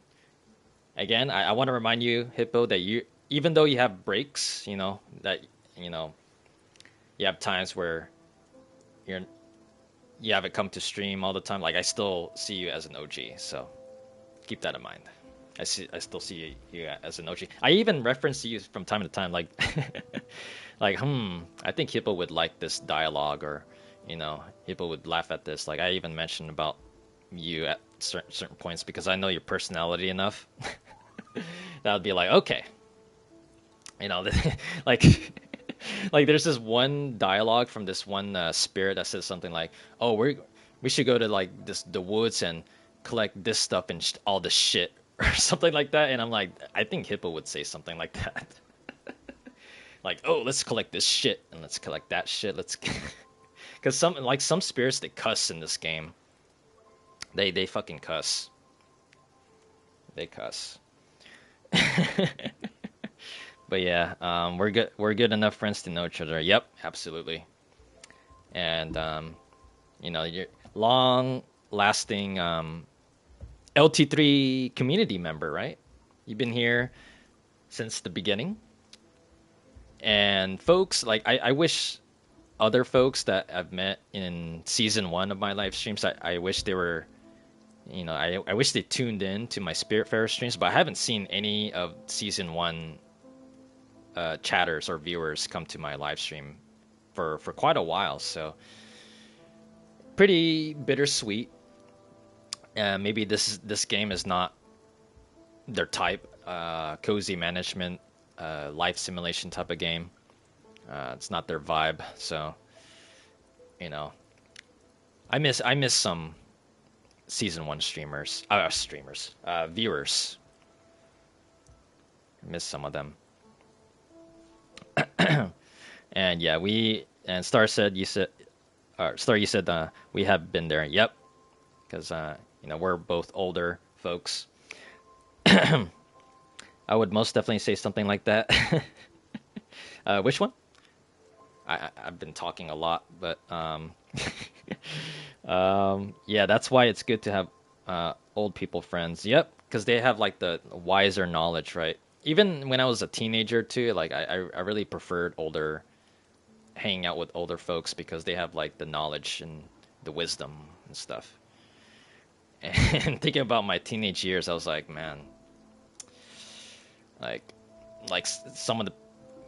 again, I want to remind you, Hippo, that you, even though you have breaks, you know that you know you have times where you're you haven't come to stream all the time. Like I still see you as an OG, so keep that in mind. I still see you as an OG. I even reference you from time to time, like like I think Hippo would like this dialogue, or you know, Hippo would laugh at this. Like I even mentioned about you at certain points because I know your personality enough. That would be like, okay, you know, like like there's this one dialogue from this one spirit that says something like, "Oh, we should go to like the woods and collect this stuff and all this shit," or something like that. And I'm like, I think Hippo would say something like that. Like, "Oh, let's collect this shit and let's collect that shit. Let's," because some spirits they cuss in this game. They fucking cuss. They cuss. But yeah, we're good. We're good enough friends to know each other. Yep, absolutely. And you know, you're long-lasting LT3 community member, right? You've been here since the beginning. And folks, like I wish other folks that I've met in season one of my live streams, I wish they were, you know, I wish they tuned in to my Spiritfarer streams, but I haven't seen any of season one chatters or viewers come to my live stream for quite a while. So pretty bittersweet. Maybe this game is not their type. Cozy management, life simulation type of game. It's not their vibe. So you know, I miss some season one viewers. I miss some of them. And yeah, Star said you said we have been there. Yep, because you know, we're both older folks. I would most definitely say something like that. Which one? I've been talking a lot, but yeah, that's why it's good to have old people friends. Yep, because they have like the wiser knowledge, right? Even when I was a teenager too, like I really preferred hanging out with older folks because they have like the knowledge and the wisdom and stuff. And thinking about my teenage years, I was like, man, like some of the,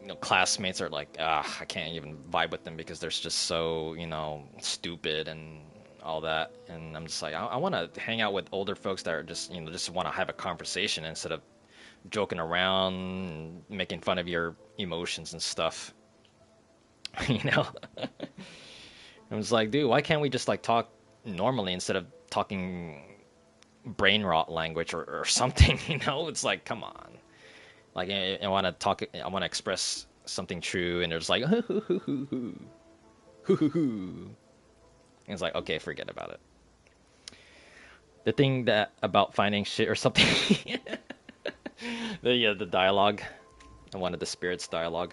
you know, classmates are like, I can't even vibe with them because they're just so, you know, stupid and all that. And I'm just like, I want to hang out with older folks that are just, you know, just want to have a conversation instead of joking around and making fun of your emotions and stuff. You know, I was like, dude, why can't we just like talk normally instead of talking brain rot language or something? You know, it's like, come on. Like I want to talk, I want to express something true, and it's like, hoo hoo hoo hoo hoo hoo hoo hoo. And it's like, okay, forget about it. The thing that about finding shit or something, the dialogue, I wanted the spirits dialogue.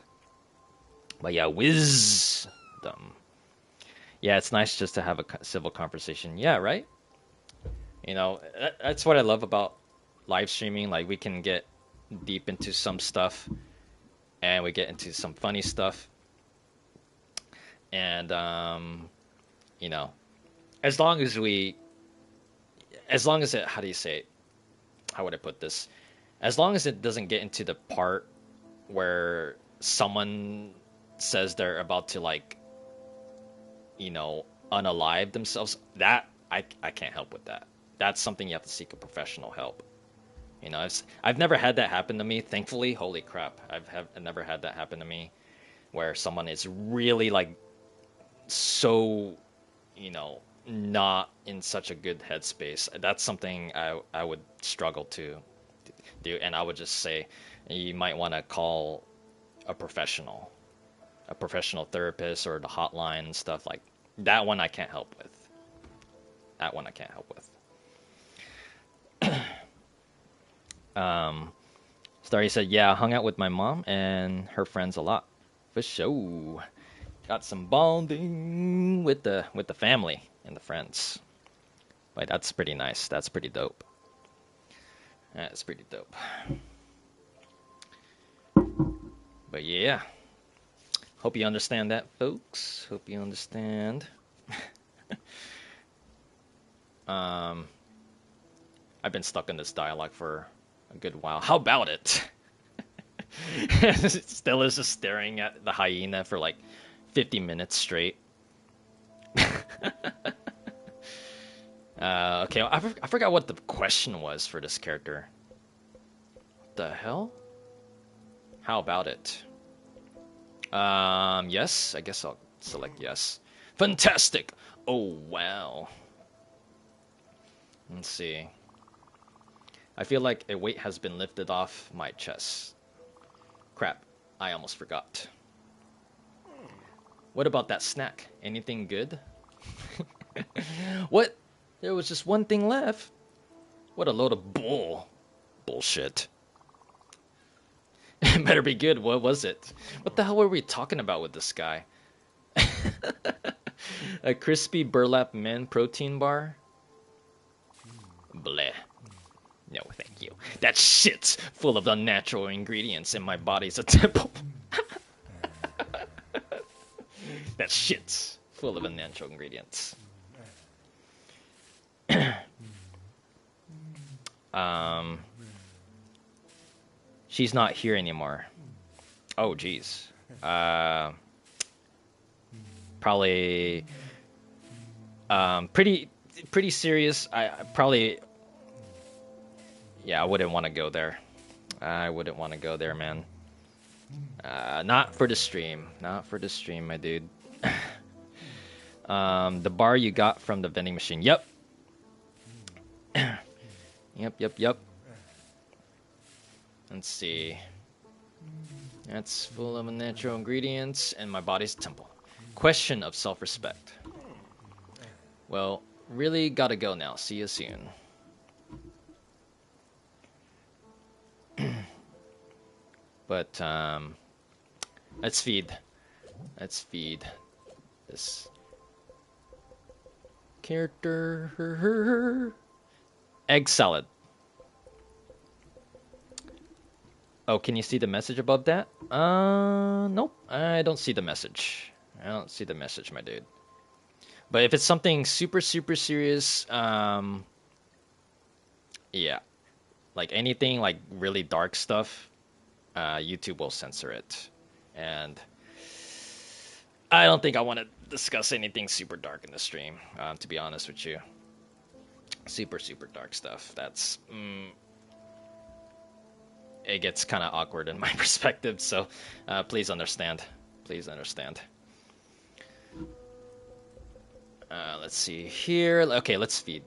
But yeah, wisdom. Yeah, it's nice just to have a civil conversation. Yeah, right. You know, that's what I love about live streaming. Like we can get deep into some stuff, and we get into some funny stuff, and you know, as long as it, how do you say it? How would I put this? As long as it doesn't get into the part where someone says they're about to like you know, unalive themselves, that I can't help with that. That's something you have to seek a professional help. You know, I've never had that happen to me, thankfully. Holy crap, I've never had that happen to me where someone is really like so, you know, not in such a good headspace. That's something I would struggle to do, and I would just say you might want to call a professional therapist or the hotline and stuff like that. One I can't help with. That one I can't help with. Starry said, "Yeah, I hung out with my mom and her friends a lot, for sure. Got some bonding with the family and the friends. Like that's pretty nice. That's pretty dope. That's pretty dope. But yeah, hope you understand that, folks. Hope you understand. I've been stuck in this dialogue for a good while. How about it? Still is just staring at the hyena for like 50 minutes straight. Okay, I forgot what the question was for this character. What the hell? How about it? Yes, I guess I'll select yes. Fantastic! Oh, wow. Let's see. I feel like a weight has been lifted off my chest. Crap, I almost forgot. What about that snack? Anything good? What? There was just one thing left. What a load of bullshit. It better be good. What was it? What the hell were we talking about with this guy? A crispy burlap men protein bar? Bleh. No, thank you. That shit's full of unnatural ingredients and my body's a temple. That shit's full of unnatural ingredients. She's not here anymore. Oh, geez. Probably pretty serious. I probably, yeah, I wouldn't want to go there. I wouldn't want to go there, man. Not for the stream. Not for the stream, my dude. The bar you got from the vending machine. Yep. Yep. Let's see. That's full of unnatural ingredients and my body's temple. Question of self-respect. Well, really gotta go now. See you soon. But let's feed this character. Egg salad. Oh, can you see the message above that? Nope. I don't see the message. I don't see the message, my dude. But if it's something super serious, yeah, like anything like really dark stuff, YouTube will censor it. And I don't think I want to discuss anything super dark in the stream, to be honest with you. Super dark stuff. That's it gets kind of awkward in my perspective, so please understand. Please understand. Let's see here. Okay, let's feed.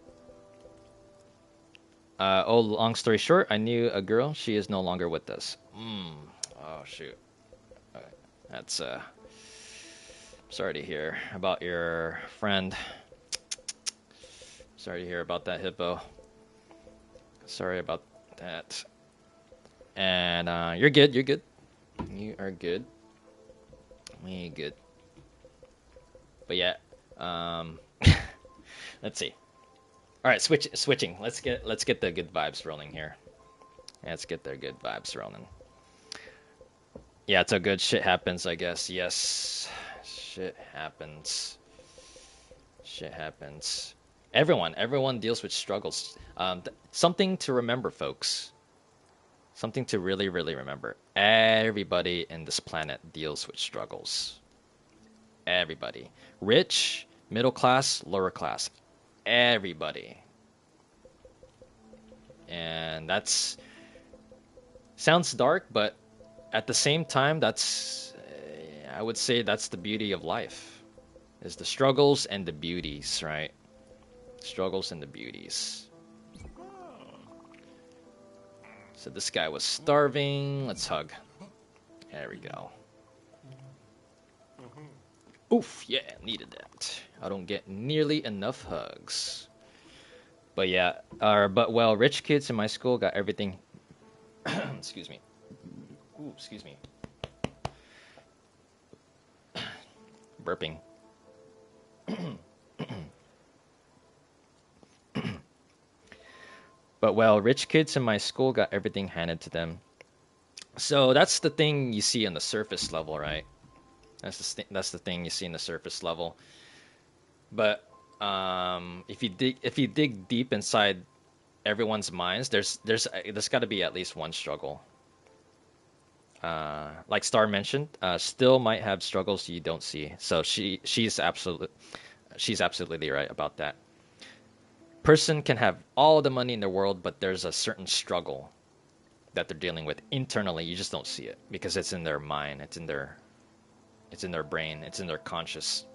Oh, long story short, I knew a girl. She is no longer with us. Oh, shoot. That's sorry to hear about your friend. Sorry to hear about that, Hippo. Sorry about that. And you're good. You are good. We good. But yeah, let's see. All right, switching. Let's get the good vibes rolling here. Let's get the good vibes rolling. Yeah, it's a good shit happens, I guess. Yes, shit happens. Shit happens. Everyone deals with struggles. Something to remember, folks. Something to really remember. Everybody in this planet deals with struggles. Everybody. Rich, middle class, lower class. Everybody. And that's sounds dark, but at the same time, that's I would say that's the beauty of life. Is the struggles and the beauties, right? Struggles and the beauties. So this guy was starving. Let's hug. There we go. Oof, yeah, needed that. I don't get nearly enough hugs. But yeah, but well, rich kids in my school got everything. Excuse me. Ooh, excuse me. Burping. But well, rich kids in my school got everything handed to them. So that's the thing you see on the surface level, right? That's the thing you see in the surface level. But if you dig deep inside everyone's minds, there's got to be at least one struggle. Like Star mentioned, still might have struggles you don't see. So she's absolutely right about that. Person can have all the money in the world, but there's a certain struggle that they're dealing with internally. You just don't see it because it's in their mind, it's in their brain, it's in their conscious.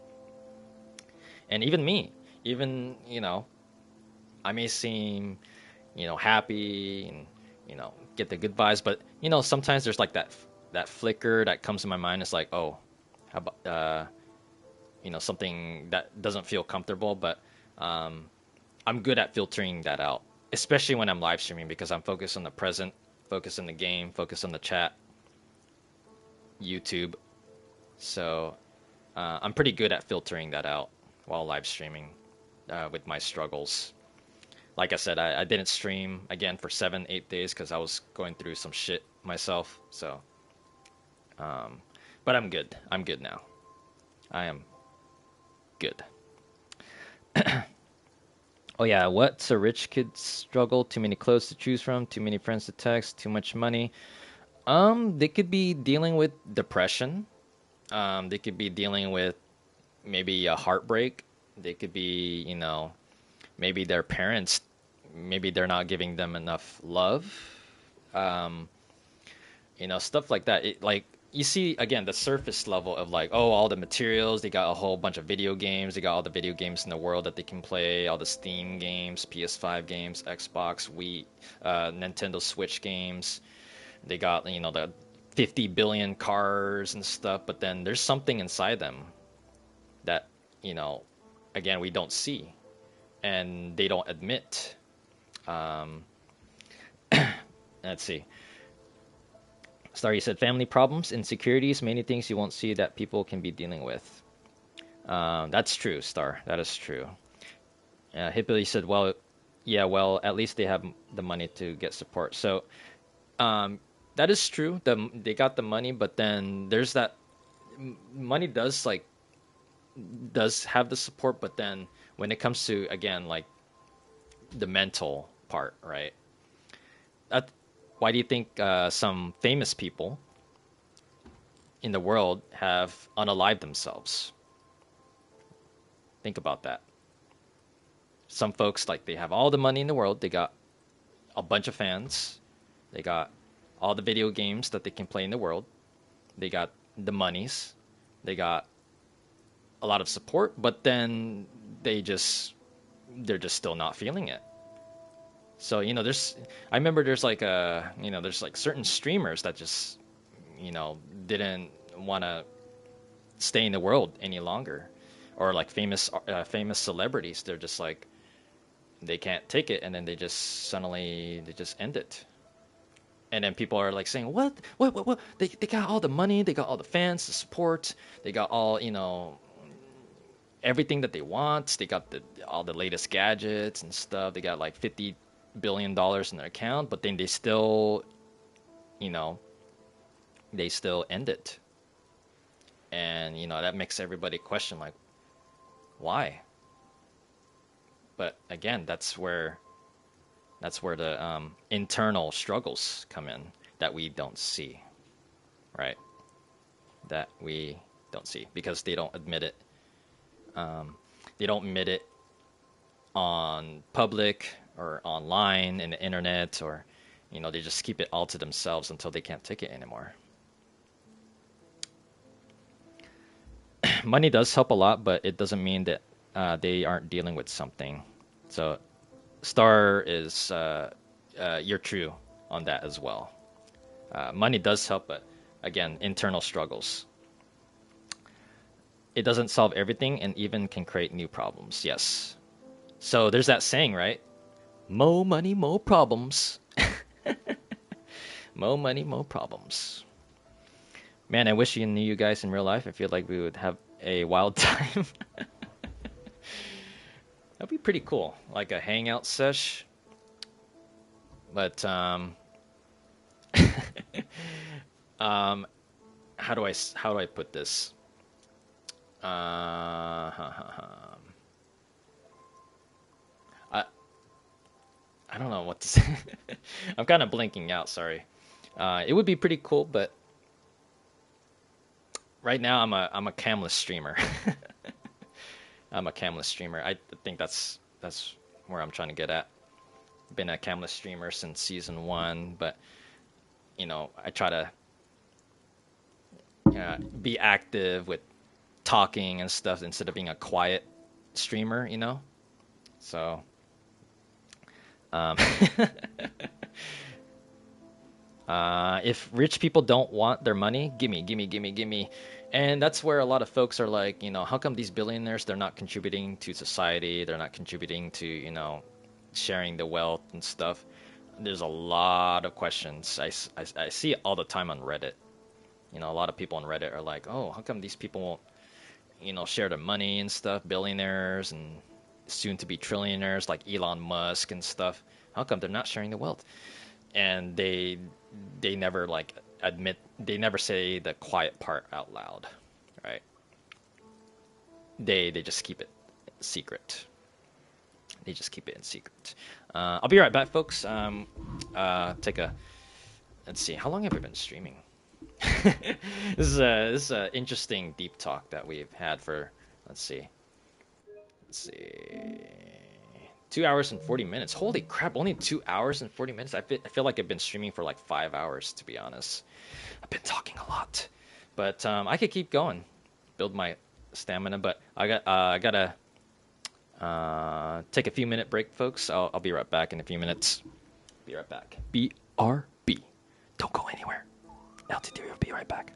And even me, even I may seem happy and get the good vibes, but sometimes there's like that flicker that comes in my mind. It's like, oh, how about something that doesn't feel comfortable, but I'm good at filtering that out, especially when I'm live streaming because I'm focused on the present, focused on the game, focused on the chat, YouTube. So I'm pretty good at filtering that out while live streaming with my struggles. Like I said, I didn't stream again for 7, 8 days because I was going through some shit myself. So, but I'm good. I'm good now. I am good. Oh yeah, what's a rich kid's struggle? Too many clothes to choose from, too many friends to text, too much money. They could be dealing with depression. They could be dealing with maybe a heartbreak. They could be, maybe their parents, maybe they're not giving them enough love. Um, stuff like that. Like you see again the surface level of like, oh, all the materials. They got a whole bunch of video games. They got all the video games in the world that they can play. All the Steam games, PS5 games, Xbox, Wii, Nintendo Switch games. They got the 50 billion cars and stuff. But then there's something inside them that again we don't see and they don't admit. Um, let's see. Star, you said family problems, insecurities, many things you won't see that people can be dealing with. That's true, Star. That is true. Hippily said, well, yeah, well, at least they have the money to get support. So that is true. They got the money, but then there's that money does have the support, but then when it comes to again like the mental part, right? That, why do you think some famous people in the world have unalived themselves? Think about that. Some folks like they have all the money in the world, they got a bunch of fans, they got all the video games that they can play in the world, they got the monies, they got a lot of support, but then they're just still not feeling it. So I remember there's like there's like certain streamers that just didn't want to stay in the world any longer, or like famous celebrities. They're just like they can't take it, and then they just end it. And then people are like saying, what? They got all the money, they got all the fans, the support, they got all everything that they want. They got all the latest gadgets and stuff. They got like $50 billion in their account, but then you know, they still end it. And that makes everybody question like, why? But again, that's where the internal struggles come in that we don't see, right? That we don't see because they don't admit it. They don't admit it on public or online in the internet, or they just keep it all to themselves until they can't take it anymore. Money does help a lot, but it doesn't mean that they aren't dealing with something. So Star is you're true on that as well. Money does help, but again, internal struggles. It doesn't solve everything and even can create new problems. Yes. So there's that saying, right? Mo money, mo problems. Mo money, mo problems. Man, I wish you knew you guys in real life. I feel like we would have a wild time. That'd be pretty cool, like a hangout sesh. But um, how do I put this? I I don't know what to say. I'm kind of blinking out. Sorry. It would be pretty cool, but right now I'm a camless streamer. I'm a camless streamer. I think that's where I'm trying to get at. Been a camless streamer since season 1, but I try to be active with talking and stuff instead of being a quiet streamer. So um, if rich people don't want their money, gimme, gimme, gimme, gimme. And that's where a lot of folks are like, how come these billionaires, they're not contributing to society? They're not contributing to, sharing the wealth and stuff. There's a lot of questions. I see it all the time on Reddit. A lot of people on Reddit are like, oh, how come these people won't, share their money and stuff? Billionaires and soon to be trillionaires like Elon Musk and stuff. How come they're not sharing the wealth? And they never like admit, they never say the quiet part out loud, right? They just keep it secret. They just keep it in secret. I'll be right back, folks. Take a let's see, how long have we been streaming? This is a interesting deep talk that we've had for, let's see, 2 hours and 40 minutes. Holy crap, only 2 hours and 40 minutes. I feel like I've been streaming for like 5 hours, to be honest. I've been talking a lot, but I could keep going, build my stamina. But I gotta take a few minute break, folks. I'll be right back in a few minutes. Be right back. BRB. Don't go anywhere. LT3 will be right back.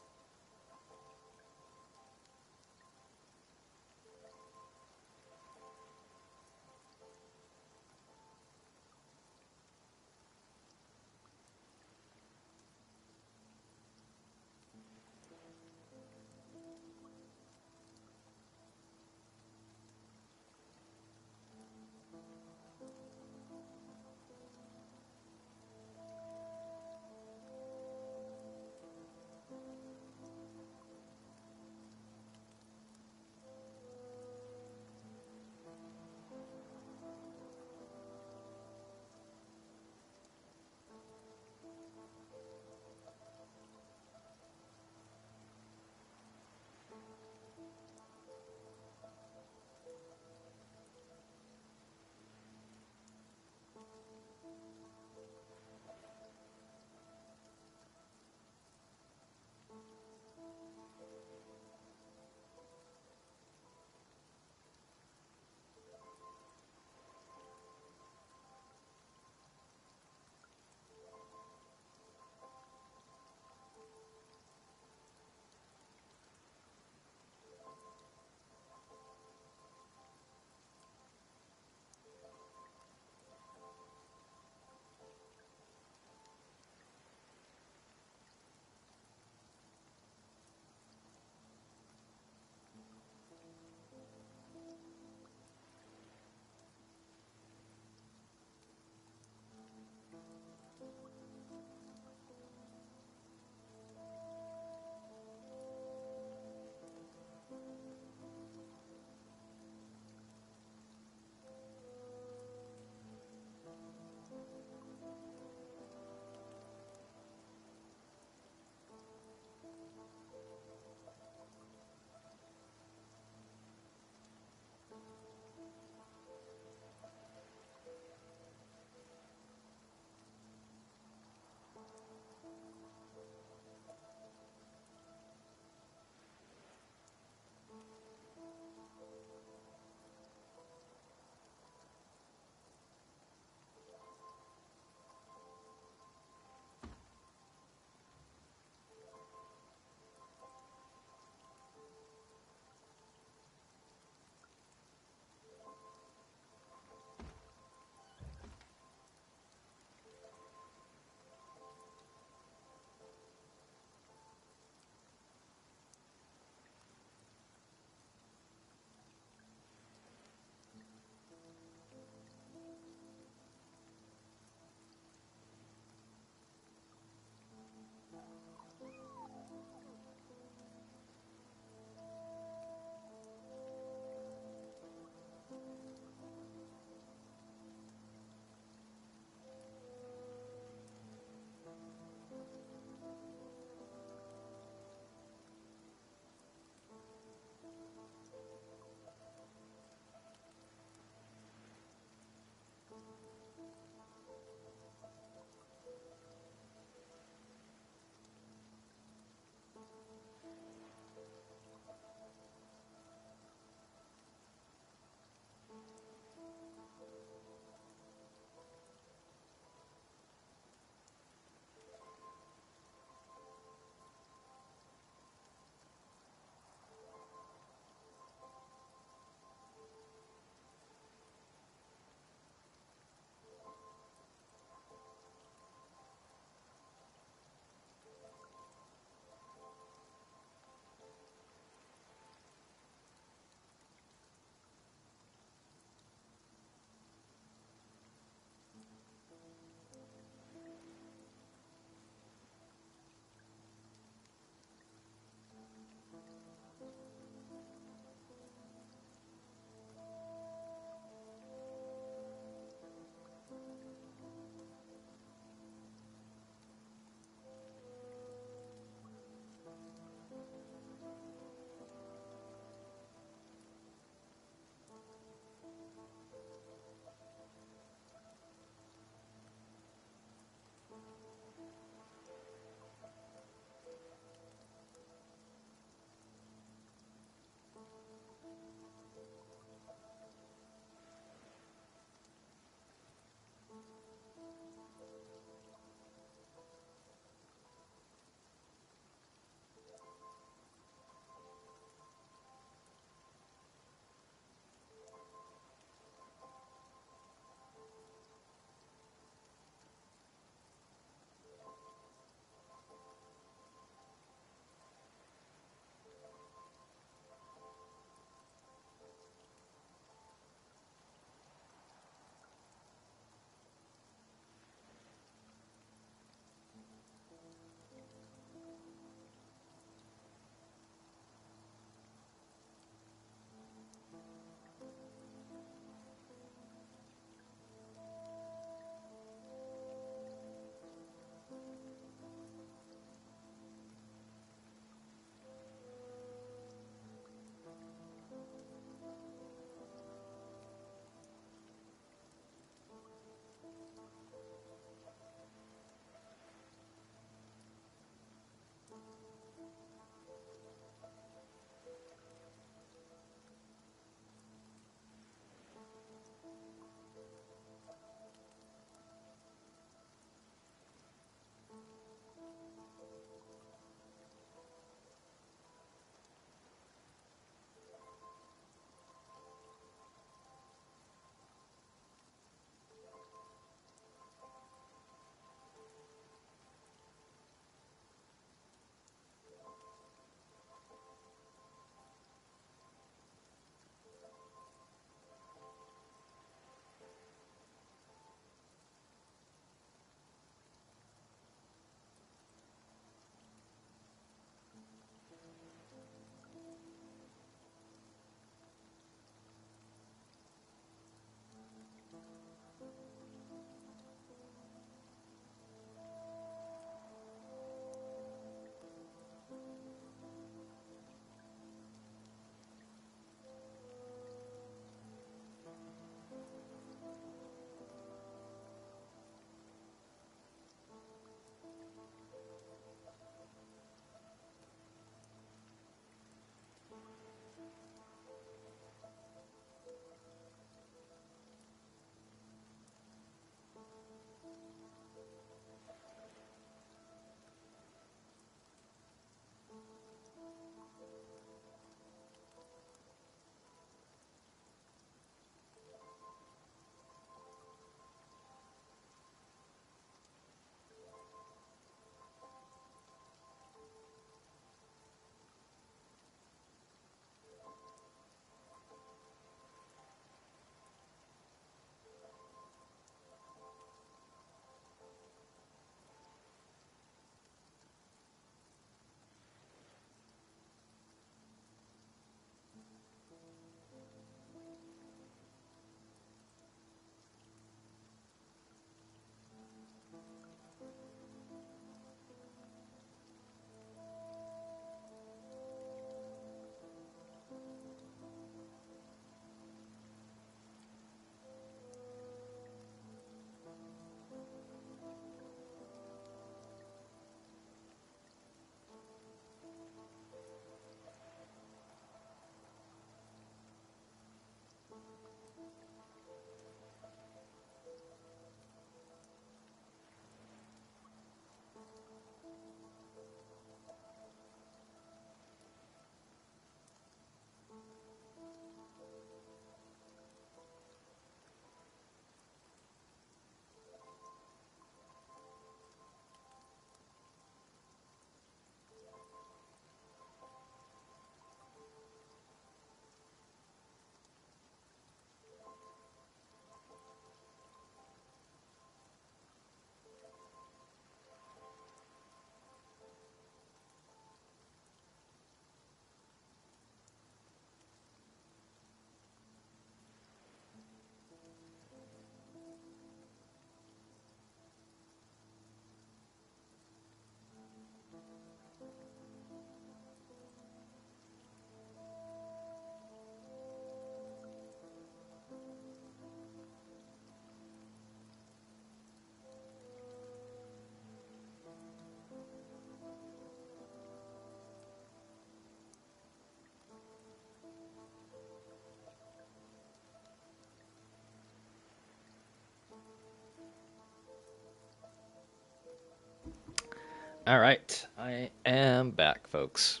All right, I am back, folks.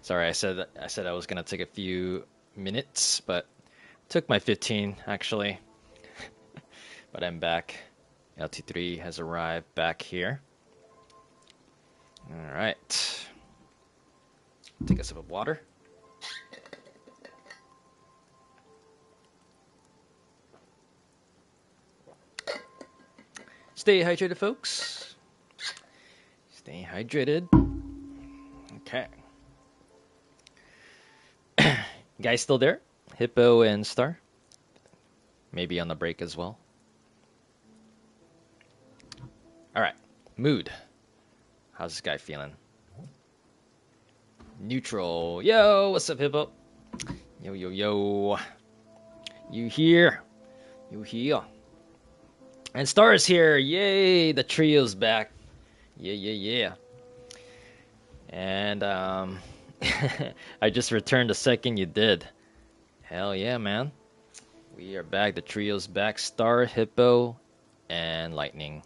Sorry, I said I was gonna take a few minutes, but took my 15 actually. But I'm back. LT3 has arrived back here. All right. Take a sip of water. Stay hydrated, folks. Stay hydrated. Okay. You guys still there? Hippo and Star? Maybe on the break as well. All right. Mood. How's this guy feeling? Neutral. Yo, what's up, Hippo? Yo, yo, yo. You here? You here? And Star is here. Yay, the trio's back. Yeah, yeah, yeah. And I just returned the second you did. Hell yeah, man. We are back. The trio's back. Star, Hippo, and Lightning.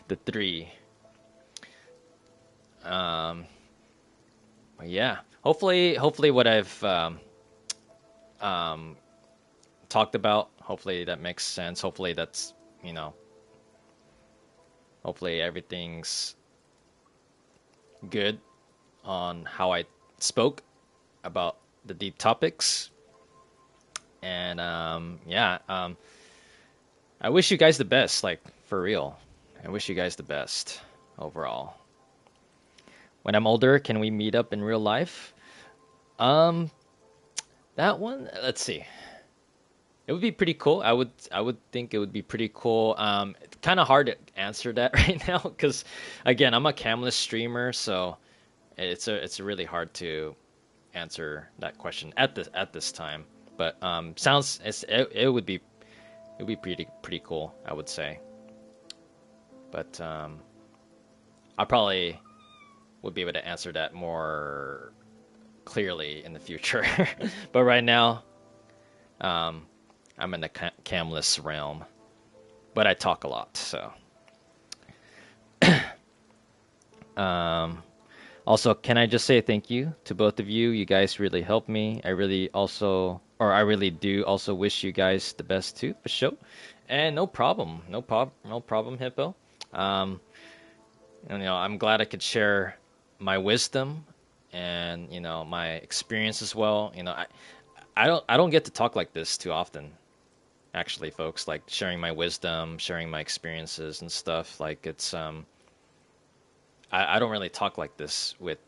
The three. Yeah. Hopefully what I've talked about, hopefully that makes sense. Hopefully that's, hopefully everything's good on how I spoke about the deep topics. And yeah, I wish you guys the best, like for real. I wish you guys the best overall. When I'm older, can we meet up in real life? That one, let's see. It would be pretty cool. I would think it would be pretty cool. Kind of hard to answer that right now because again, I'm a camless streamer, so it's really hard to answer that question at this time. But it would be pretty cool, I would say. But I probably would be able to answer that more clearly in the future. But right now, I'm in the camless realm, but I talk a lot, so. Also, can I just say thank you to both of you? You guys really helped me. I really do also wish you guys the best too, for sure. And no problem, Hippo. I'm glad I could share my wisdom and my experience as well. I don't get to talk like this too often, actually, folks. Like sharing my wisdom, sharing my experiences and stuff. Like it's I don't really talk like this with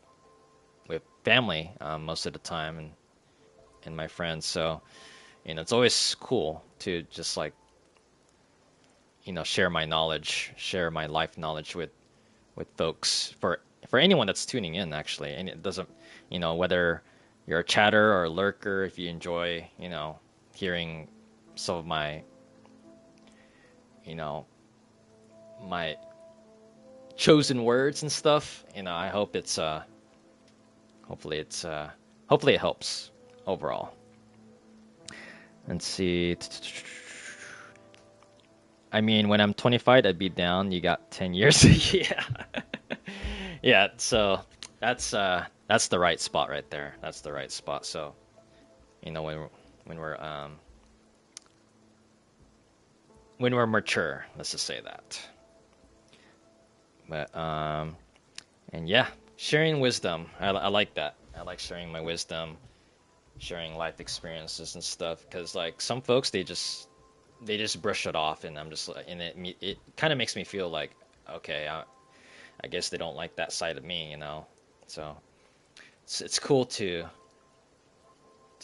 family most of the time and my friends. So it's always cool to just like share my knowledge, share my life knowledge with folks for anyone that's tuning in actually. And it doesn't whether you're a chatter or a lurker, if you enjoy hearing some of my my chosen words and stuff, I hope it's hopefully it helps overall. Let's see. I mean, when I'm 25, I'd be down. You got 10 years. Yeah. Yeah, so that's the right spot right there. That's the right spot. So, when we're mature, let's just say that. But and yeah, sharing wisdom. I like that. I like sharing my wisdom, sharing life experiences and stuff. Because like some folks, they just brush it off, and I'm just and it kind of makes me feel like, okay, I guess they don't like that side of me, So it's cool to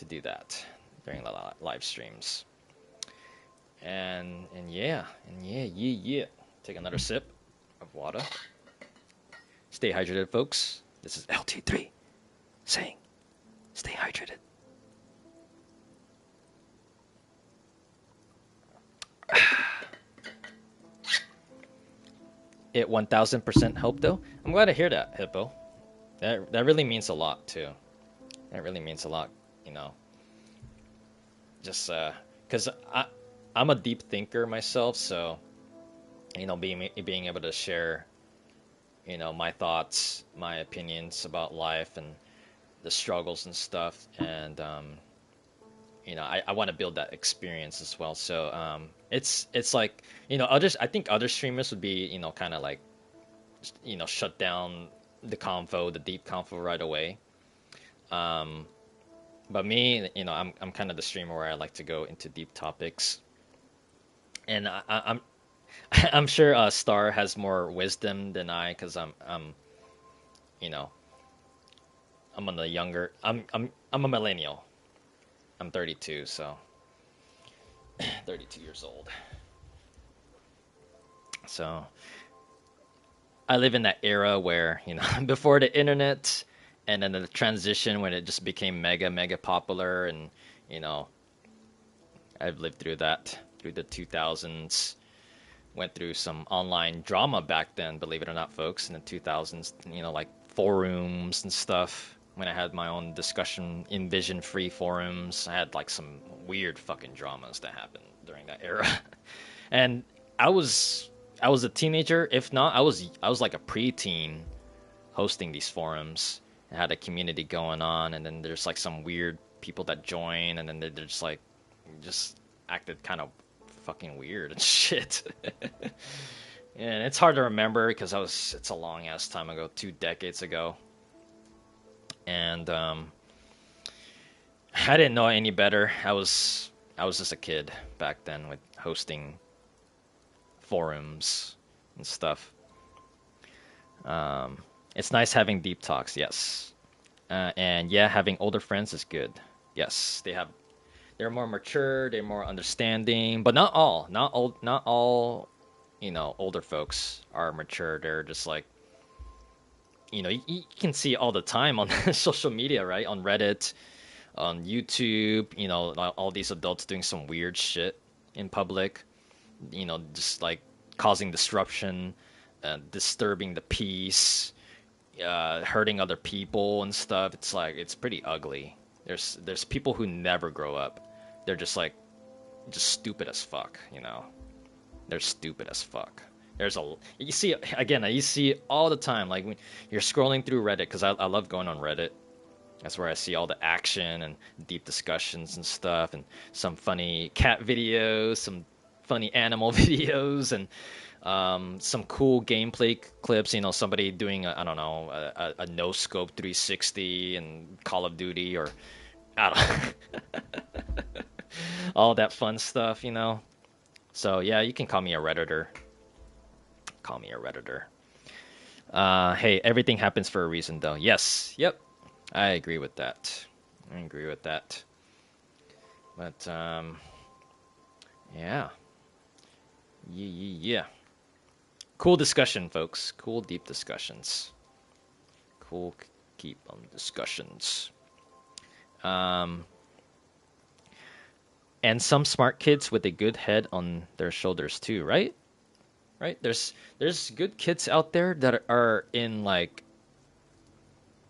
do that during the live streams. And yeah. Take another sip of water. Stay hydrated, folks. This is LT3 saying, stay hydrated. It 1000% helped though. I'm glad to hear that, Hippo. That really means a lot too. That really means a lot, Just because I'm a deep thinker myself, so being able to share, my thoughts, my opinions about life and the struggles and stuff. And I want to build that experience as well. So it's like, others, I think other streamers would be, kind of like, shut down the deep convo right away. Um, but me, I'm kind of the streamer where I like to go into deep topics. And I'm I'm sure Star has more wisdom than I, because you know I'm on the younger. I'm a millennial. I'm 32, so 32 years old. So I live in that era where, before the internet, and then the transition when it just became mega popular, and you know I've lived through that, through the 2000s. Went through some online drama back then, believe it or not, folks, in the 2000s, like forums and stuff. When I had my own discussion in Vision Free forums, I had like some weird fucking dramas that happened during that era. And I was I was a teenager. If not, I was like a preteen hosting these forums. I had a community going on, and then there's like some weird people that join, and then they're just like just acted kind of fucking weird and shit. And it's hard to remember because it's a long ass time ago, 2 decades ago. And I didn't know any better. I was just a kid back then with hosting forums and stuff. It's nice having deep talks, yes. And yeah, having older friends is good. Yes, they're more mature, they're more understanding, but not all, older folks are mature. They're just like, you can see all the time on social media, right? On Reddit, on YouTube, all these adults doing some weird shit in public, just like causing disruption, disturbing the peace, hurting other people and stuff. It's like it's pretty ugly. There's people who never grow up. They're just stupid as fuck. They're stupid as fuck. You see again, you see all the time, like when you're scrolling through Reddit, because I love going on Reddit. That's where I see all the action and deep discussions and stuff, and some funny cat videos, some funny animal videos, and some cool gameplay clips. Somebody doing I don't know, a no scope 360 and Call of Duty, or I don't all that fun stuff. So yeah, you can call me a redditor. Call me a redditor. Hey, everything happens for a reason, though. Yes, yep, I agree with that. I agree with that. But yeah, yeah. Cool discussion, folks. Cool deep discussions. Cool keep on discussions. Um, and some smart kids with a good head on their shoulders too, right? Right? There's good kids out there that are in like,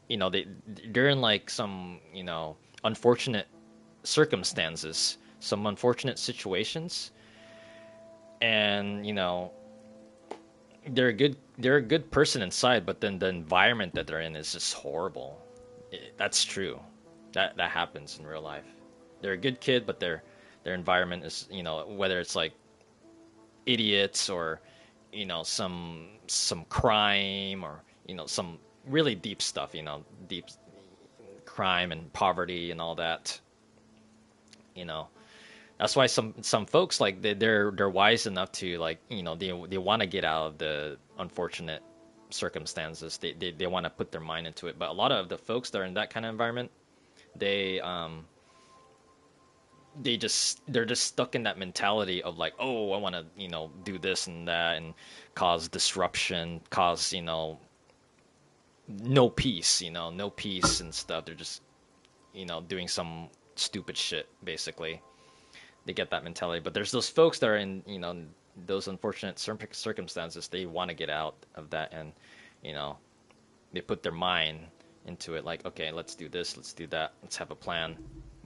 they're in like some, unfortunate circumstances, some unfortunate situations, and they're a good person inside, but then the environment that they're in is just horrible. That's true. That happens in real life. They're a good kid, but their environment is, whether it's like idiots, or some crime, or some really deep stuff, deep crime and poverty and all that. you know that's why some folks, like, they're wise enough to, like, they want to get out of the unfortunate circumstances. They want to put their mind into it. But a lot of the folks that are in that kind of environment, they they're just stuck in that mentality of like, oh, I want to, do this and that, and cause disruption, cause, no peace and stuff. They're just, doing some stupid shit, basically. They get that mentality. But there's those folks that are in, those unfortunate circumstances. They want to get out of that, and, you know, they put their mind into it, like, okay, let's do this, let's do that, let's have a plan,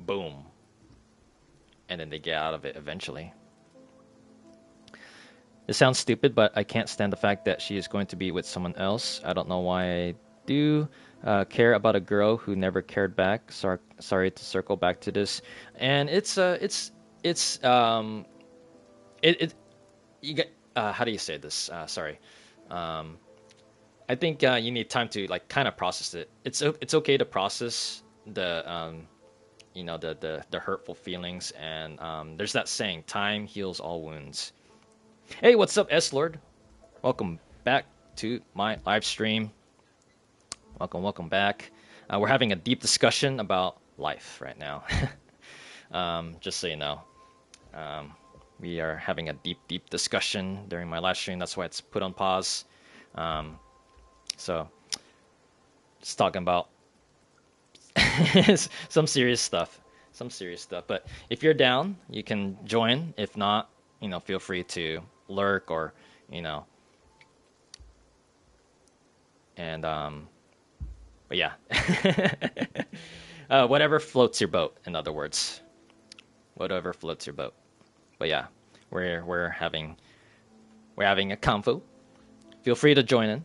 boom, and then they get out of it eventually. It sounds stupid, but I can't stand the fact that she is going to be with someone else. I don't know why I do care about a girl who never cared back. Sorry to circle back to this, and it's it you get how do you say this? Sorry. Um, I think you need time to like kind of process it. It's okay to process the the hurtful feelings, and there's that saying, time heals all wounds. Hey, what's up, S Lord? Welcome back to my live stream. Welcome back. We're having a deep discussion about life right now. Just so you know, we are having a deep discussion during my live stream. That's why it's put on pause. So, just talking about some serious stuff. But if you're down, you can join. If not, feel free to lurk or, and but yeah, whatever floats your boat. In other words, whatever floats your boat. But yeah, we're having a convo. Feel free to join in.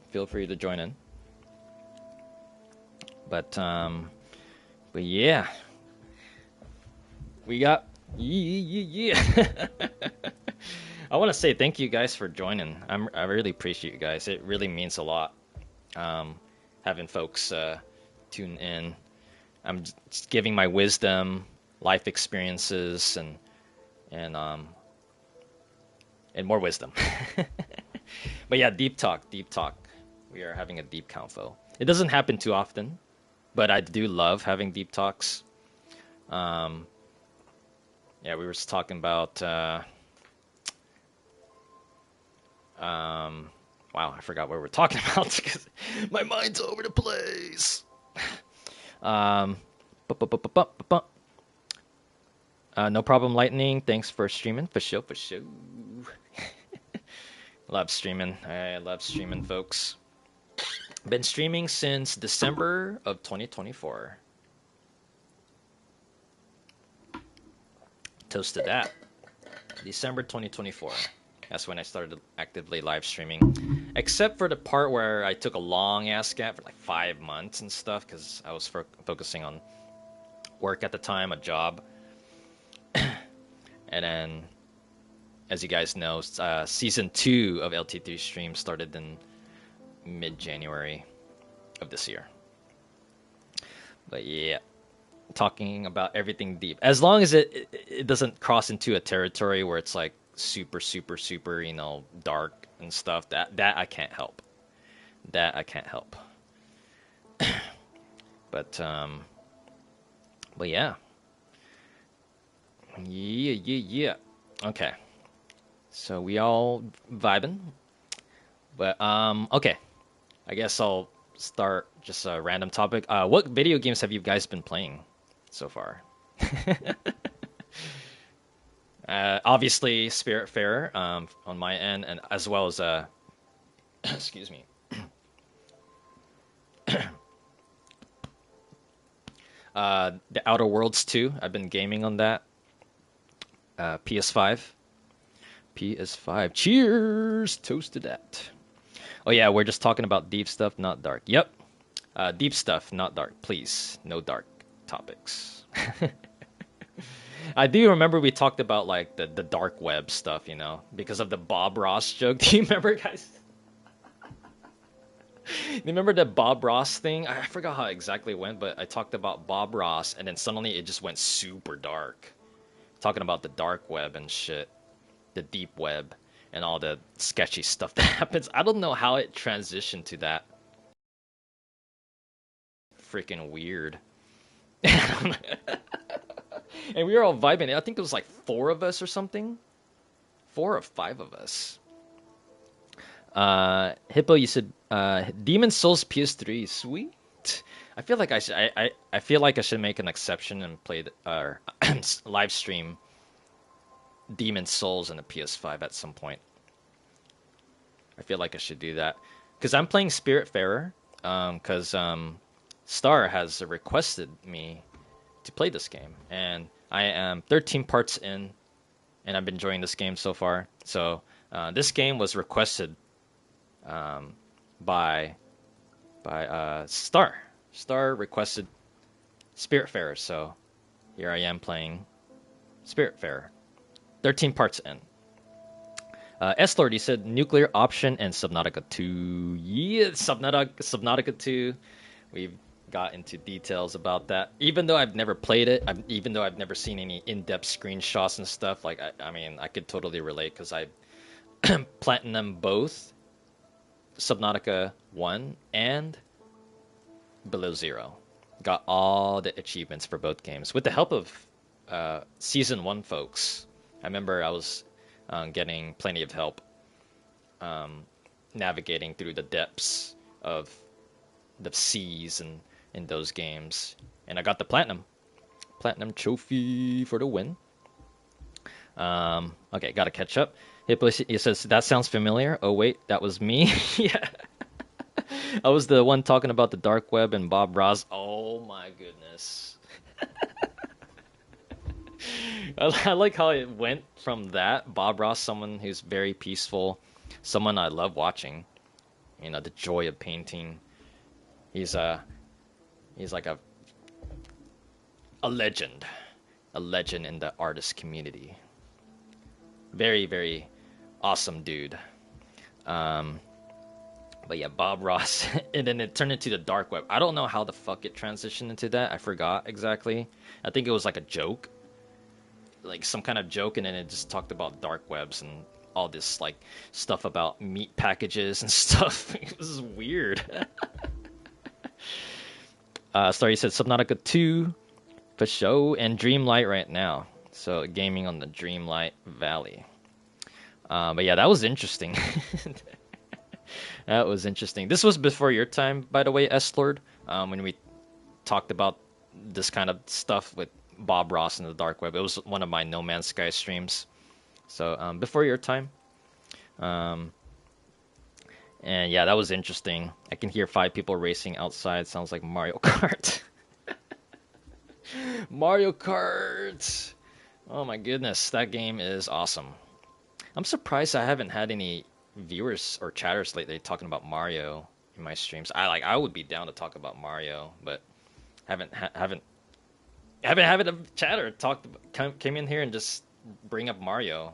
But yeah, we got yeah. I want to say thank you guys for joining. I really appreciate you guys. It really means a lot. Having folks tune in. I'm just giving my wisdom, life experiences, and more wisdom. But yeah, deep talk. We are having a deep convo. It doesn't happen too often, but I do love having deep talks. Yeah, we were just talking about. Wow, I forgot what we were talking about because my mind's all over the place. bu- bu- bu- bu- bu- bu- No problem, Lightning. Thanks for streaming. For sure. Love streaming. I love streaming, folks. Been streaming since December of 2024. Toast to that. December 2024. That's when I started actively live streaming. Except for the part where I took a long ass gap for like 5 months and stuff because I was focusing on work at the time, a job. And then, as you guys know, season 2 of LT3 stream started in mid-January of this year. But yeah, talking about everything deep. As long as it doesn't cross into a territory where it's like super, dark and stuff, that I can't help. But yeah. Yeah. Okay. So we all vibing. But okay. I guess I'll start just a random topic. What video games have you guys been playing so far? Obviously Spiritfarer on my end, and as well as excuse me. The Outer Worlds 2. I've been gaming on that. PS5. Cheers! Toast to that. Oh yeah, we're just talking about deep stuff, not dark. Yep. Deep stuff, not dark. Please, no dark topics. I do remember we talked about like the dark web stuff, because of the Bob Ross joke. Do you remember, guys? You remember the Bob Ross thing? I forgot how exactly it went, but I talked about Bob Ross, and then suddenly it just went super dark. Talking about the dark web and shit, the deep web, and all the sketchy stuff that happens. I don't know how it transitioned to that. Freaking weird. And we were all vibing. I think it was like 4 of us or something. 4 or 5 of us. Hippo, you said Demon Souls PS3. Sweet. I feel like I feel like I should make an exception and play live stream Demon Souls on the PS5 at some point. I feel like I should do that because I'm playing Spiritfarer. Because Star has requested me to play this game, and I am 13 parts in, and I've been enjoying this game so far. So This game was requested by Star. Star requested Spiritfarer, so here I am playing Spiritfarer. 13 parts in. S-Lord, he said Nuclear Option and Subnautica 2. Yeah, Subnautica 2. We've got into details about that. Even though I've never played it, even though I've never seen any in-depth screenshots and stuff, like, I mean, I could totally relate because I platinum both Subnautica 1 and Below Zero. Got all the achievements for both games with the help of Season 1 folks. I remember I was getting plenty of help navigating through the depths of the seas and in those games. And I got the platinum trophy for the win. Okay, gotta catch up. He says, that sounds familiar. Oh, wait, that was me. Yeah. I was the one talking about the dark web and Bob Ross. Oh, my goodness. I like how it went from that. Bob Ross, someone who's very peaceful, someone I love watching. You know, the joy of painting. He's like a legend in the artist community. Very, very awesome dude. But yeah, Bob Ross, and then it turned into the dark web. I don't know how the fuck it transitioned into that. I forgot exactly. I think it was like a joke, like some kind of joke, and then it just talked about dark webs and all this like stuff about meat packages and stuff. It was weird. Starry said Subnautica 2 for show and Dreamlight right now. So gaming on the Dreamlight Valley. But yeah, that was interesting. That was interesting. This was before your time, by the way, S-Lord, when we talked about this kind of stuff with Bob Ross in the dark web. It was one of my No Man's Sky streams. So before your time. And yeah, that was interesting. I can hear 5 people racing outside. Sounds like Mario Kart. Mario Kart! Oh my goodness, that game is awesome. I'm surprised I haven't had any viewers or chatters lately talking about Mario in my streams. I would be down to talk about Mario, but haven't had a chatter came in here and just bring up Mario.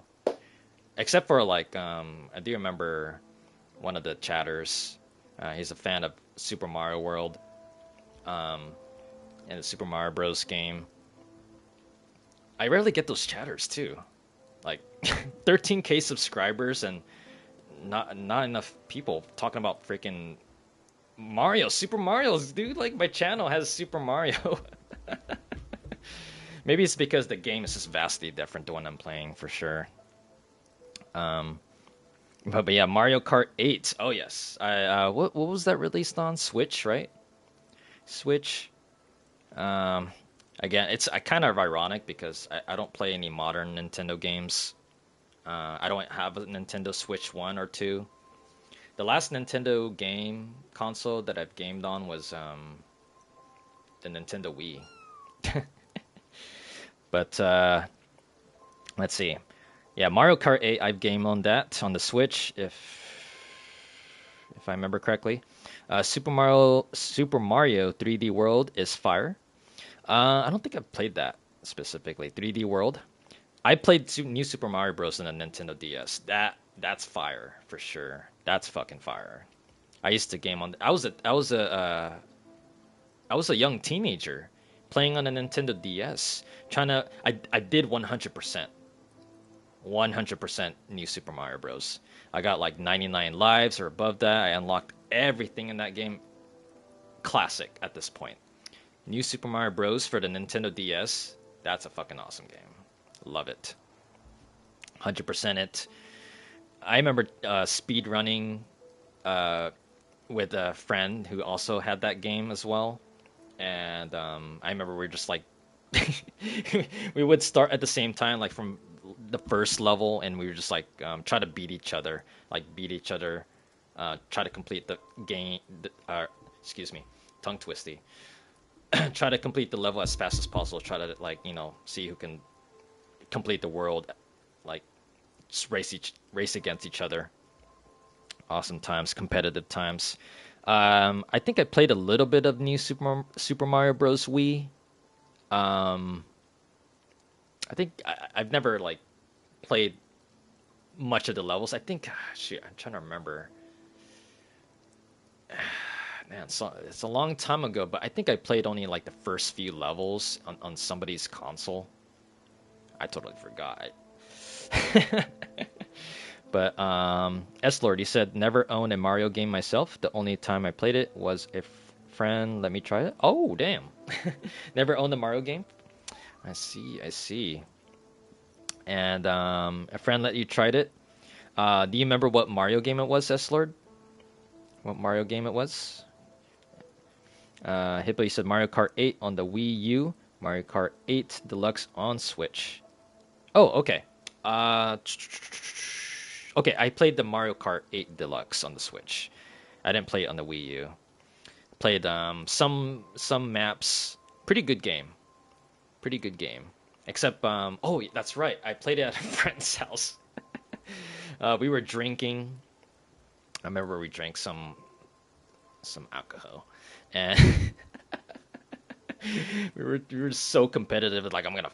Except for like I do remember one of the chatters. He's a fan of Super Mario World, and the Super Mario Bros. Game. I rarely get those chatters too. Like 13K subscribers and not enough people talking about freaking Mario, Super Mario's, dude. Like my channel has Super Mario. Maybe it's because the game is just vastly different to what I'm playing for sure. But yeah, Mario Kart 8. Oh yes. What was that released on? Switch, right? Switch. Again, it's kind of ironic because I don't play any modern Nintendo games. I don't have a Nintendo Switch 1 or 2. The last Nintendo game console that I've gamed on was the Nintendo Wii. But let's see. Yeah, Mario Kart 8, I've gamed on that on the Switch, if I remember correctly. Super Mario 3D World is fire. I don't think I've played that specifically. 3D World. I played New Super Mario Bros. On the Nintendo DS. That's fire for sure. That's fucking fire. I used to game on. I was a young teenager playing on a Nintendo DS. I did 100%. 100% New Super Mario Bros. I got like 99 lives or above that. I unlocked everything in that game. Classic at this point. New Super Mario Bros. For the Nintendo DS. That's a fucking awesome game. Love it. 100% it. I remember speed running with a friend who also had that game as well. And I remember we were just like we would start at the same time, like from the first level, and we were just like try to beat each other, try to complete the game. Excuse me, tongue twisty. Try to complete the level as fast as possible. Try to see who can complete the world like just race against each other. Awesome times, competitive times. I think I played a little bit of New Super Mario Bros. Wii. Um, I think I've never like played much of the levels. I think, shoot, I'm trying to remember. Man, so it's a long time ago, but I think I played only like the first few levels on somebody's console. I totally forgot. But S Lord, he said never owned a Mario game myself. The only time I played it was a friend let me try it. Oh, damn. Never owned a Mario game. I see, I see. And a friend let you tried it. Do you remember what Mario game it was, S Lord? What Mario game it was? Hippo, you said Mario Kart 8 on the Wii U, Mario Kart 8 Deluxe on Switch. Oh, okay. Uh, okay, I played the Mario Kart 8 Deluxe on the Switch. I didn't play it on the Wii U. Played some maps. Pretty good game. Pretty good game. Except oh, that's right. I played it at a friend's house. We were drinking. I remember we drank some alcohol, and we were so competitive. Like I'm gonna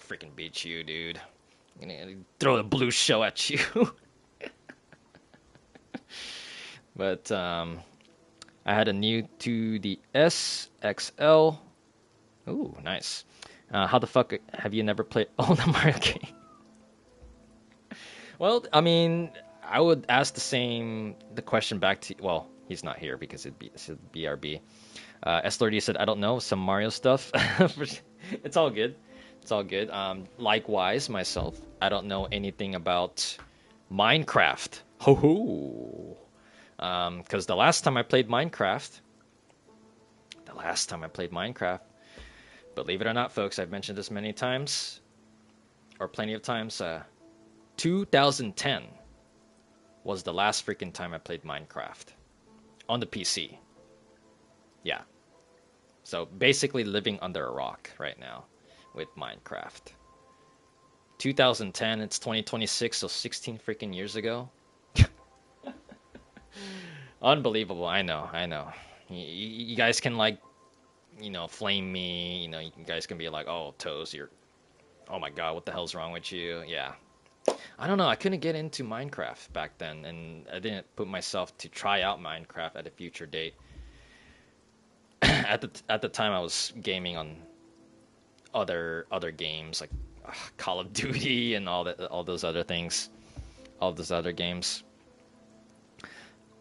freaking beat you, dude. I'm gonna throw a blue shell at you. But I had a new 2DS XL. Ooh, nice. How the fuck have you never played all the Mario game? Well, I mean, I would ask the question back to, well, he's not here because it's BRB. S30 said, I don't know, some Mario stuff. It's all good. It's all good. Likewise, myself, I don't know anything about Minecraft. Ho ho. Because the last time I played Minecraft, believe it or not, folks, I've mentioned this many times, or plenty of times, 2010 was the last freaking time I played Minecraft on the PC. Yeah. So basically living under a rock right now with Minecraft. 2010, it's 2026, so 16 freaking years ago. Unbelievable. I know, I know. You guys can like, flame me. You guys can be like, oh, Toes, oh my God, what the hell's wrong with you? Yeah. I don't know. I couldn't get into Minecraft back then, and I didn't put myself to try out Minecraft at a future date. At the time, I was gaming on other games like Call of Duty and all those other things, all those other games.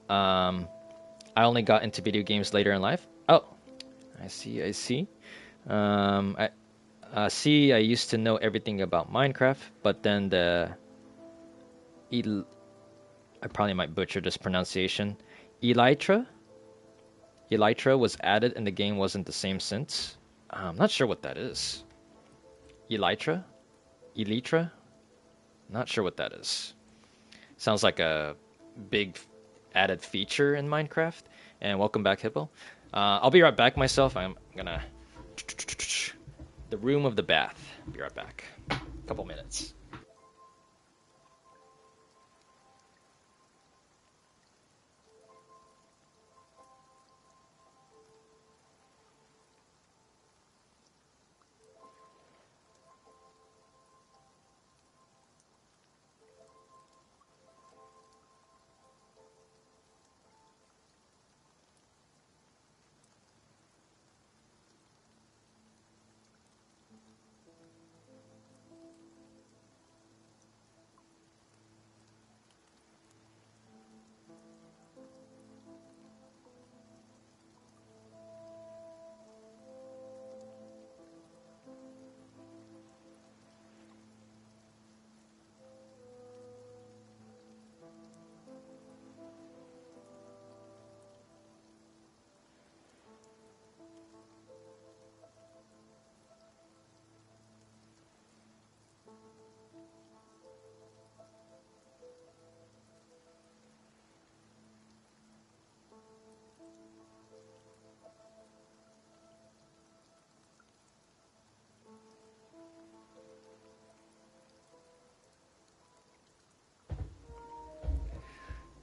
I only got into video games later in life. Oh, I see. I see. I used to know everything about Minecraft, but then I probably might butcher this pronunciation. Elytra? Elytra was added and the game wasn't the same since. I'm not sure what that is. Elytra? Elytra? Not sure what that is. Sounds like a big added feature in Minecraft. And welcome back, Hippo. I'll be right back myself. I'm gonna... The room of the bath. Be right back. Couple minutes.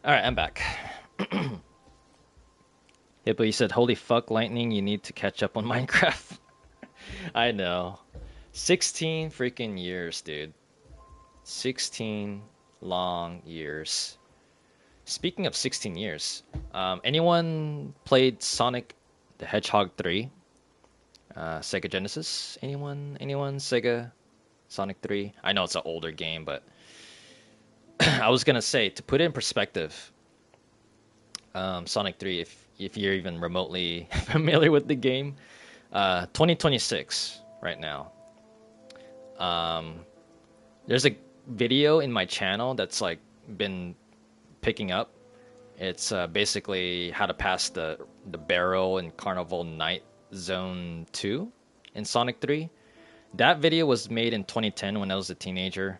All right, I'm back. Yeah, but you said, "Holy fuck, Lightning! You need to catch up on Minecraft." I know. 16 freaking years, dude. 16 long years. Speaking of 16 years, anyone played Sonic the Hedgehog 3? Sega Genesis? Anyone? Anyone? Sega Sonic 3? I know it's an older game, but I was gonna say, to put it in perspective, Sonic 3, if you're even remotely familiar with the game, 2026 right now. There's a video in my channel that's like been picking up. It's basically how to pass the barrel in Carnival Night Zone 2 in Sonic 3. That video was made in 2010 when I was a teenager.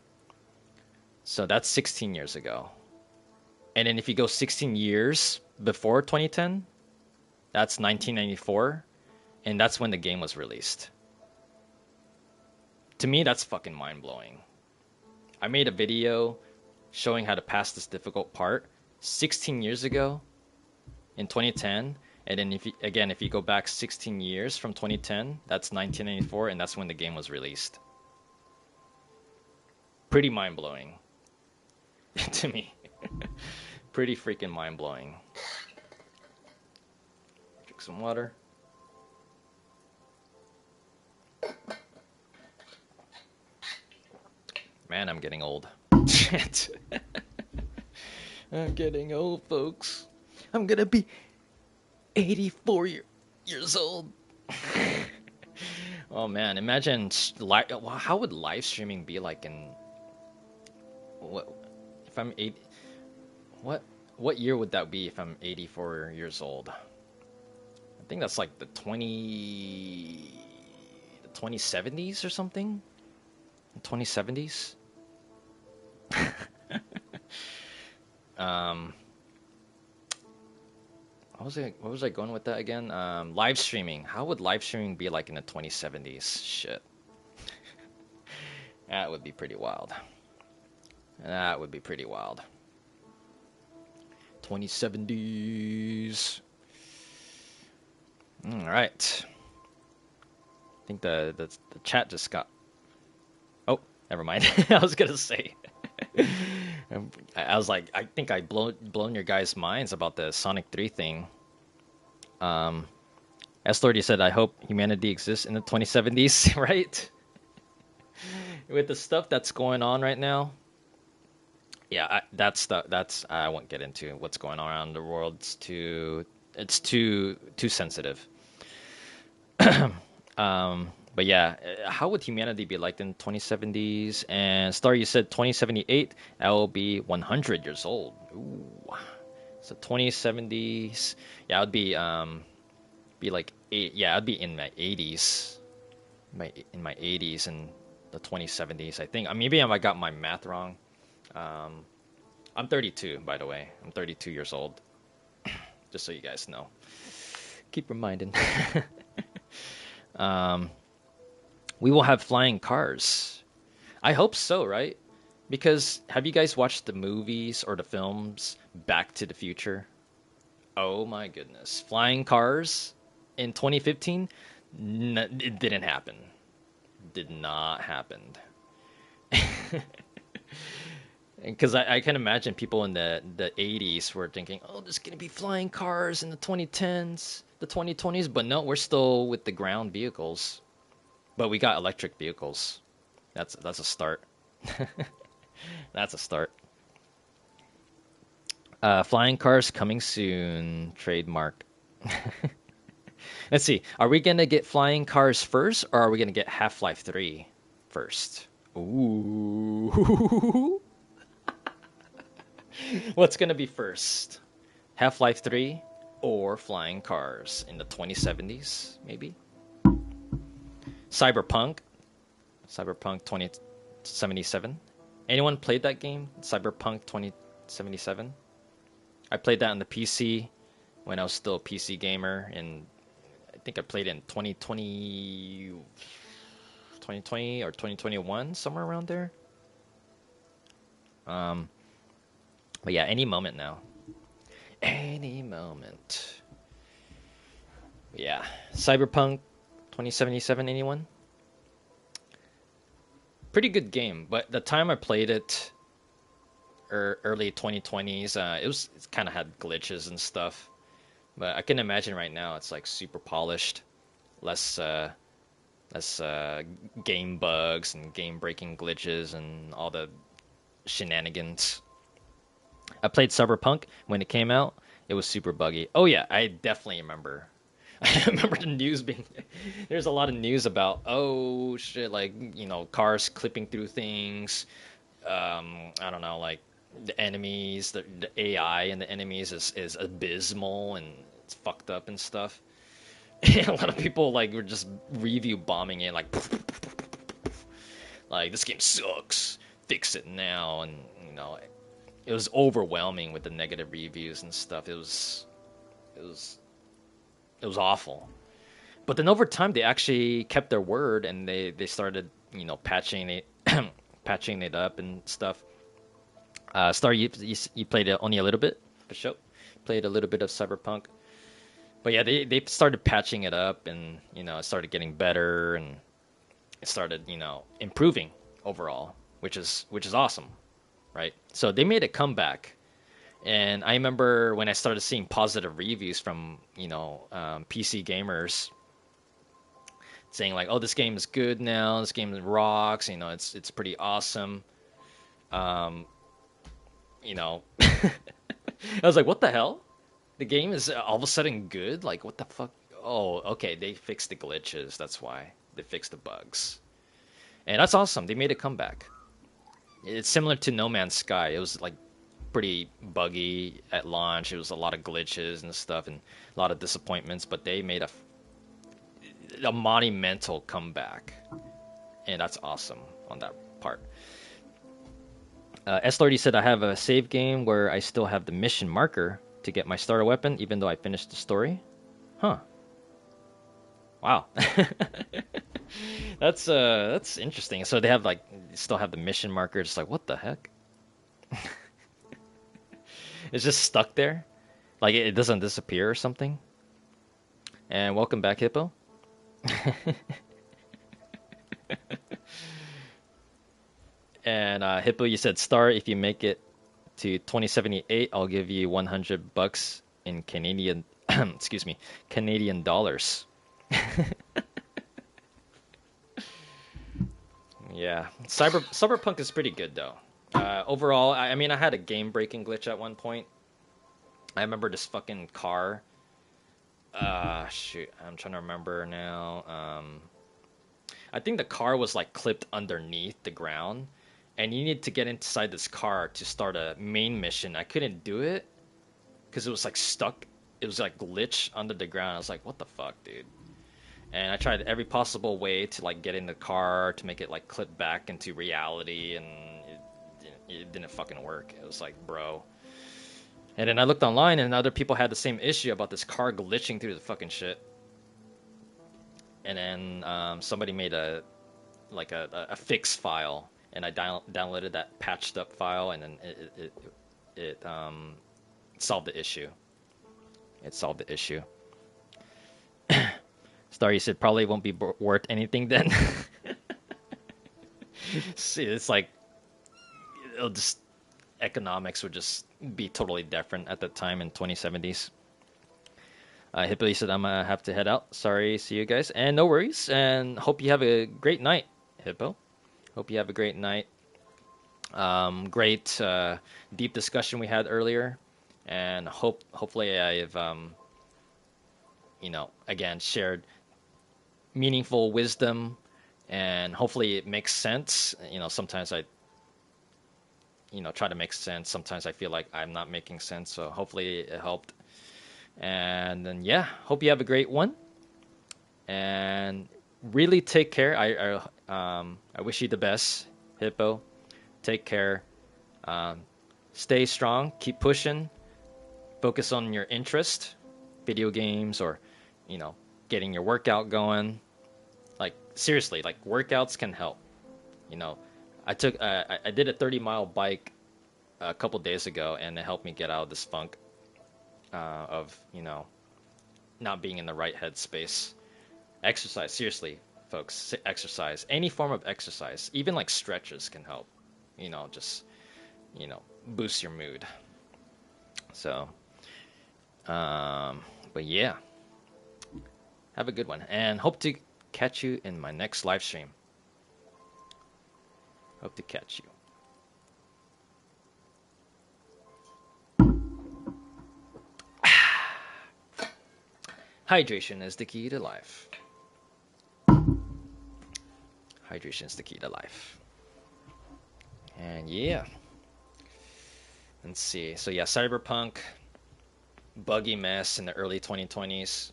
So that's 16 years ago. And then if you go 16 years before 2010, that's 1994, and that's when the game was released. To me, that's fucking mind-blowing. I made a video showing how to pass this difficult part 16 years ago in 2010, and then if you go back 16 years from 2010, that's 1994, and that's when the game was released. Pretty mind-blowing to me. Pretty freaking mind-blowing. Drink some water. Man, I'm getting old. Shit. I'm getting old, folks. I'm gonna be 84 years old. Oh man, imagine how would live streaming be like in what if I'm 8 what year would that be if I'm 84 years old? I think that's like the 2070s or something. 2070s. What was I going with that again? Live streaming. How would live streaming be like in the 2070s? Shit. That would be pretty wild. That would be pretty wild. 2070s. All right. I think the chat just got. Oh, never mind. I was gonna say. I was like, I think I blown your guys' minds about the Sonic 3 thing. S30 said, I hope humanity exists in the 2070s, right? With the stuff that's going on right now. Yeah, that's I won't get into what's going on around the world. It's too sensitive. But yeah, how would humanity be like in 2070s? And Star, you said 2078, I will be 100 years old. Ooh. So 2070s, yeah, I would be like I'd be in my 80s, in my 80s in the 2070s. I think maybe I got my math wrong. I'm 32, by the way. I'm 32 years old. Just so you guys know. Keep reminding. We will have flying cars. I hope so, right? Because have you guys watched the movies or the films Back to the Future? Oh my goodness. Flying cars in 2015? It didn't happen. Did not happen. Because I can imagine people in the 80s were thinking, oh, there's going to be flying cars in the 2010s, the 2020s. But no, we're still with the ground vehicles. But we got electric vehicles. That's a start. That's a start. Flying cars coming soon. Trademark. Let's see. Are we going to get flying cars first, or are we going to get Half-Life 3 first? Ooh. What's going to be first? Half-Life 3 or flying cars in the 2070s, maybe? Cyberpunk 2077. Anyone played that game? Cyberpunk 2077? I played that on the PC when I was still a PC gamer, and I think I played it in 2020 or 2021, somewhere around there. But yeah, any moment now. Any moment. Yeah. Cyberpunk 2077, anyone? Pretty good game, but the time I played it, early 2020s, it kind of had glitches and stuff. But I can imagine right now it's like super polished, less less game bugs and game breaking glitches and all the shenanigans. I played Cyberpunk when it came out. It was super buggy. Oh yeah, I definitely remember. I remember the news being there's a lot of news about, oh shit, like, cars clipping through things. I don't know, like the enemies, the AI and the enemies is abysmal and it's fucked up and stuff. A lot of people like were just review bombing it, like this game sucks, fix it now, and it was overwhelming with the negative reviews and stuff. It was it was awful. But then over time they actually kept their word and they started patching it patching it up and stuff. Star, you played it only a little bit for sure. Played a little bit of Cyberpunk, but yeah, they started patching it up and it started getting better and it started improving overall, which is awesome, right? So they made a comeback. And I remember when I started seeing positive reviews from PC gamers saying like, "Oh, this game is good now. This game rocks. It's pretty awesome." Um, I was like, "What the hell? The game is all of a sudden good? Like, what the fuck?" Oh, okay, they fixed the glitches. That's why they fixed the bugs, and that's awesome. They made a comeback. It's similar to No Man's Sky. It was like pretty buggy at launch. It was a lot of glitches and stuff and a lot of disappointments, but they made a monumental comeback, and that's awesome on that part. S30 said, I have a save game where I still have the mission marker to get my starter weapon, even though I finished the story. Huh. Wow. That's interesting. So they have like still have the mission marker, just like what the heck? It's just stuck there, like it doesn't disappear or something. And welcome back, Hippo. And Hippo, you said star if you make it to 2078, I'll give you $100 in Canadian, excuse me, Canadian dollars. Yeah, Cyberpunk is pretty good though. Overall, I mean, I had a game breaking glitch at one point. I remember this fucking car. Shoot, I'm trying to remember now. I think the car was like clipped underneath the ground, and you need to get inside this car to start a main mission. I couldn't do it because it was like stuck. It was like glitch under the ground. I was like, what the fuck, dude? And I tried every possible way to like get in the car to make it like clip back into reality, and it didn't fucking work. It was like, bro. And then I looked online, and other people had the same issue about this car glitching through the fucking shit. And then somebody made a fix file, and I downloaded that patched up file, and then it solved the issue. It solved the issue. Starry said probably won't be worth anything then. See, it's like it'll just economics would just be totally different at the time in 2070s. Hippo said I'm gonna have to head out. Sorry, see you guys, and no worries. And hope you have a great night, Hippo. Hope you have a great night. Great deep discussion we had earlier, and hopefully I've again shared meaningful wisdom, and hopefully it makes sense. Sometimes I try to make sense. Sometimes I feel like I'm not making sense. So hopefully it helped. And then yeah, hope you have a great one. And really take care. I wish you the best, Hippo. Take care. Stay strong. Keep pushing. Focus on your interest, video games, or getting your workout going. Like seriously, like workouts can help. I did a 30-mile bike a couple days ago, and it helped me get out of this funk. of not being in the right headspace. Exercise, seriously, folks, exercise. Any form of exercise, even like stretches can help. Just boost your mood. So, but yeah, have a good one, and hope to catch you in my next live stream. Hope to catch you. Hydration is the key to life. Hydration is the key to life. And yeah. Let's see. So yeah, Cyberpunk, buggy mess in the early 2020s.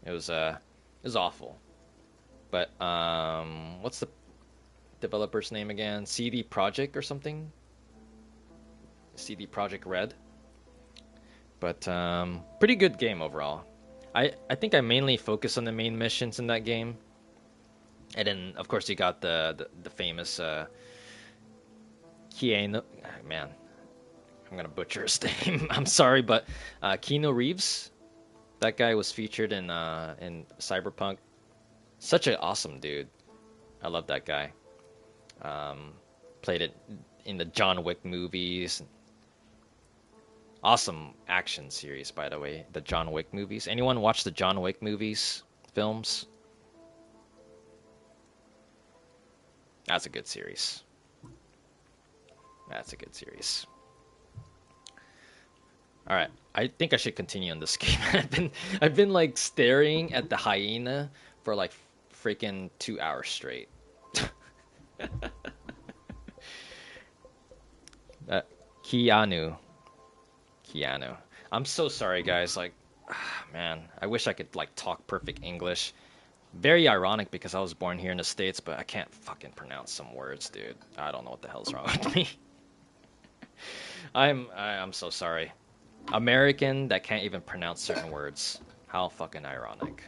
It was awful. But what's the developer's name again? CD Projekt or something? CD Projekt Red. But pretty good game overall. I think I mainly focus on the main missions in that game. And then of course you got the famous Keanu, man, I'm gonna butcher his name. I'm sorry, but Keanu Reeves, that guy was featured in Cyberpunk. Such an awesome dude. I love that guy. Played it in the John Wick movies. Awesome action series, by the way. The John Wick movies. Anyone watch the John Wick movies, films? That's a good series. That's a good series. All right, I think I should continue on this game. I've been like staring at the hyena for like freaking 2 hours straight. Keanu. I'm so sorry, guys. Like, man, I wish I could like talk perfect English. Very ironic because I was born here in the States, but I can't fucking pronounce some words, dude. I don't know what the hell's wrong with me. I'm so sorry. American that can't even pronounce certain words. How fucking ironic.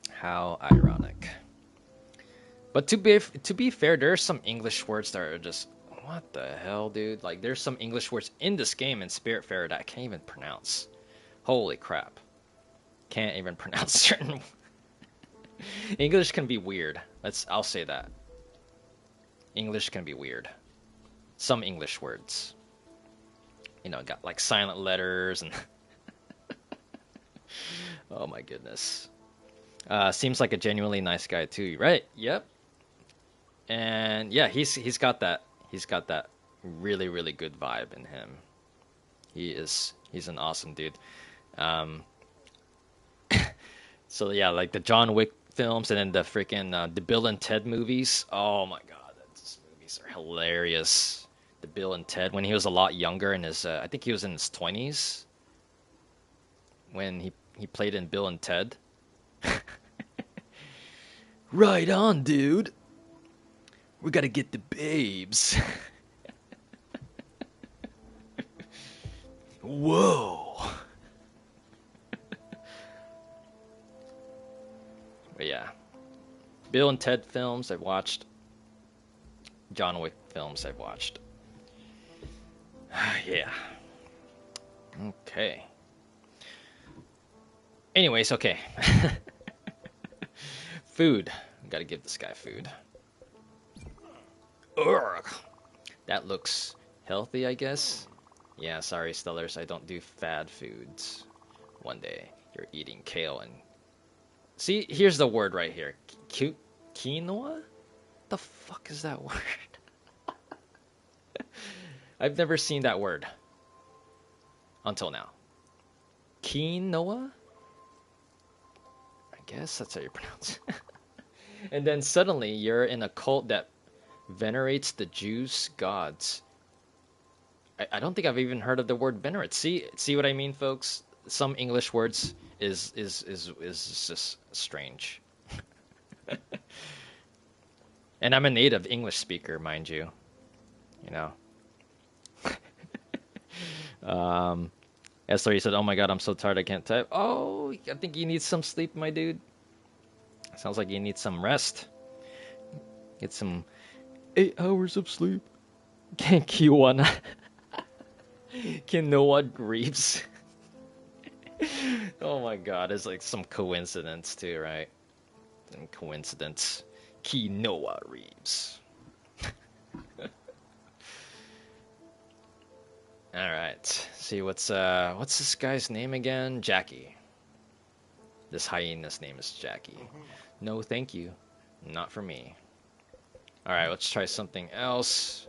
How ironic. But to be fair, there are some English words that are just, what the hell, dude? Like, there's some English words in this game in Spiritfarer that I can't even pronounce. Holy crap. Can't even pronounce certain English can be weird. I'll say that. English can be weird. Some English words. Got like silent letters and oh my goodness. Seems like a genuinely nice guy too, right? Yep. And yeah, he's got that really, really good vibe in him. He's an awesome dude. So yeah, like the John Wick films and then the freaking the Bill and Ted movies. Oh my god, those movies are hilarious. The Bill and Ted when he was a lot younger in his I think he was in his 20s when he played in Bill and Ted. Right on, dude. We gotta get the babes. Whoa. But yeah. Bill and Ted films I've watched. John Wick films I've watched. Yeah. Okay. Anyways, okay. Food. Gotta give this guy food. Ugh. That looks healthy, I guess. Yeah, sorry, Stellars, I don't do fad foods. One day, you're eating kale and... See, here's the word right here. Quinoa? The fuck is that word? I've never seen that word. Until now. Quinoa? I guess that's how you pronounce it. And then suddenly, you're in a cult that venerates the Jews' gods. I don't think I've even heard of the word venerate. See what I mean, folks? Some English words is just strange. And I'm a native English speaker, mind you. Esther, you said, "Oh my God, I'm so tired, I can't type." Oh, I think you need some sleep, my dude. Sounds like you need some rest. Get some 8 hours of sleep. Kiwana. Kinoa Reeves. Oh my god, it's like some coincidence too, right? Some coincidence. Kinoa Reeves. Alright. See what's this guy's name again? Jackie. This hyena's name is Jackie. No thank you. Not for me. Alright, let's try something else.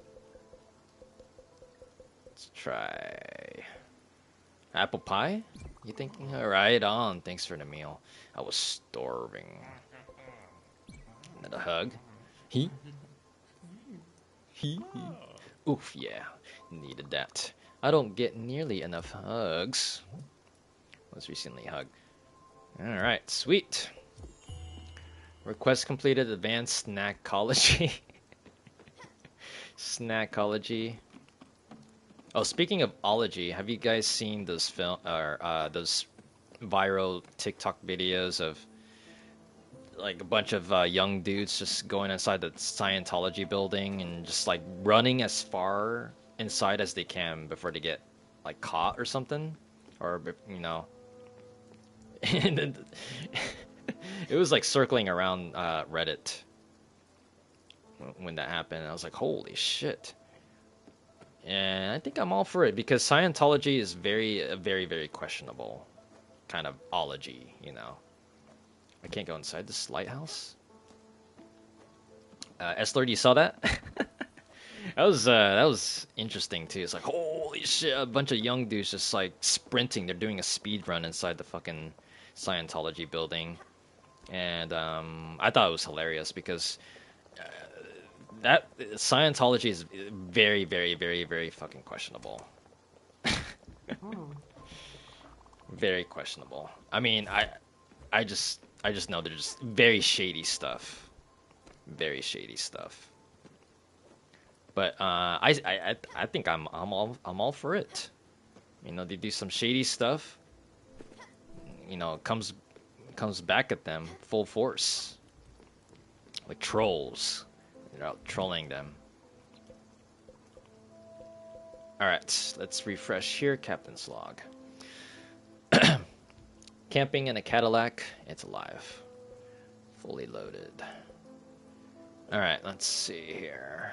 Let's try apple pie? You thinking? Right on. Thanks for the meal. I was starving. Another hug. He. Oof, yeah. Needed that. I don't get nearly enough hugs. Was recently hugged. Alright, sweet. Request completed. Advanced snackology. Snackology. Oh, speaking of ology, have you guys seen those those viral TikTok videos of like a bunch of young dudes just going inside the Scientology building and just like running as far inside as they can before they get like caught or something, or you know, and then it was like circling around Reddit when that happened. I was like, holy shit. And I think I'm all for it because Scientology is very, very questionable kind of ology, you know. I can't go inside this lighthouse. S-Lord, you saw that? That was interesting too. It's like, holy shit, a bunch of young dudes just like sprinting. They're doing a speed run inside the fucking Scientology building. And I thought it was hilarious because that Scientology is very, very, very, very fucking questionable. Very questionable. I mean, I just know they're just very shady stuff. Very shady stuff. But I think I'm all for it. You know, they do some shady stuff. You know, comes back at them full force. Like trolls. They're out trolling them. Alright, let's refresh here. Captain's log. Camping in a Cadillac. It's alive. Fully loaded. Alright, let's see here.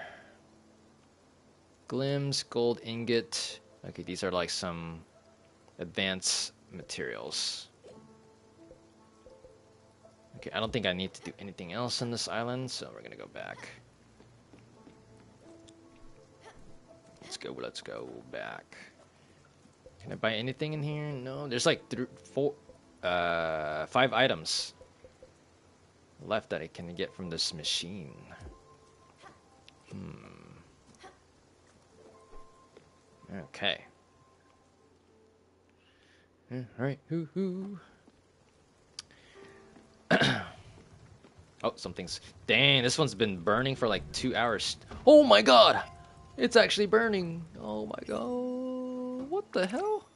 Glims, gold ingot. Okay, these are like some advanced materials. Okay, I don't think I need to do anything else on this island, so we're gonna go back. Let's go back. Can I buy anything in here? No, there's like 5 items left that I can get from this machine. Okay. All right. Hoo. Oh, something's... Dang, this one's been burning for like 2 hours. Oh my god! It's actually burning. Oh my god. What the hell?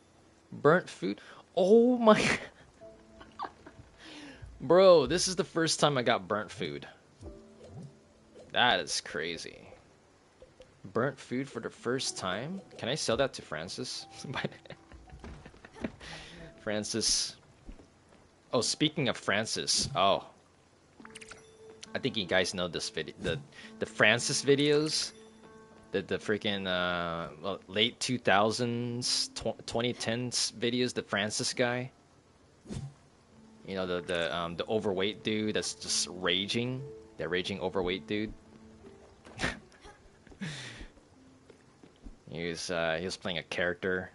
Burnt food? Oh my... Bro, this is the first time I got burnt food. That is crazy. Burnt food for the first time? Can I sell that to Francis? Francis. Oh, speaking of Francis. Oh. I think you guys know this video. The Francis videos. The freaking late 2000s, 2010s videos. The Francis guy. You know, the overweight dude that's just raging. That raging overweight dude. He was playing a character.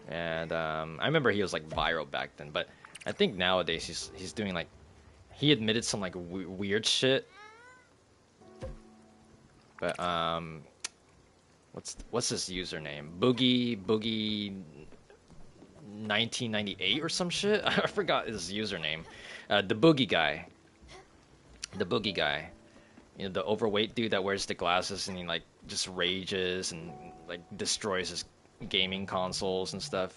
And I remember he was like viral back then, but I think nowadays he's doing like, he admitted some like weird shit. But what's his username? Boogie 1998 or some shit. I forgot his username. The Boogie guy. The Boogie guy. You know, the overweight dude that wears the glasses and he like just rages and like destroys his gaming consoles and stuff.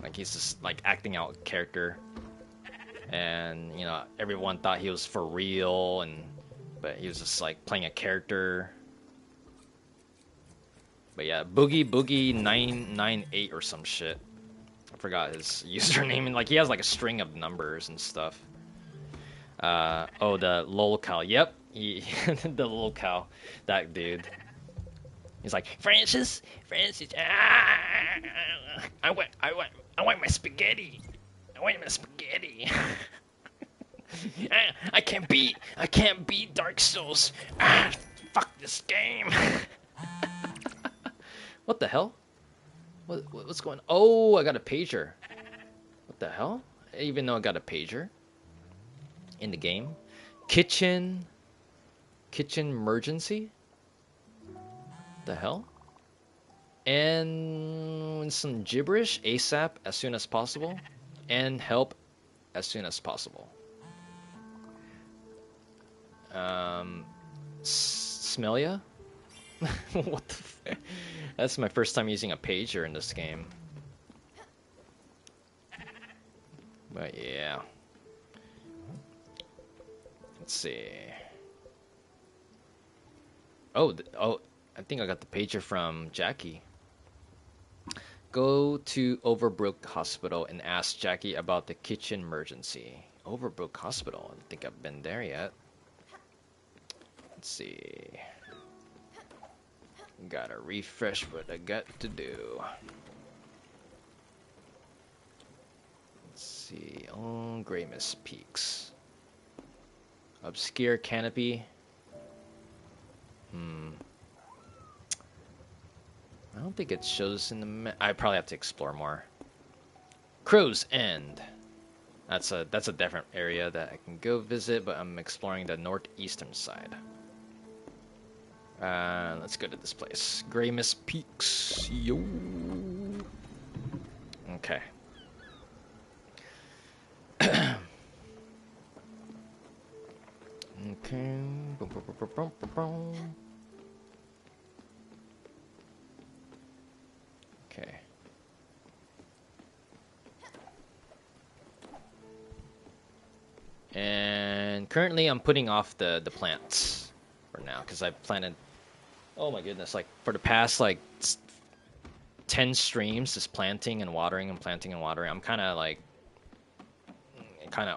Like he's just like acting out character. and you know everyone thought he was for real, but he was just like playing a character. But yeah, Boogie 998 or some shit. I forgot his username, and like he has like a string of numbers and stuff. Oh, the lolcow. Yep, the lolcow. That dude. He's like, Francis, I want my spaghetti. I want my spaghetti. I can't beat Dark Souls. Fuck this game. What the hell? What's going on? Oh, I got a pager. What the hell? I didn't even know I got a pager in the game. Kitchen emergency? The hell? And some gibberish ASAP as soon as possible. And help as soon as possible. Smelia? What the f- That's my first time using a pager in this game. But yeah. Let's see. Oh, I think I got the pager from Jackie. Go to Overbrook Hospital and ask Jackie about the kitchen emergency. Overbrook Hospital? I don't think I've been there yet. Let's see. Gotta refresh what I got to do. Let's see. Oh, Grey Mist Peaks. Obscure Canopy. I don't think it shows in the I probably have to explore more. Crow's End. That's a different area that I can go visit, but I'm exploring the northeastern side. Let's go to this place. Grey Mist Peaks. Yo. Okay. Okay. Okay. And currently I'm putting off the plants for now because I planted, oh my goodness, like for the past like 10 streams just planting and watering and planting and watering. I'm kind of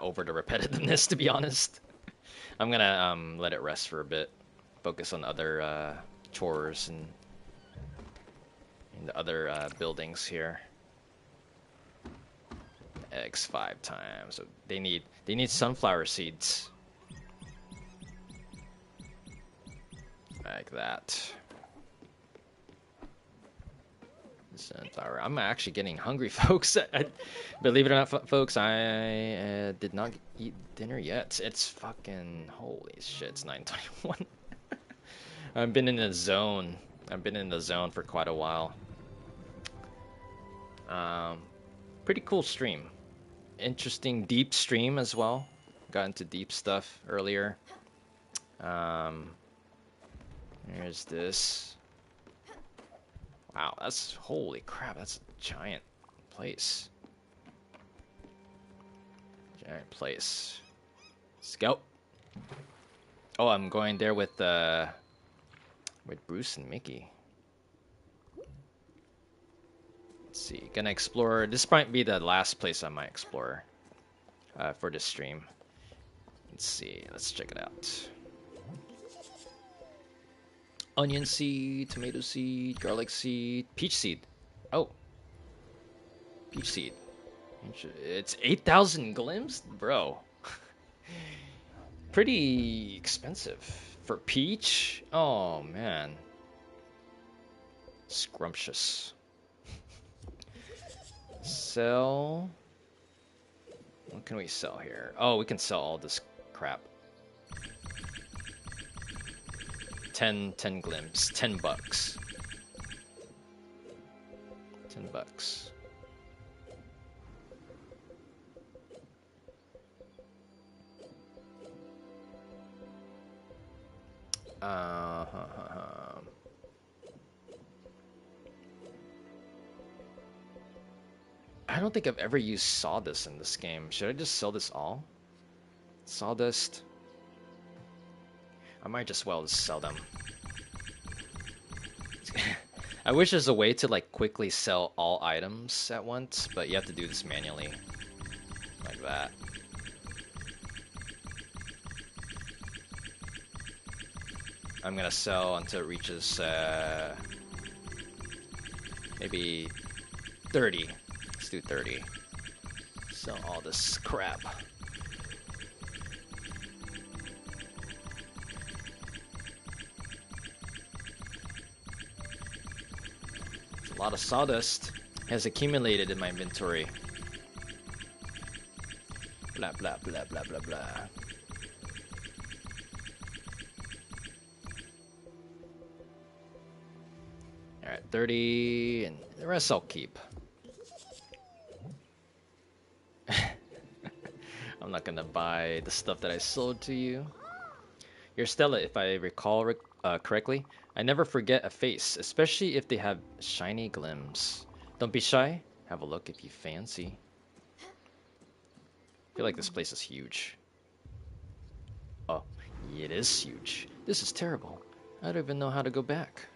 over the repetitiveness, to be honest. I'm gonna let it rest for a bit, focus on other chores and the other buildings here. Eggs 5 times. So they need sunflower seeds. Like that. Sunflower. I'm actually getting hungry, folks. Believe it or not, folks, I did not eat dinner yet. It's fucking holy shit. It's 9:21. I've been in the zone. I've been in the zone for quite a while. Pretty cool stream. Interesting deep stream as well. Got into deep stuff earlier. There's this. Wow, that's holy crap. That's a giant place. Giant place. Let's go. Oh, I'm going there with Bruce and Mickey. Let's see. Gonna explore. This might be the last place I might explore for this stream. Let's see. Let's check it out. Onion seed, tomato seed, garlic seed, peach seed. Oh. Peach seed. It's 8,000 glims? Bro. Pretty expensive. For peach? Oh, man. Scrumptious. Sell. What can we sell here? Oh, we can sell all this crap. 10 glims, 10 bucks. 10 bucks. I don't think I've ever used sawdust in this game. Should I just sell this all? Sawdust. I might just well just sell them. I wish there's a way to like quickly sell all items at once, but you have to do this manually. Like that. I'm gonna sell until it reaches maybe 30. Let's do 30. Sell all this crap. A lot of sawdust has accumulated in my inventory. Blah blah blah blah blah blah. Alright, 30, and the rest I'll keep. I'm not gonna buy the stuff that I sold to you. You're Stella, if I recall correctly. I never forget a face, especially if they have shiny glims. Don't be shy. Have a look if you fancy. I feel like this place is huge. Oh, it is huge. This is terrible. I don't even know how to go back.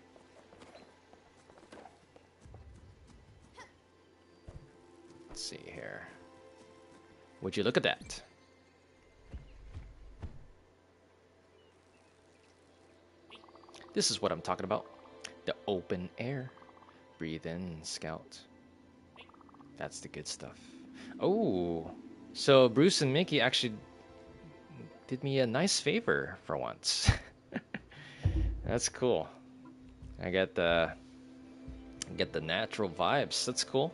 Let's see here. Would you look at that? This is what I'm talking about. The open air. Breathe in, scout. That's the good stuff. Oh, so Bruce and Mickey actually did me a nice favor for once. That's cool. I get the natural vibes. That's cool.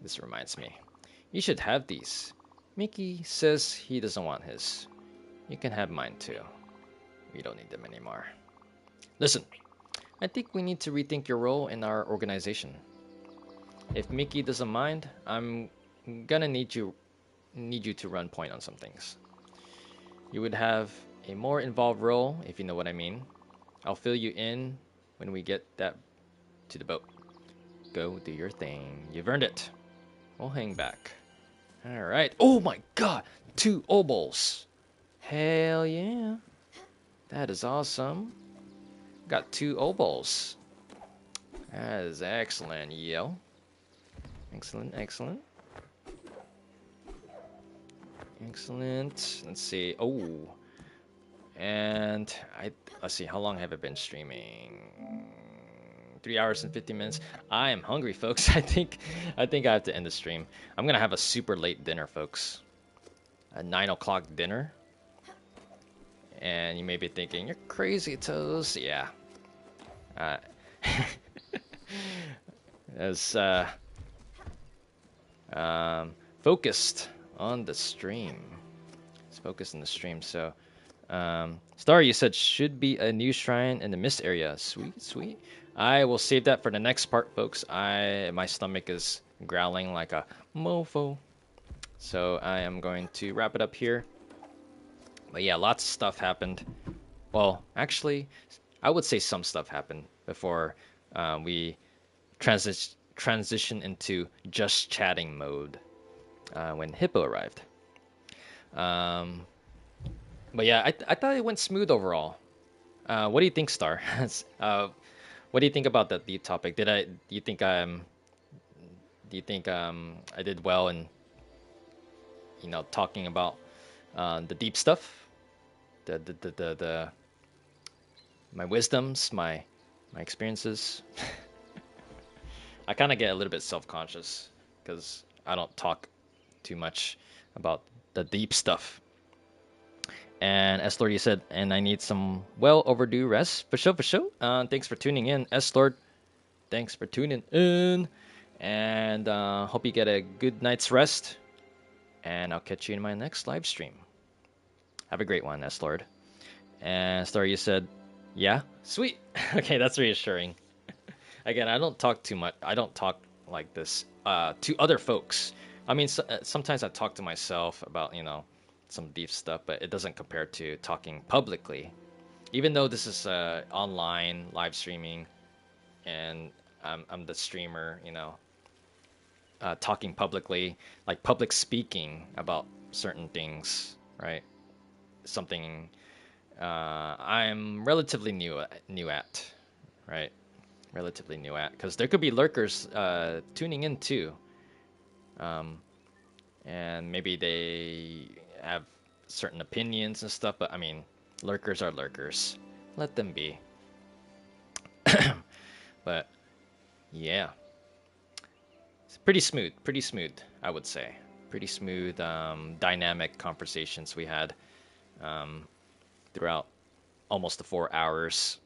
This reminds me. You should have these. Mickey says he doesn't want his. You can have mine too. We don't need them anymore. Listen, I think we need to rethink your role in our organization. If Mickey doesn't mind, I'm gonna need you to run point on some things. You would have a more involved role, if you know what I mean. I'll fill you in when we get that to the boat. Go do your thing. You've earned it. We'll hang back. Alright. Oh my god! 2 obols! Hell yeah. That is awesome. Got 2 obols. That is excellent, yo. Excellent, excellent. Excellent. Let's see. Oh. And let's see, how long have I been streaming? 3 hours and 50 minutes. I am hungry, folks. I think I have to end the stream. I'm gonna have a super late dinner, folks. A 9 o'clock dinner. And you may be thinking, you're crazy, Toes. Yeah. As focused on the stream. It's focused on the stream. So, Star, you said should be a new shrine in the mist area. Sweet, sweet. I will save that for the next part, folks. My stomach is growling like a mofo. So I am going to wrap it up here. But yeah, lots of stuff happened. Well, actually, I would say some stuff happened before we transition into just chatting mode when Hippo arrived. But yeah, I thought it went smooth overall. What do you think, Star? What do you think about that deep topic? Do you think I did well in talking about the deep stuff, the my wisdoms, my experiences? I kind of get a little bit self-conscious because I don't talk too much about the deep stuff. And S Lord, you said, and I need some well overdue rest. For sure. Thanks for tuning in, S Lord. Thanks for tuning in, and hope you get a good night's rest. And I'll catch you in my next live stream. Have a great one, S Lord. And Star, you said, yeah, sweet. Okay, that's reassuring. Again, I don't talk too much. I don't talk like this to other folks. I mean, sometimes I talk to myself about some deep stuff, but it doesn't compare to talking publicly. Even though this is online live streaming, and I'm the streamer, talking publicly, like public speaking about certain things, right? Something I'm relatively new at, right? Relatively new at, because there could be lurkers tuning in too, um, and maybe they have certain opinions and stuff. But I mean, lurkers are lurkers. Let them be. But yeah, it's pretty smooth, I would say. Pretty smooth, dynamic conversations we had um, throughout almost the 4 hours,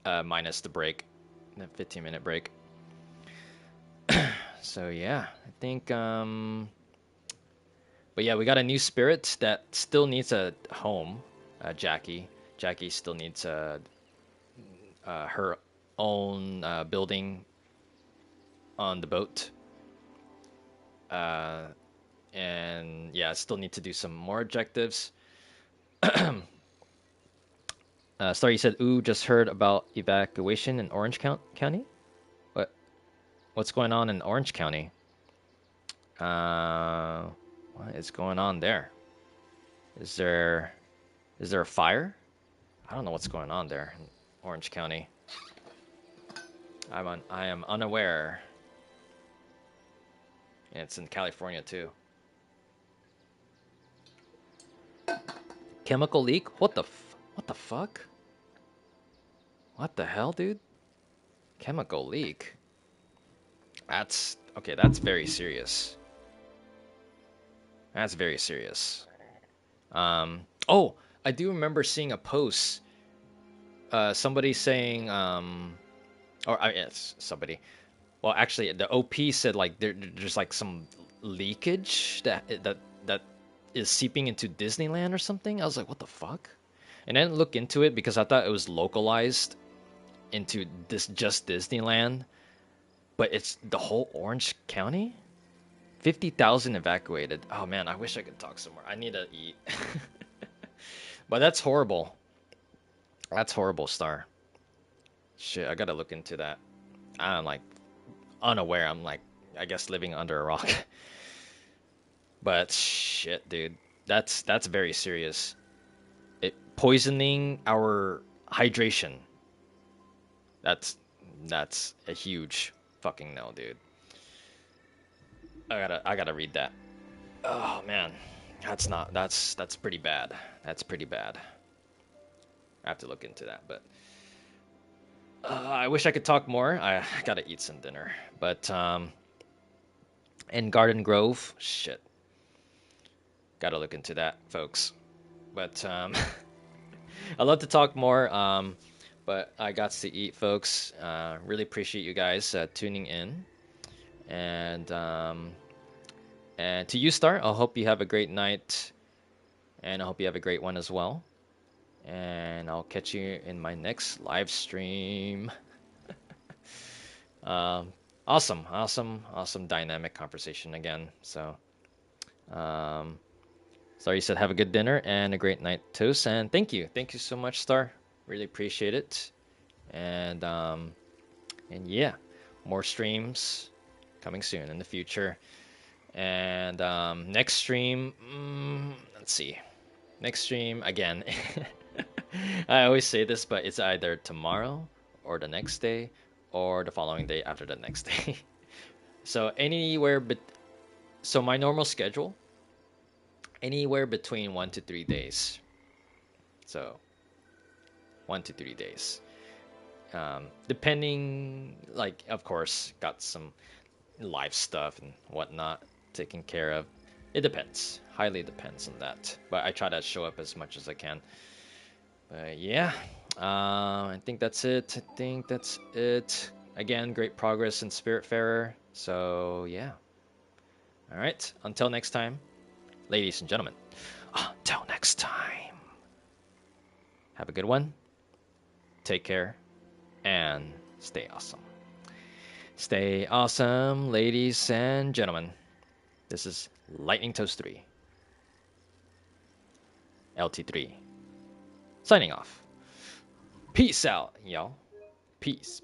minus the break, the 15-minute break. So yeah, I think. But yeah, we got a new spirit that still needs a home. Jackie. Jackie still needs her own building on the boat. Uh, and yeah, still need to do some more objectives. Starry said, "Ooh, just heard about evacuation in Orange County. What what's going on in Orange County? Uh, what is going on there? Is there is there a fire? I don't know what's going on there in Orange County. I am unaware. And it's in California too. Chemical leak? What the fuck? What the hell, dude? Chemical leak. That's okay, that's very serious. That's very serious. Oh, I do remember seeing a post. Somebody saying, yes, somebody. Well, actually, the OP said like there's like some leakage that is seeping into Disneyland or something. I was like, what the fuck? And I didn't look into it because I thought it was localized into this just Disneyland, but it's the whole Orange County. 50,000 evacuated. Oh man, I wish I could talk some more. I need to eat. But that's horrible. That's horrible, Star. Shit, I gotta look into that. I'm like unaware. I'm like, I guess living under a rock. But shit, dude, that's very serious. It poisoning our hydration. That's that's a huge fucking no, dude. I gotta read that. Oh man, that's pretty bad. That's pretty bad. I have to look into that, but I wish I could talk more. I gotta eat some dinner, but in Garden Grove, shit, gotta look into that, folks. But I'd love to talk more. But I got to eat, folks. Really appreciate you guys tuning in, and to you, Star. I hope you have a great night, and I hope you have a great one as well. And I'll catch you in my next live stream. Awesome dynamic conversation again. So, um, Star, you said have a good dinner and a great night, Toast. And thank you so much, Star. Really appreciate it. And yeah, more streams coming soon in the future. And next stream, let's see. Next stream again. I always say this, but it's either tomorrow or the next day or the following day after the next day. So anywhere but so my normal schedule, anywhere between 1 to 3 days. So 1 to 3 days. Depending, like, of course, got some live stuff and whatnot taken care of. It depends. Highly depends on that. But I try to show up as much as I can. But yeah, I think that's it. I think that's it. Again, great progress in Spiritfarer. So yeah. All right. Until next time, ladies and gentlemen. Until next time. Have a good one. Take care. And stay awesome. Stay awesome, ladies and gentlemen. This is Lightning Toast 3. LT3. Signing off. Peace out, y'all. Peace.